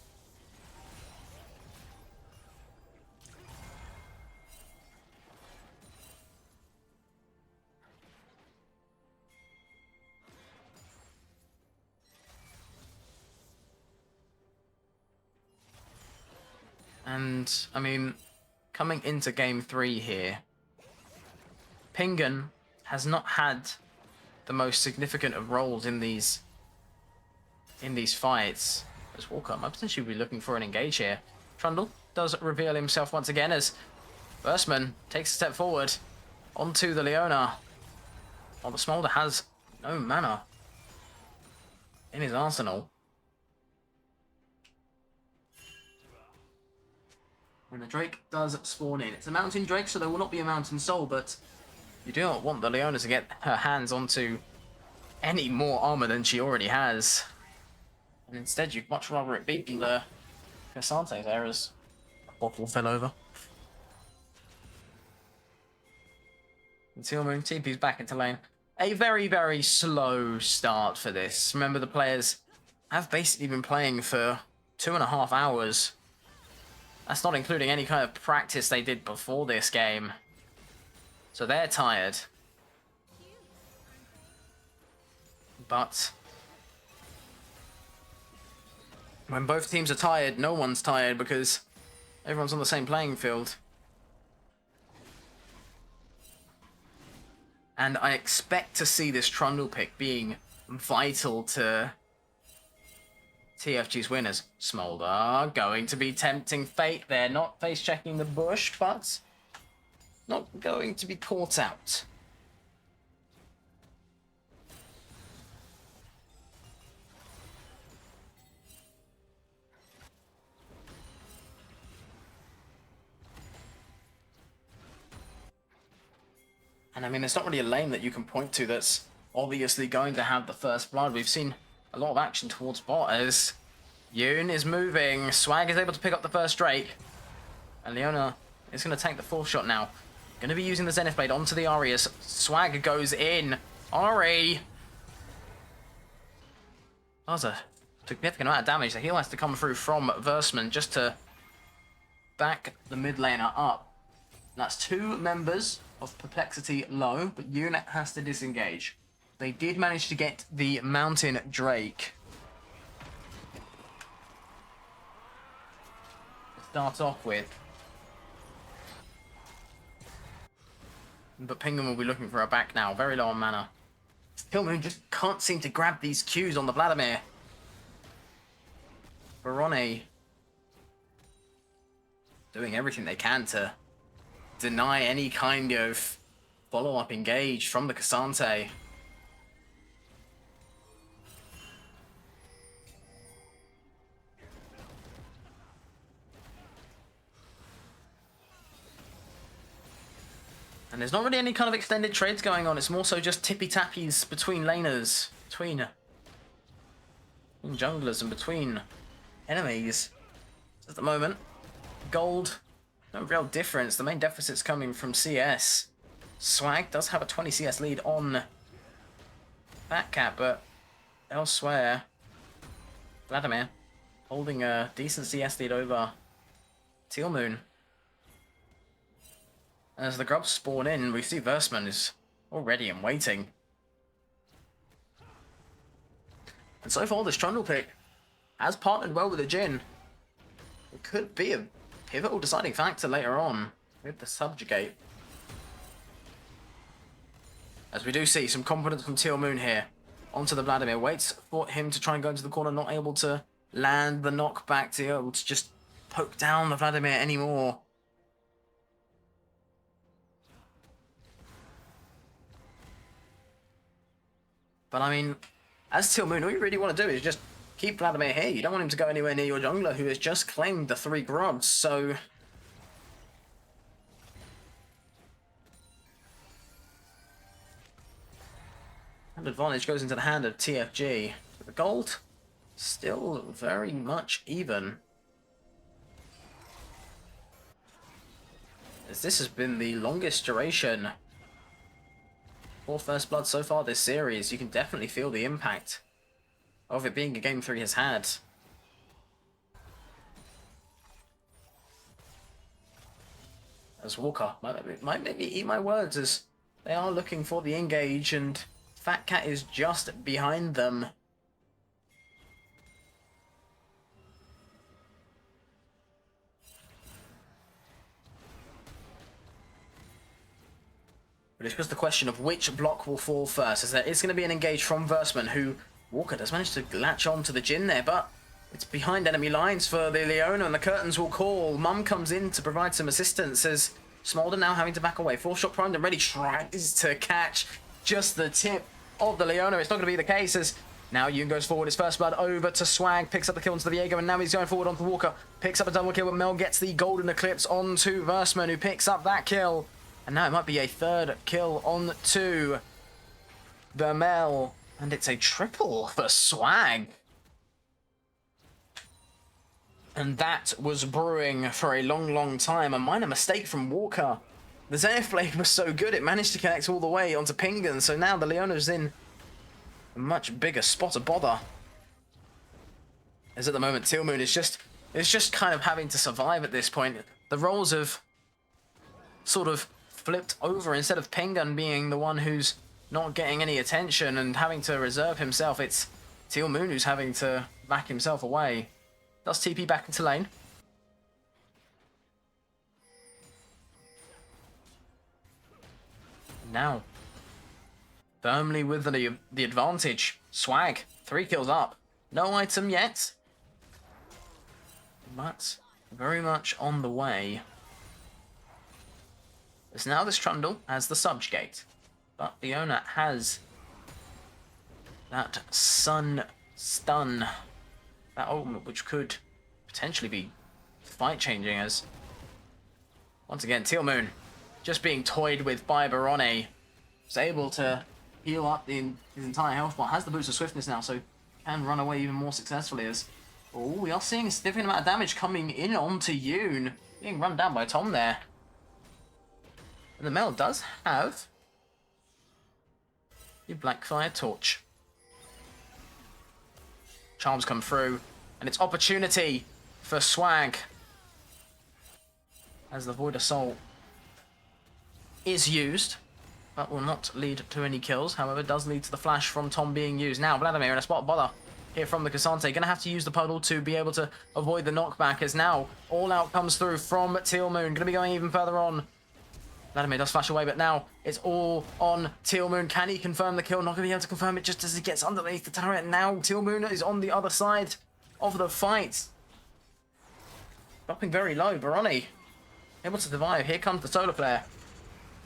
[SPEAKER 1] And, I mean, coming into game 3 here, Pingan has not had the most significant of roles in these fights. As Walker might potentially be looking for an engage here. Trundle does reveal himself once again as Burstman takes a step forward onto the Leona. While the Smolder has no mana in his arsenal. And the Drake does spawn in. It's a Mountain Drake, so there will not be a Mountain Soul, but you do not want the Leona to get her hands onto any more armor than she already has. And instead, you'd much rather it beat the Cassante there as a bottle fell over. And Teal Moon TP's back into lane. a very, very slow start for this. Remember, the players have basically been playing for 2.5 hours. That's not including any kind of practice they did before this game. So they're tired. But when both teams are tired, no one's tired because everyone's on the same playing field. And I expect to see this Trundle pick being vital to TFG's winners. Smolder going to be tempting fate there. Not face checking the bush, but not going to be caught out. And I mean, there's not really a lane that you can point to that's obviously going to have the first blood. We've seen a lot of action towards bot as Yoon is moving. Swag is able to pick up the first Drake. And Leona is going to tank the fourth shot now. Going to be using the Zenith Blade onto the Ahri as Swag goes in. Ahri! That was a significant amount of damage. The heal has to come through from Versman just to back the mid laner up. That's 2 members of Perplexity low, but Unit has to disengage. They did manage to get the Mountain Drake. To start off with. But Penguin will be looking for her back now. Very low on mana. Killmoon just can't seem to grab these Qs on the Vladimir. Barone doing everything they can to deny any kind of follow-up engage from the Cassante. And there's not really any kind of extended trades going on. It's more so just tippy-tappies between laners, between junglers and between enemies. At the moment, gold, no real difference. The main deficit's coming from CS. Swag does have a 20 CS lead on Fatcat, but elsewhere, Vladimir holding a decent CS lead over Tealmoon. As the grubs spawn in, we see Versman is already and waiting. And so far, this Trundle pick has partnered well with the Jhin. It could be a pivotal deciding factor later on with the Subjugate. As we do see some confidence from Tealmoon here. Onto the Vladimir. Waits for him to try and go into the corner. Not able to land the knockback to be able to just poke down the Vladimir anymore. But I mean, as Tealmoon, all you really want to do is just keep Vladimir here. You don't want him to go anywhere near your jungler who has just claimed the 3 grubs, so that advantage goes into the hand of TFG. The gold, still very much even. As this has been the longest duration for First Blood so far this series, you can definitely feel the impact of it being a Game 3 has had. As Walker might maybe eat my words, as they are looking for the engage and Fatcat is just behind them. But it's just the question of which block will fall first, as there is going to be an engage from Versman, who Walker does manage to latch on to the Jhin there, but it's behind enemy lines for the Leona, and the curtains will call. Mum comes in to provide some assistance, as Smolder now having to back away. 4-shot primed and ready, tries to catch just the tip of the Leona. It's not going to be the case, as now Yoon goes forward. His first blood over to Swag, picks up the kill onto the Viego, and now he's going forward onto Walker. Picks up a double kill, but Mel gets the golden eclipse onto Versman, who picks up that kill. And now it might be a 3rd kill on to the Mel. And it's a triple for Swag. And that was brewing for a long, long time. A minor mistake from Walker The Zenith Blade was so good, it managed to connect all the way onto Pingan, so now the Leona's in a much bigger spot of bother. As at the moment, Teal'c is just kind of having to survive at this point. The roles have sort of flipped over. Instead of Pingan being the one who's not getting any attention and having to reserve himself, it's Teal'c who's having to back himself away. Does TP back into lane. Now, firmly with the advantage. Swag, 3 kills up. No item yet, but very much on the way. As now this Trundle has the subjugate, but Leona has that Sun Stun, that ultimate which could potentially be fight changing, as once again Teal'c just being toyed with by Barone. Is able to heal up his entire health bar, has the boost of swiftness now, so can run away even more successfully. As we are seeing a significant amount of damage coming in onto Yoon, being run down by Tom there. And the Mel does have the Blackfire Torch. Charms come through, and it's opportunity for Swag as the Void Assault is used, but will not lead to any kills. However, it does lead to the flash from Tom being used. Now, Vladimir in a spot of bother here from the Cassante. Going to have to use the puddle to be able to avoid the knockback, as now all out comes through from Teal'c. Going to be going even further on. Vladimir does flash away, but now it's all on Teal'c. Can he confirm the kill? Not going to be able to confirm it just as he gets underneath the turret. Now Teal'c is on the other side of the fight. Dropping very low. Barone able to survive. Here comes the solar flare.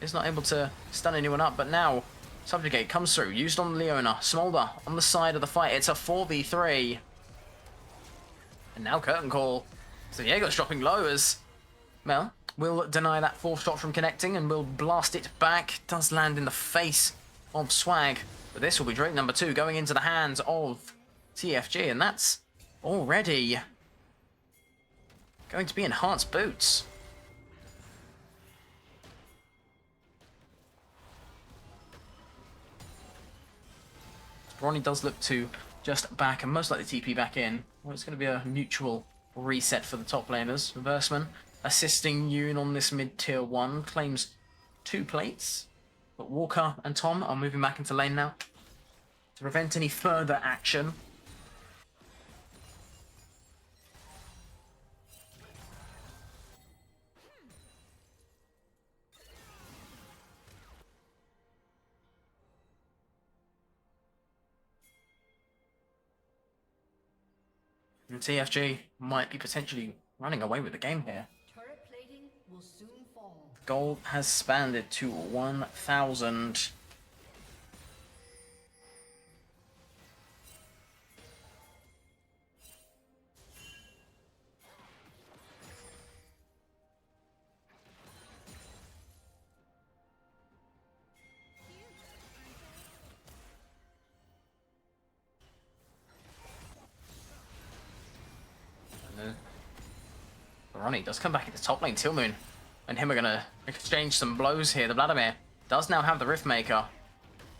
[SPEAKER 1] Is not able to stun anyone up, but now Subjugate comes through, used on Leona. Smolder on the side of the fight. It's a 4v3. And now Curtain Call. So Diego's dropping low as Mel will deny that 4th shot from connecting and will blast it back. Does land in the face of Swag. But this will be Drake number 2 going into the hands of TFG, and that's already going to be enhanced boots. Ronnie does look to just back and most likely TP back in. Well, it's going to be a mutual reset for the top laners. Versman assisting Yoon on this mid-tier 1, claims 2 plates. But Walker and Tom are moving back into lane now to prevent any further action. And TFG might be potentially running away with the game here.
[SPEAKER 2] Turret plating will soon fall.
[SPEAKER 1] Gold has expanded to 1,000. Ronnie does come back into top lane. Teal'c and him are going to exchange some blows here. The Vladimir does now have the Riftmaker.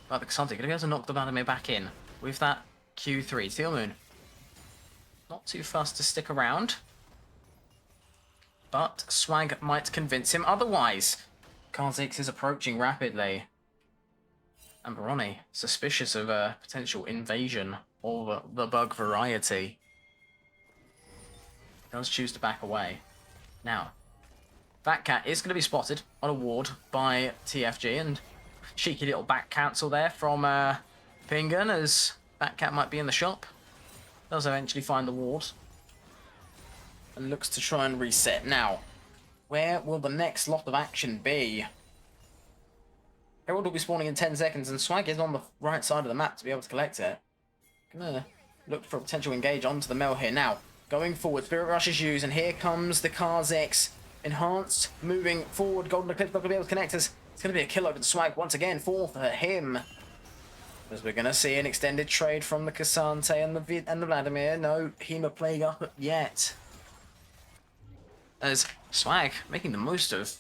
[SPEAKER 1] But the Cassante going to be able to knock the Vladimir back in with that Q3. Teal'c not too fussed to stick around, but Swag might convince him otherwise. Kha'Zix is approaching rapidly, and Barone suspicious of a potential invasion of the bug variety. Does choose to back away. Now, Fat Cat is going to be spotted on a ward by TFG, and cheeky little back cancel there from Pingan, as Fat Cat might be in the shop. Does eventually find the ward and looks to try and reset. Now, where will the next lot of action be? Herald will be spawning in 10 seconds, and Swag is on the right side of the map to be able to collect it. Gonna look for a potential engage onto the Mel here. Now, going forward, Spirit Rush is used, and here comes the Kha'Zix. Enhanced, moving forward. Golden Eclipse not going to be able to connect us. It's going to be a kill over the Swag once again for him. As we're going to see an extended trade from the Cassante and the Vladimir. No Hema Plague up yet. As Swag making the most of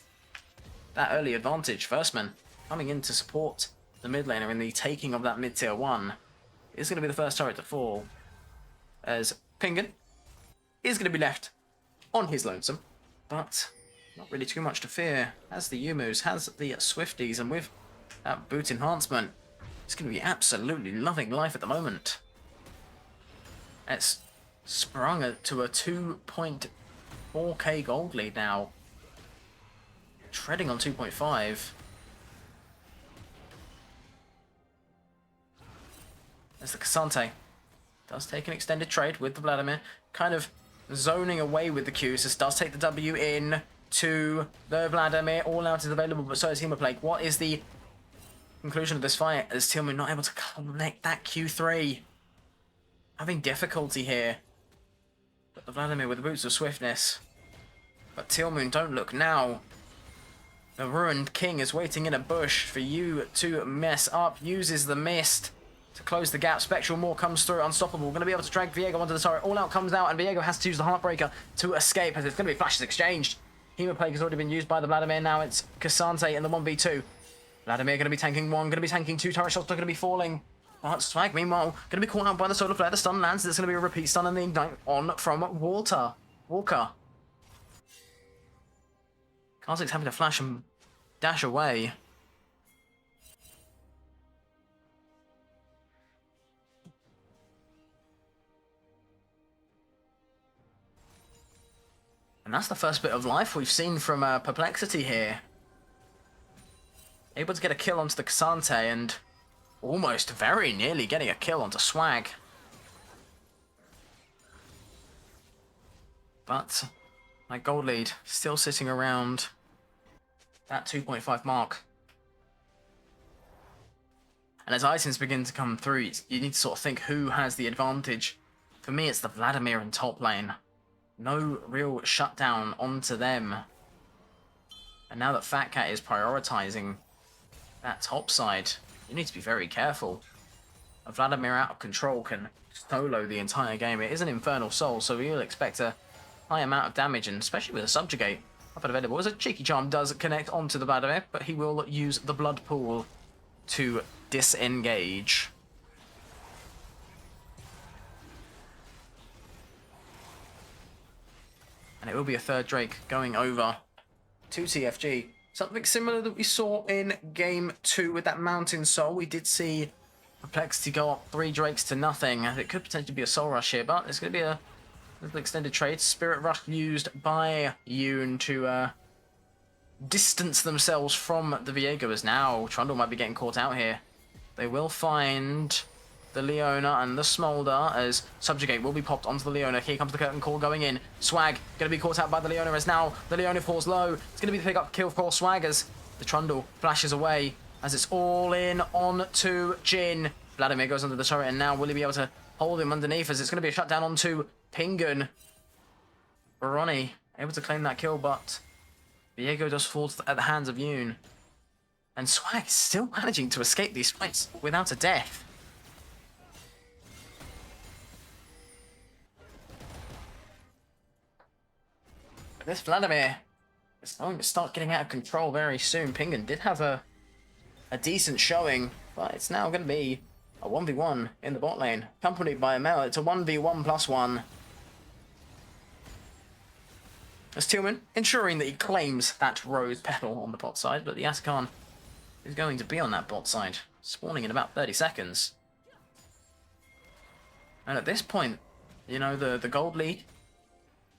[SPEAKER 1] that early advantage. Firstman coming in to support the mid laner in the taking of that mid tier 1 is going to be the first turret to fall, as Pingan is going to be left on his lonesome, but not really too much to fear. Has the Yumus, has the Swifties, and with that boot enhancement, it's going to be absolutely loving life at the moment. It's sprung to a 2.4k gold lead now. Treading on 2.5. As the Cassante does take an extended trade with the Vladimir, kind of zoning away with the Qs. This does take the W in to the Vladimir. All out is available, but so is Hemoplague. What is the conclusion of this fight? As Tillman not able to connect that Q3. Having difficulty here. But the Vladimir with the boots of swiftness. But Tillman, don't look now. The Ruined King is waiting in a bush for you to mess up. Uses the mist to close the gap. Spectral Maw comes through. Unstoppable. Going to be able to drag Viego onto the turret. All Out comes out, and Viego has to use the Heartbreaker to escape, as it's going to be flashes exchanged. Hemoplague has already been used by the Vladimir. Now it's Cassante in the 1v2. Vladimir going to be tanking one. Going to be tanking two. Turret shots are going to be falling. But Swag, meanwhile, going to be caught out by the Solar Flare. The stun lands. There's going to be a repeat stun and the Ignite on from Walker. Karzik's having to flash and dash away. And that's the first bit of life we've seen from Perplexity here. Able to get a kill onto the Cassante and almost very nearly getting a kill onto Swag. But my gold lead still sitting around that 2.5 mark. And as items begin to come through, you need to sort of think who has the advantage. For me, it's the Vladimir in top lane. No real shutdown onto them. And now that Fat Cat is prioritizing that top side, you need to be very careful. A Vladimir out of control can solo the entire game. It is an Infernal Soul, so you'll expect a high amount of damage, and especially with a Subjugate up and available. As a Cheeky Charm does connect onto the Vladimir, but he will use the Blood Pool to disengage. And it will be a third Drake going over to TFG. Something similar that we saw in Game 2 with that Mountain Soul. We did see Perplexity go up 3 Drakes to nothing. It could potentially be a Soul Rush here, but it's going to be a little extended trade. Spirit Rush used by Yoon to distance themselves from the Viego, as now Trundle might be getting caught out here. They will find the Leona and the Smolder, as Subjugate will be popped onto the Leona. Here comes the curtain call going in. Swag going to be caught out by the Leona, as now the Leona falls low. It's going to be the pick up kill for Swag as the Trundle flashes away, as it's all in on to Jin. Vladimir goes under the turret, and now will he be able to hold him underneath, as it's going to be a shutdown onto Pingun. Baroni able to claim that kill, but Viego does fall at the hands of Yoon. And Swag is still managing to escape these fights without a death. This Vladimir is going to start getting out of control very soon. Pingun did have a decent showing, but it's now going to be a 1v1 in the bot lane, accompanied by a Mel. It's a 1v1+1. As Tillman ensuring that he claims that Rose Petal on the bot side, but the Atakan is going to be on that bot side, spawning in about 30 seconds. And at this point, you know, the gold lead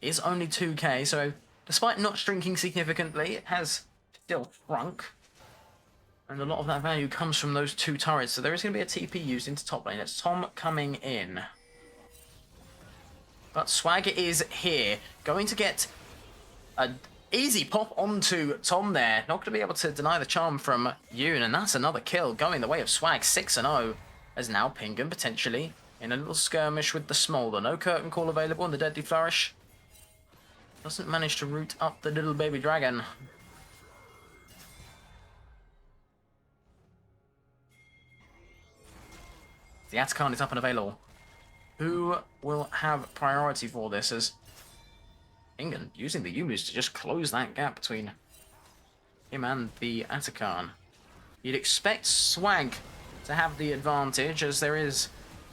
[SPEAKER 1] is only 2k, so despite not shrinking significantly, it has still shrunk. And a lot of that value comes from those 2 turrets, so there is going to be a TP used into top lane. It's Tom coming in. But Swagger is here, going to get an easy pop onto Tom there. Not going to be able to deny the charm from Yoon, and that's another kill going the way of Swag, 6-0. As now Pingun potentially in a little skirmish with the Smolder. No curtain call available, and the Deadly Flourish doesn't manage to root up the little baby dragon. The Atakan is up and available. Who will have priority for this, as Pingun using the Yumus to just close that gap between him and the Atakan. You'd expect Swag to have the advantage, as there is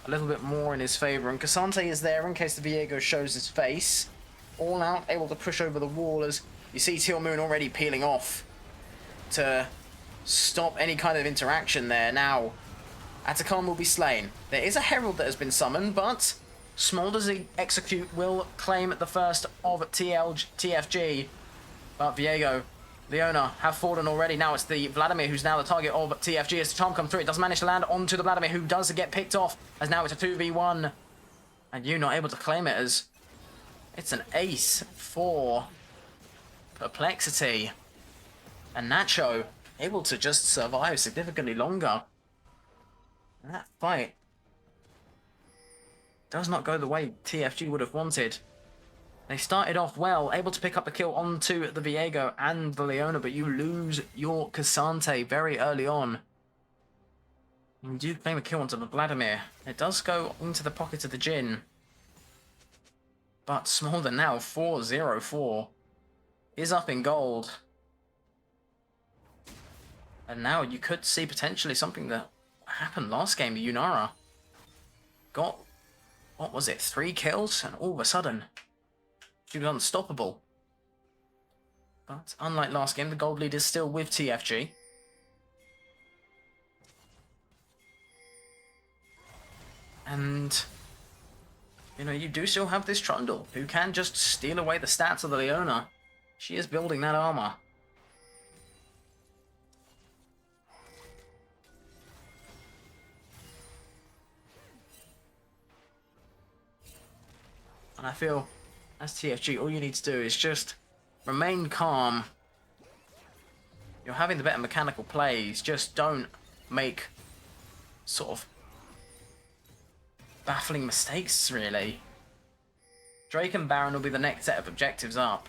[SPEAKER 1] a little bit more in his favour. And Cassante is there in case the Viego shows his face. All out, able to push over the wall as you see Teal Moon already peeling off to stop any kind of interaction there. Now, Atakan will be slain. There is a Herald that has been summoned, but Small does he execute will claim the first of TFG. But Viego, Leona have fallen already. Now it's the Vladimir who's now the target of TFG as the charm comes through. It doesn't manage to land onto the Vladimir, who does get picked off, as now it's a 2v1. And you not able to claim it, as it's an ace for Perplexity. And Nacho able to just survive significantly longer. And that fight does not go the way TFG would have wanted. They started off well, able to pick up the kill onto the Viego and the Leona, but you lose your Cassante very early on. You do claim a kill onto the Vladimir. It does go into the pocket of the Jhin. But Smolder now, 4-0-4, is up in gold. And now you could see potentially something that happened last game. Yunara got, what was it, 3 kills? And all of a sudden, she was unstoppable. But unlike last game, the gold lead is still with TFG. And, you know, you do still have this Trundle, who can just steal away the stats of the Leona. She is building that armor. And I feel, as TFG, all you need to do is just remain calm. You're having the better mechanical plays, just don't make sort of baffling mistakes, really. Drake and Baron will be the next set of objectives up.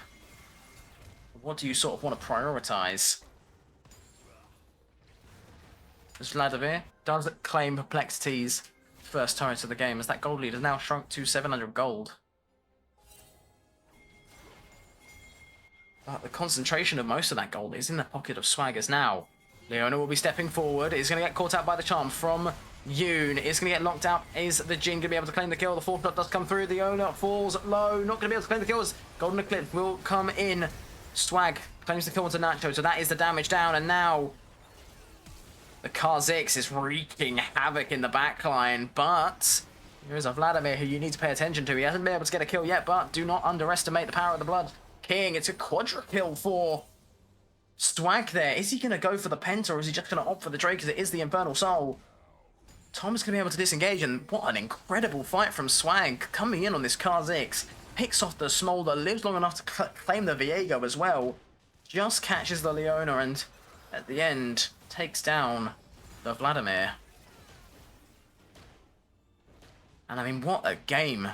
[SPEAKER 1] What do you sort of want to prioritize? As Vladimir does claim Perplexity's first turret of the game, as that gold lead has now shrunk to 700 gold. But the concentration of most of that gold is in the pocket of Swaggers now. Leona will be stepping forward. Is going to get caught out by the charm from Yoon. Is going to get locked out. Is the Jhin going to be able to claim the kill? The fourth shot does come through. The Leona falls low. Not going to be able to claim the kills. Golden Eclipse will come in. Swag claims the kill onto Nacho. So that is the damage down. And now the Kha'Zix is wreaking havoc in the backline. But there is a Vladimir who you need to pay attention to. He hasn't been able to get a kill yet. But do not underestimate the power of the Blood King. It's a quadra kill for Swag there. Is he going to go for the Penta, or is he just going to opt for the Drake, because it is the Infernal Soul? Tom's going to be able to disengage, and what an incredible fight from Swag, coming in on this Kha'Zix. Picks off the Smolder, lives long enough to claim the Viego as well. Just catches the Leona, and at the end, takes down the Vladimir. And I mean, what a game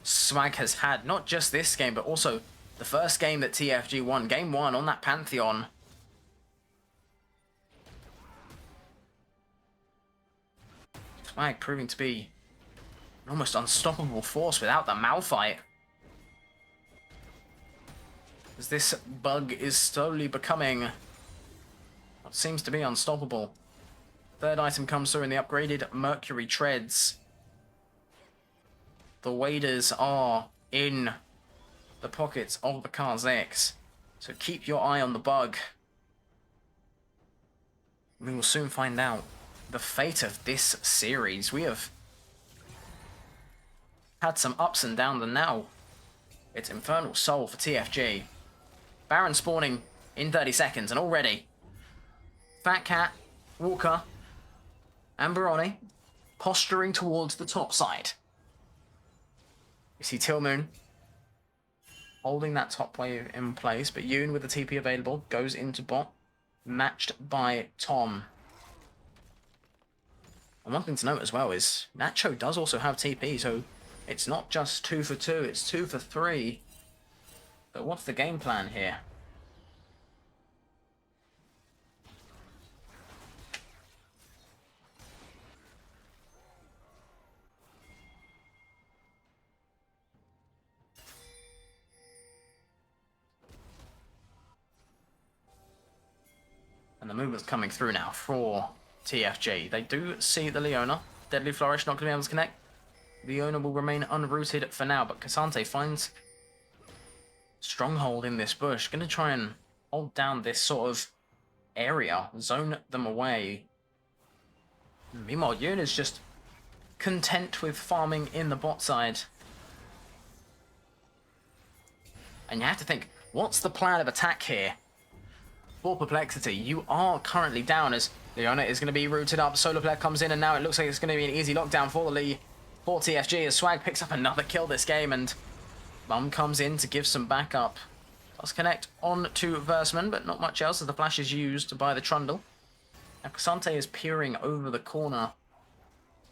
[SPEAKER 1] Swag has had. Not just this game, but also the first game that TFG won, game 1 on that Pantheon. Swag proving to be an almost unstoppable force without the Malphite. As this bug is slowly becoming what seems to be unstoppable. Third item comes through in the upgraded Mercury Treads. The waders are in the pockets of the Kha'Zix, so keep your eye on the bug. We will soon find out the fate of this series. We have had some ups and downs, and now it's Infernal Soul for TFG. Baron spawning in 30 seconds, and already Fat Cat, Walker, and Baroni posturing towards the top side. You see Teal Moon holding that top wave in place, but Yoon with the TP available goes into bot, matched by Tom. And one thing to note as well is Nacho does also have TP, so it's not just 2 for 2, it's 2 for 3. But what's the game plan here? movement's coming through now for TFG. They do see the Leona. Deadly Flourish not going to be able to connect. Leona will remain unrooted for now, but Cassante finds stronghold in this bush. Going to try and hold down this sort of area, zone them away. Meanwhile, Yun is just content with farming in the bot side. And you have to think, what's the plan of attack here? For Perplexity, you are currently down as Leona is going to be rooted up. Solar Flare comes in, and now it looks like it's going to be an easy lockdown for the Lee, for TFG, as Swag picks up another kill this game, and Mum comes in to give some backup. Does connect on to Versman, but not much else as the flash is used by the Trundle. Now Cassante is peering over the corner,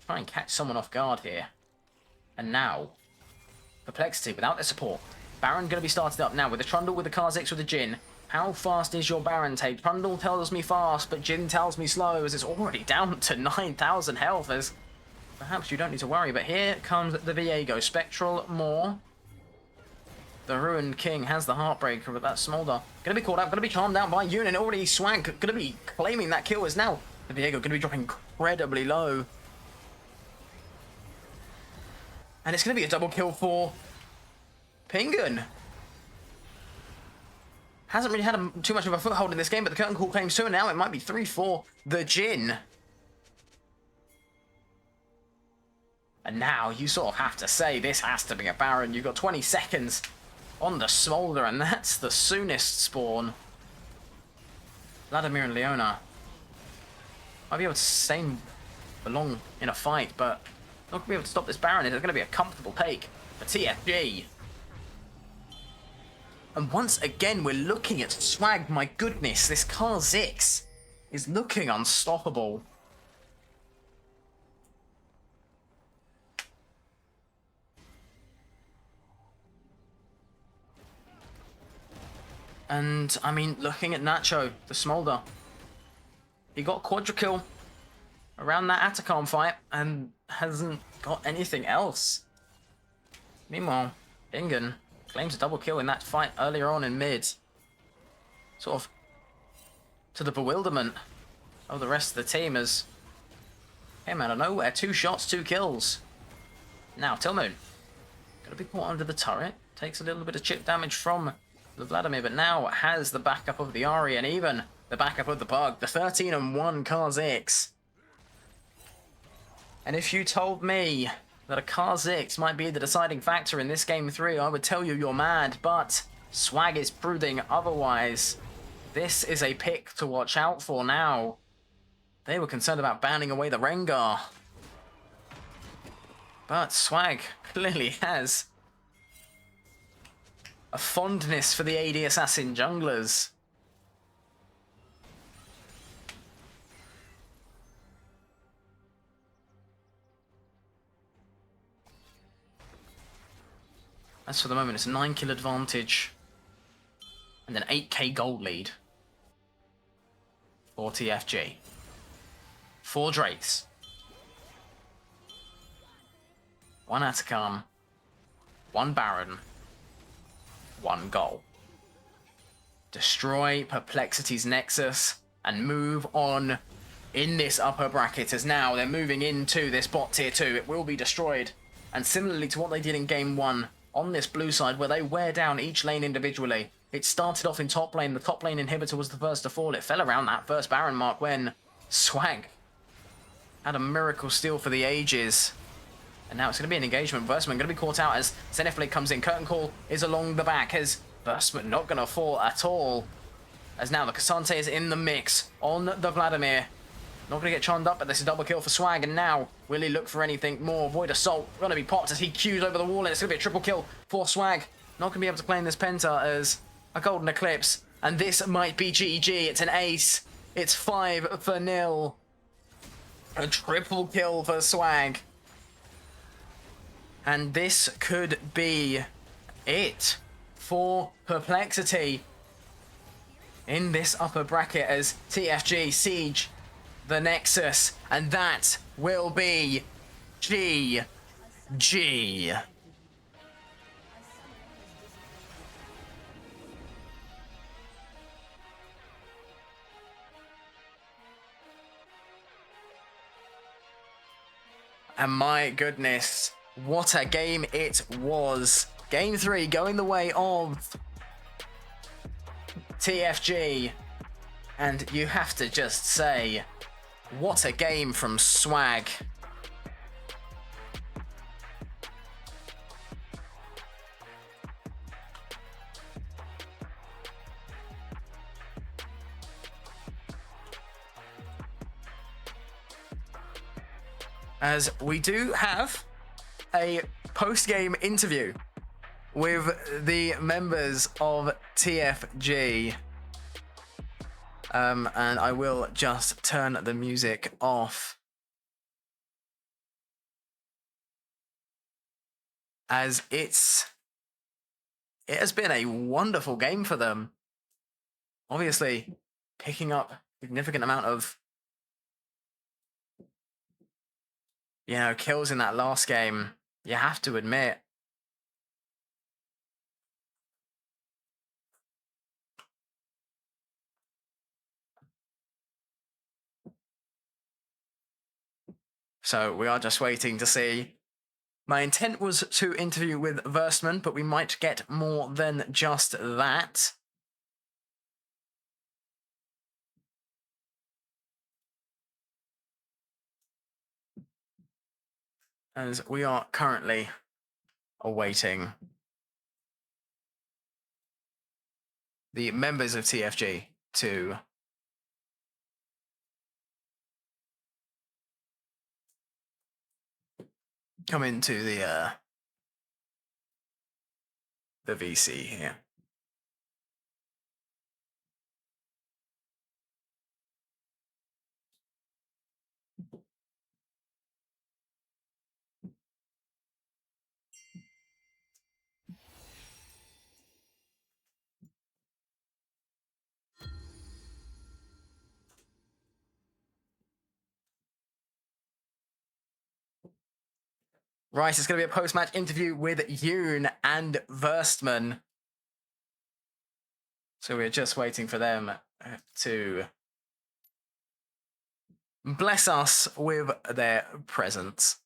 [SPEAKER 1] try and catch someone off guard here. And now, Perplexity without their support. Baron going to be started up now with the Trundle, with the Kha'Zix, with the Jhin. How fast is your Baron take? Trundle tells me fast, but Jhin tells me slow, as it's already down to 9,000 health, as perhaps you don't need to worry. But here comes the Viego. Spectral Maw. The Ruined King has the Heartbreaker, but that Smolder going to be caught up, going to be calmed down by Yun, and already Swag going to be claiming that kill, as now the Viego going to be dropping incredibly low. And it's going to be a double kill for Pingun. Hasn't really had too much of a foothold in this game, but the Curtain Call claims 2, and now it might be 3 for the Jhin. And now you sort of have to say this has to be a Baron. You've got 20 seconds on the Smolder, and that's the soonest spawn. Vladimir and Leona might be able to stay along in a fight, but not going to be able to stop this Baron. It's going to be a comfortable take for TFG. And once again, we're looking at Swag. My goodness, this Kha'Zix is looking unstoppable. And, I mean, looking at Nacho, the Smolder, he got quadra kill around that Atacam fight and hasn't got anything else. Meanwhile, Ingen claims a double kill in that fight earlier on in mid. Sort of to the bewilderment of the rest of the team, as came out of nowhere. 2 shots, 2 kills. Now, Tilmoon gonna be caught under the turret. Takes a little bit of chip damage from the Vladimir, but now has the backup of the Ahri and even the backup of the Bug. The 13-1 Kha'Zix. And if you told me that a Kha'Zix might be the deciding factor in this game 3, I would tell you you're mad, but Swag is proving otherwise. This is a pick to watch out for now. They were concerned about banning away the Rengar, but Swag clearly has a fondness for the AD Assassin junglers. As for the moment, it's a 9 kill advantage and an 8k gold lead for TFG. 4 Drakes, 1 Atacam, 1 Baron, 1 goal. Destroy Perplexity's Nexus and move on in this upper bracket, as now they're moving into this bot tier 2. It will be destroyed, and similarly to what they did in game 1 on this blue side, where they wear down each lane individually. It started off in top lane. The top lane inhibitor was the first to fall. It fell around that first Baron mark when Swag had a miracle steal for the ages. And now it's going to be an engagement. Versman going to be caught out as Zenithblade comes in. Curtain Call is along the back, as Versman not going to fall at all. As now the Cassante is in the mix on the Vladimir. Not going to get charmed up, but this is a double kill for Swag. And now, will he look for anything more? Void Assault going to be popped as he queues over the wall, and it's going to be a triple kill for Swag. Not going to be able to claim this Penta as a Golden Eclipse. And this might be GG. It's an ace. It's 5-0. A triple kill for Swag. And this could be it for Perplexity in this upper bracket, as TFG siege the Nexus, and that will be GG. And my goodness, what a game it was. Game 3 going the way of TFG. And you have to just say, what a game from Swag. As we do have a post-game interview with the members of TFG. And I will just turn the music off. As it has been a wonderful game for them. Obviously, picking up a significant amount of kills in that last game, you have to admit. So we are just waiting to see. My intent was to interview with Versman, but we might get more than just that. As we are currently awaiting the members of TFG to come into the VC here. Right, it's going to be a post-match interview with Yoon and Verstman. So we're just waiting for them to bless us with their presence.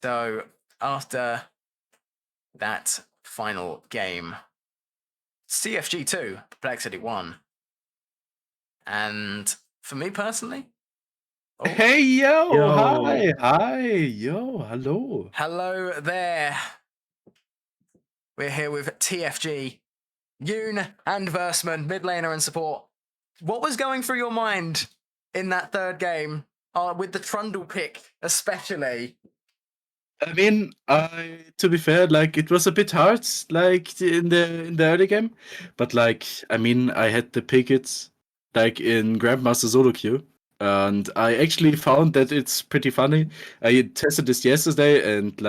[SPEAKER 1] So after that final game, CFG 2, Perplexity 1. And for me personally...
[SPEAKER 3] Oh. Hey, yo,
[SPEAKER 4] Hi,
[SPEAKER 3] hello.
[SPEAKER 1] Hello there. We're here with TFG, Yoon and Versman, mid laner and support. What was going through your mind in that third game, with the Trundle pick especially?
[SPEAKER 3] I mean, to be fair, it was a bit hard, in the early game, but I mean, I had the pickets in Grandmaster solo queue, and I actually found that it's pretty funny. I tested this yesterday, and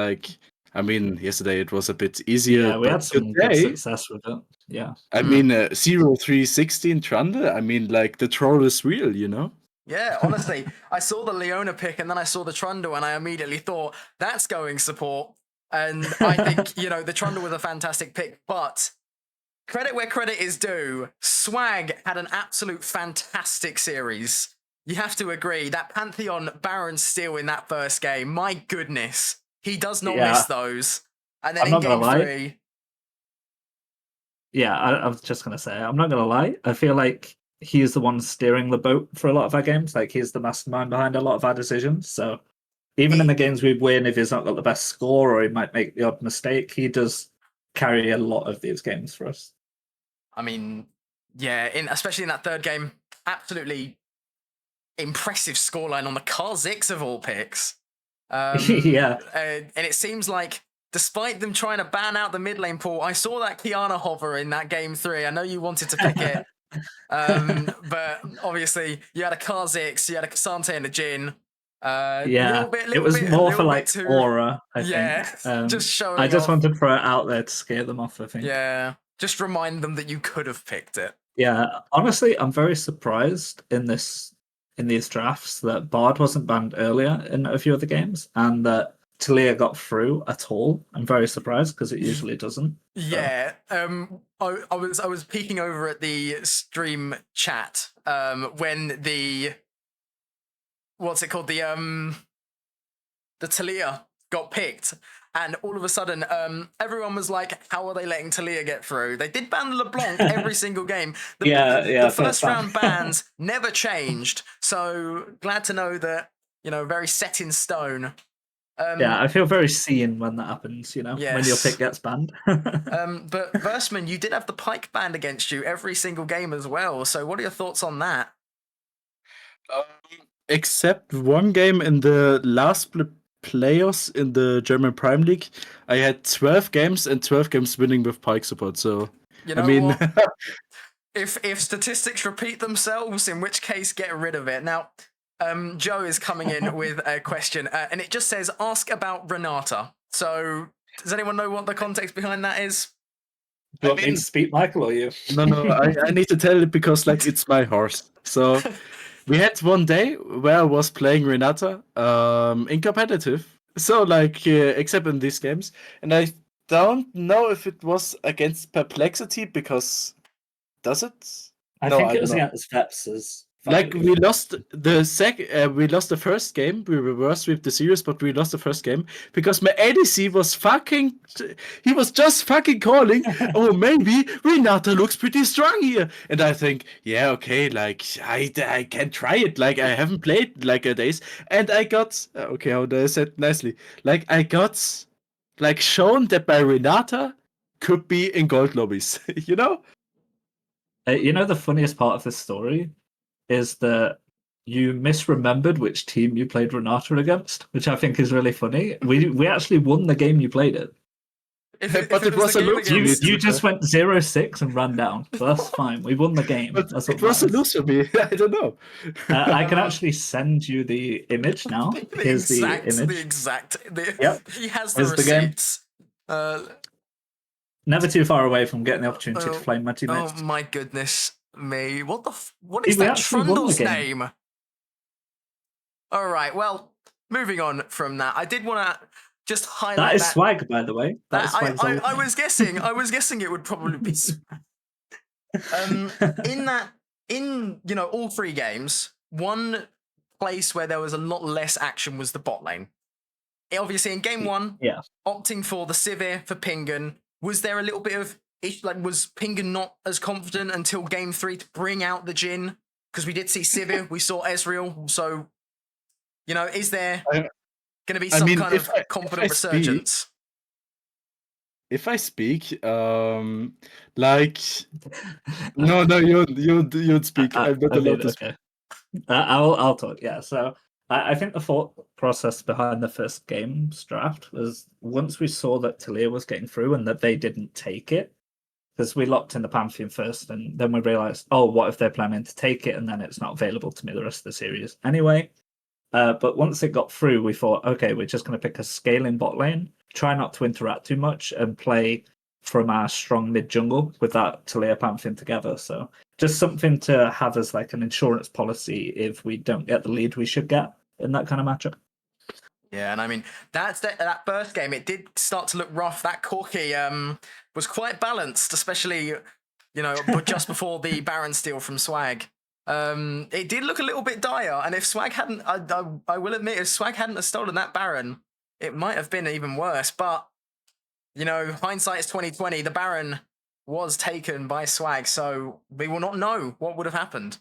[SPEAKER 3] I mean, yesterday it was a bit easier.
[SPEAKER 4] Yeah, we had some good success with it. Yeah,
[SPEAKER 3] I mean, 0316 Trundle. I mean, the troll is real, you know.
[SPEAKER 1] Yeah, honestly, I saw the Leona pick and then I saw the Trundle and I immediately thought, that's going support. And I think, the Trundle was a fantastic pick, but credit where credit is due. Swag had an absolute fantastic series. You have to agree, that Pantheon Baron steal in that first game, my goodness, he does not miss those. And then in game 3...
[SPEAKER 4] Yeah, I was just going to say, I'm not going to lie, I feel like he's the one steering the boat for a lot of our games. He's the mastermind behind a lot of our decisions. So even in the games we win, if he's not got the best score or he might make the odd mistake, he does carry a lot of these games for us.
[SPEAKER 1] I mean, yeah, especially in that third game, absolutely impressive scoreline on the Kha'Zix of all picks.
[SPEAKER 4] Yeah.
[SPEAKER 1] And it seems like, despite them trying to ban out the mid lane pool, I saw that Kiana hover in that game 3. I know you wanted to pick it. But obviously, you had a Kha'Zix, you had a Kasante and a Jin.
[SPEAKER 4] Yeah, it was more for
[SPEAKER 1] little bit
[SPEAKER 4] like
[SPEAKER 1] too.
[SPEAKER 4] aura, I
[SPEAKER 1] Yeah,
[SPEAKER 4] think.
[SPEAKER 1] just showing
[SPEAKER 4] I just
[SPEAKER 1] off.
[SPEAKER 4] wanted to throw it out there to scare them off, I think.
[SPEAKER 1] Yeah, just remind them that you could have picked it.
[SPEAKER 4] Yeah, honestly, I'm very surprised in these drafts that Bard wasn't banned earlier in a few of the games, and that Talia got through at all. I'm very surprised because it usually doesn't. So,
[SPEAKER 1] Yeah, I was peeking over at the stream chat when the what's it called the Talia got picked, and all of a sudden everyone was like, "How are they letting Talia get through?" They did ban LeBlanc every single game. The first
[SPEAKER 4] ban.
[SPEAKER 1] round bans never changed, so glad to know that very set in stone.
[SPEAKER 4] Yeah, I feel very seen when that happens. When your
[SPEAKER 1] Yes.
[SPEAKER 4] pick gets banned.
[SPEAKER 1] But Versman, you did have the Pike banned against you every single game as well. So what are your thoughts on that?
[SPEAKER 3] Except one game in the last playoffs in the German Prime League, I had 12 games and 12 games winning with Pike support. So
[SPEAKER 1] You know
[SPEAKER 3] I mean,
[SPEAKER 1] what? If statistics repeat themselves, in which case get rid of it. Now, Joe is coming in with a question, and it just says, "Ask about Renata." So, does anyone know what the context behind that is?
[SPEAKER 4] Do you want me to speak, Michael, or you?
[SPEAKER 3] no, I need to tell it because like it's my horse. So we had one day where I was playing Renata in competitive. So like except in these games, and I don't know if it was against Perplexity because does it?
[SPEAKER 4] I
[SPEAKER 3] No,
[SPEAKER 4] think
[SPEAKER 3] I
[SPEAKER 4] it
[SPEAKER 3] don't
[SPEAKER 4] was
[SPEAKER 3] know.
[SPEAKER 4] against Veps's.
[SPEAKER 3] Like we lost the first game. We reversed sweep the series, but we lost the first game because my ADC was he was just fucking calling, "Oh, maybe Renata looks pretty strong here," and I think, yeah, okay, like I can try it. Like I haven't played like a days, and I got okay. How do I say it nicely? Like I got like shown that my Renata could be in gold lobbies. You know?
[SPEAKER 4] The funniest part of this story is that you misremembered which team you played Renata against, which I think is really funny. We actually won the game you played it.
[SPEAKER 3] But it was
[SPEAKER 1] the
[SPEAKER 3] a
[SPEAKER 1] game
[SPEAKER 3] lose for me.
[SPEAKER 1] against,
[SPEAKER 4] You just went 0-6 and ran down. But that's fine. We won the game.
[SPEAKER 3] But
[SPEAKER 4] That's
[SPEAKER 3] it
[SPEAKER 4] what
[SPEAKER 3] was a
[SPEAKER 4] matters.
[SPEAKER 3] lose for me. I don't know.
[SPEAKER 4] I can actually send you the image now. Here's the image. Yep.
[SPEAKER 1] He has the
[SPEAKER 4] Here's the game.
[SPEAKER 1] receipts.
[SPEAKER 4] Never too far away from getting the opportunity to flame my teammates.
[SPEAKER 1] Oh my goodness me! What is
[SPEAKER 4] We
[SPEAKER 1] that
[SPEAKER 4] actually won the
[SPEAKER 1] Trundle's
[SPEAKER 4] game.
[SPEAKER 1] name? All right, well, moving on from that, I did want to just highlight
[SPEAKER 4] That is swag, by the way. That is swag's old
[SPEAKER 1] I
[SPEAKER 4] name.
[SPEAKER 1] was guessing. I was guessing it would probably be. In all three games, one place where there was a lot less action was the bot lane. Obviously, in game one,
[SPEAKER 4] Yeah.
[SPEAKER 1] opting for the Sivir for Pingan, was there a little bit of was Pingan not as confident until game 3 to bring out the Jhin? Because we did see Sivir, we saw Ezreal, so is there going to be some kind of confident resurgence?
[SPEAKER 3] If I speak, like, no, you'd speak. I'm not allowed to speak.
[SPEAKER 4] Okay. I'll talk. Yeah. So I think the thought process behind the first game's draft was once we saw that Talia was getting through and that they didn't take it, because we locked in the Pantheon first, and then we realized, oh, what if they're planning to take it and then it's not available to me the rest of the series anyway? But once it got through, we thought, okay, we're just going to pick a scaling bot lane, try not to interact too much, and play from our strong mid jungle with that Talia Pantheon together. So just something to have as like an insurance policy if we don't get the lead we should get in that kind of matchup.
[SPEAKER 1] Yeah, and I mean that first game, it did start to look rough. That Corki was quite balanced, especially just before the Baron steal from Swag. It did look a little bit dire, and if Swag hadn't, I will admit, if Swag hadn't have stolen that Baron, it might have been even worse. But hindsight is 2020. The Baron was taken by Swag, so we will not know what would have happened.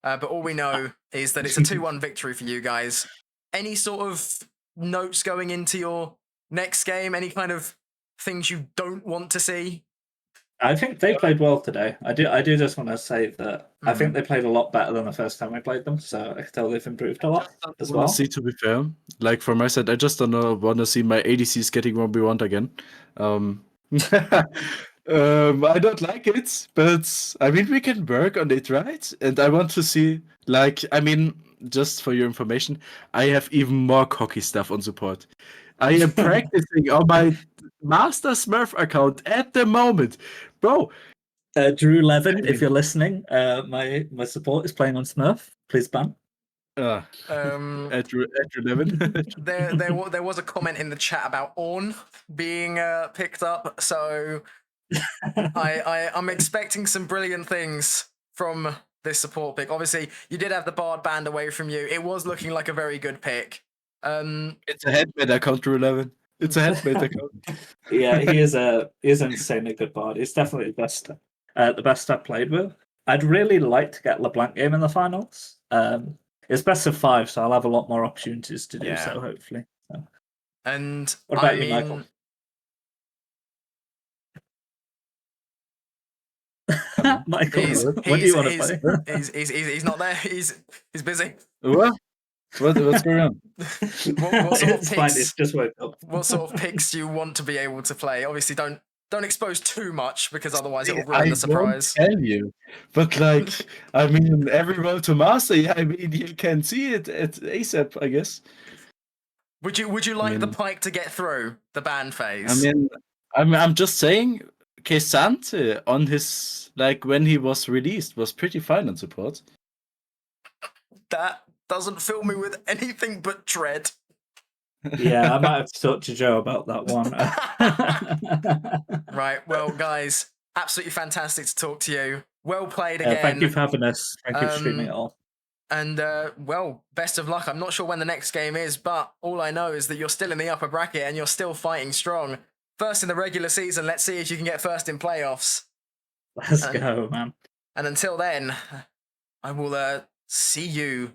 [SPEAKER 1] But all we know is that it's a 2-1 victory for you guys. Any sort of notes going into your next game? Any kind of things you don't want to see?
[SPEAKER 4] I think they played well today. I do just want to say that I think they played a lot better than the first time I played them, so I can tell they've improved a lot as well.
[SPEAKER 3] See, to be fair, like from my side, I just don't want to see my ADCs getting 1v1 again. I don't like it, but I mean we can work on it, right? And I want to see, like, I mean, just for your information, I have even more cocky stuff on support. I am practicing on my Master Smurf account at the moment, bro.
[SPEAKER 4] Drew Levin,
[SPEAKER 3] I
[SPEAKER 4] if
[SPEAKER 3] mean,
[SPEAKER 4] you're listening, my support is playing on Smurf. Please ban.
[SPEAKER 3] uh,
[SPEAKER 1] Um,
[SPEAKER 3] at 11.
[SPEAKER 1] there was a comment in the chat about Ornn being picked up, so I'm expecting some brilliant things from this support pick. Obviously, you did have the Bard banned away from you. It was looking like a very good pick.
[SPEAKER 3] It's a headband account, Drew 11. It's a headband account.
[SPEAKER 4] Yeah, he is an insanely good bard. He's definitely the best I've played with. I'd really like to get LeBlanc game in the finals. It's best of 5, so I'll have a lot more opportunities to do
[SPEAKER 1] Yeah.
[SPEAKER 4] so, hopefully. So,
[SPEAKER 1] And
[SPEAKER 4] what about
[SPEAKER 1] I
[SPEAKER 4] you,
[SPEAKER 1] mean,
[SPEAKER 4] Michael? Michael,
[SPEAKER 1] he's
[SPEAKER 4] what do you want to
[SPEAKER 1] he's
[SPEAKER 4] play?
[SPEAKER 1] he's not there. He's busy.
[SPEAKER 3] What? What's going on?
[SPEAKER 1] What sort of
[SPEAKER 4] It's fine. It's
[SPEAKER 1] picks?
[SPEAKER 4] just woke up.
[SPEAKER 1] What sort of picks do you want to be able to play? Obviously, don't expose too much because otherwise it will ruin
[SPEAKER 3] I
[SPEAKER 1] the surprise.
[SPEAKER 3] won't tell you, but like, I mean, every road to master, I mean, you can see it at ASAP, I guess.
[SPEAKER 1] Would you like the
[SPEAKER 3] mean-
[SPEAKER 1] pike to get through the ban phase?
[SPEAKER 3] I mean, I'm just saying, Kesante on his, like, when he was released was pretty fine on support.
[SPEAKER 1] That doesn't fill me with anything but dread.
[SPEAKER 4] Yeah, I might have to talk to Joe about that one.
[SPEAKER 1] Right, well, guys, absolutely fantastic to talk to you. Well played again.
[SPEAKER 4] Thank you for having us. Thank you for streaming it all.
[SPEAKER 1] And, well, best of luck. I'm not sure when the next game is, but all I know is that you're still in the upper bracket and you're still fighting strong. First in the regular season, let's see if you can get first in playoffs.
[SPEAKER 4] Let's go, man.
[SPEAKER 1] And until then, I will see you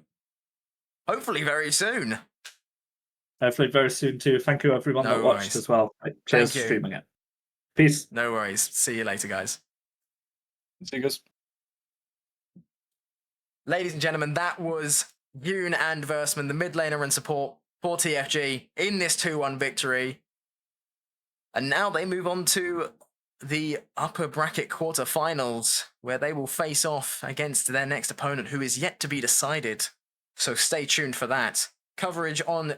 [SPEAKER 1] hopefully very soon.
[SPEAKER 4] Hopefully very soon too. Thank you everyone
[SPEAKER 1] No
[SPEAKER 4] that watched
[SPEAKER 1] worries.
[SPEAKER 4] as well. Cheers for
[SPEAKER 1] you.
[SPEAKER 4] streaming it. Peace.
[SPEAKER 1] No worries. See you later, guys.
[SPEAKER 3] See you guys.
[SPEAKER 1] Ladies and gentlemen, that was Yoon and Versman, the mid laner and support for TFG in this 2-1 victory. And now they move on to the upper bracket quarterfinals, where they will face off against their next opponent, who is yet to be decided. So stay tuned for that. Coverage on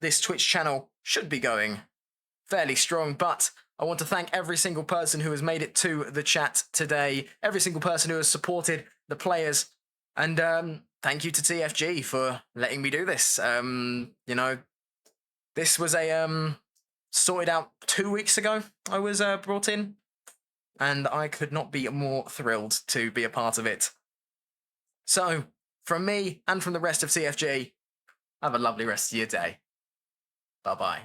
[SPEAKER 1] this Twitch channel should be going fairly strong, but I want to thank every single person who has made it to the chat today, every single person who has supported the players, and thank you to TFG for letting me do this. You know, this was a sorted out 2 weeks ago. I was brought in, and I could not be more thrilled to be a part of it. So, from me and from the rest of TFG, have a lovely rest of your day. Bye-bye.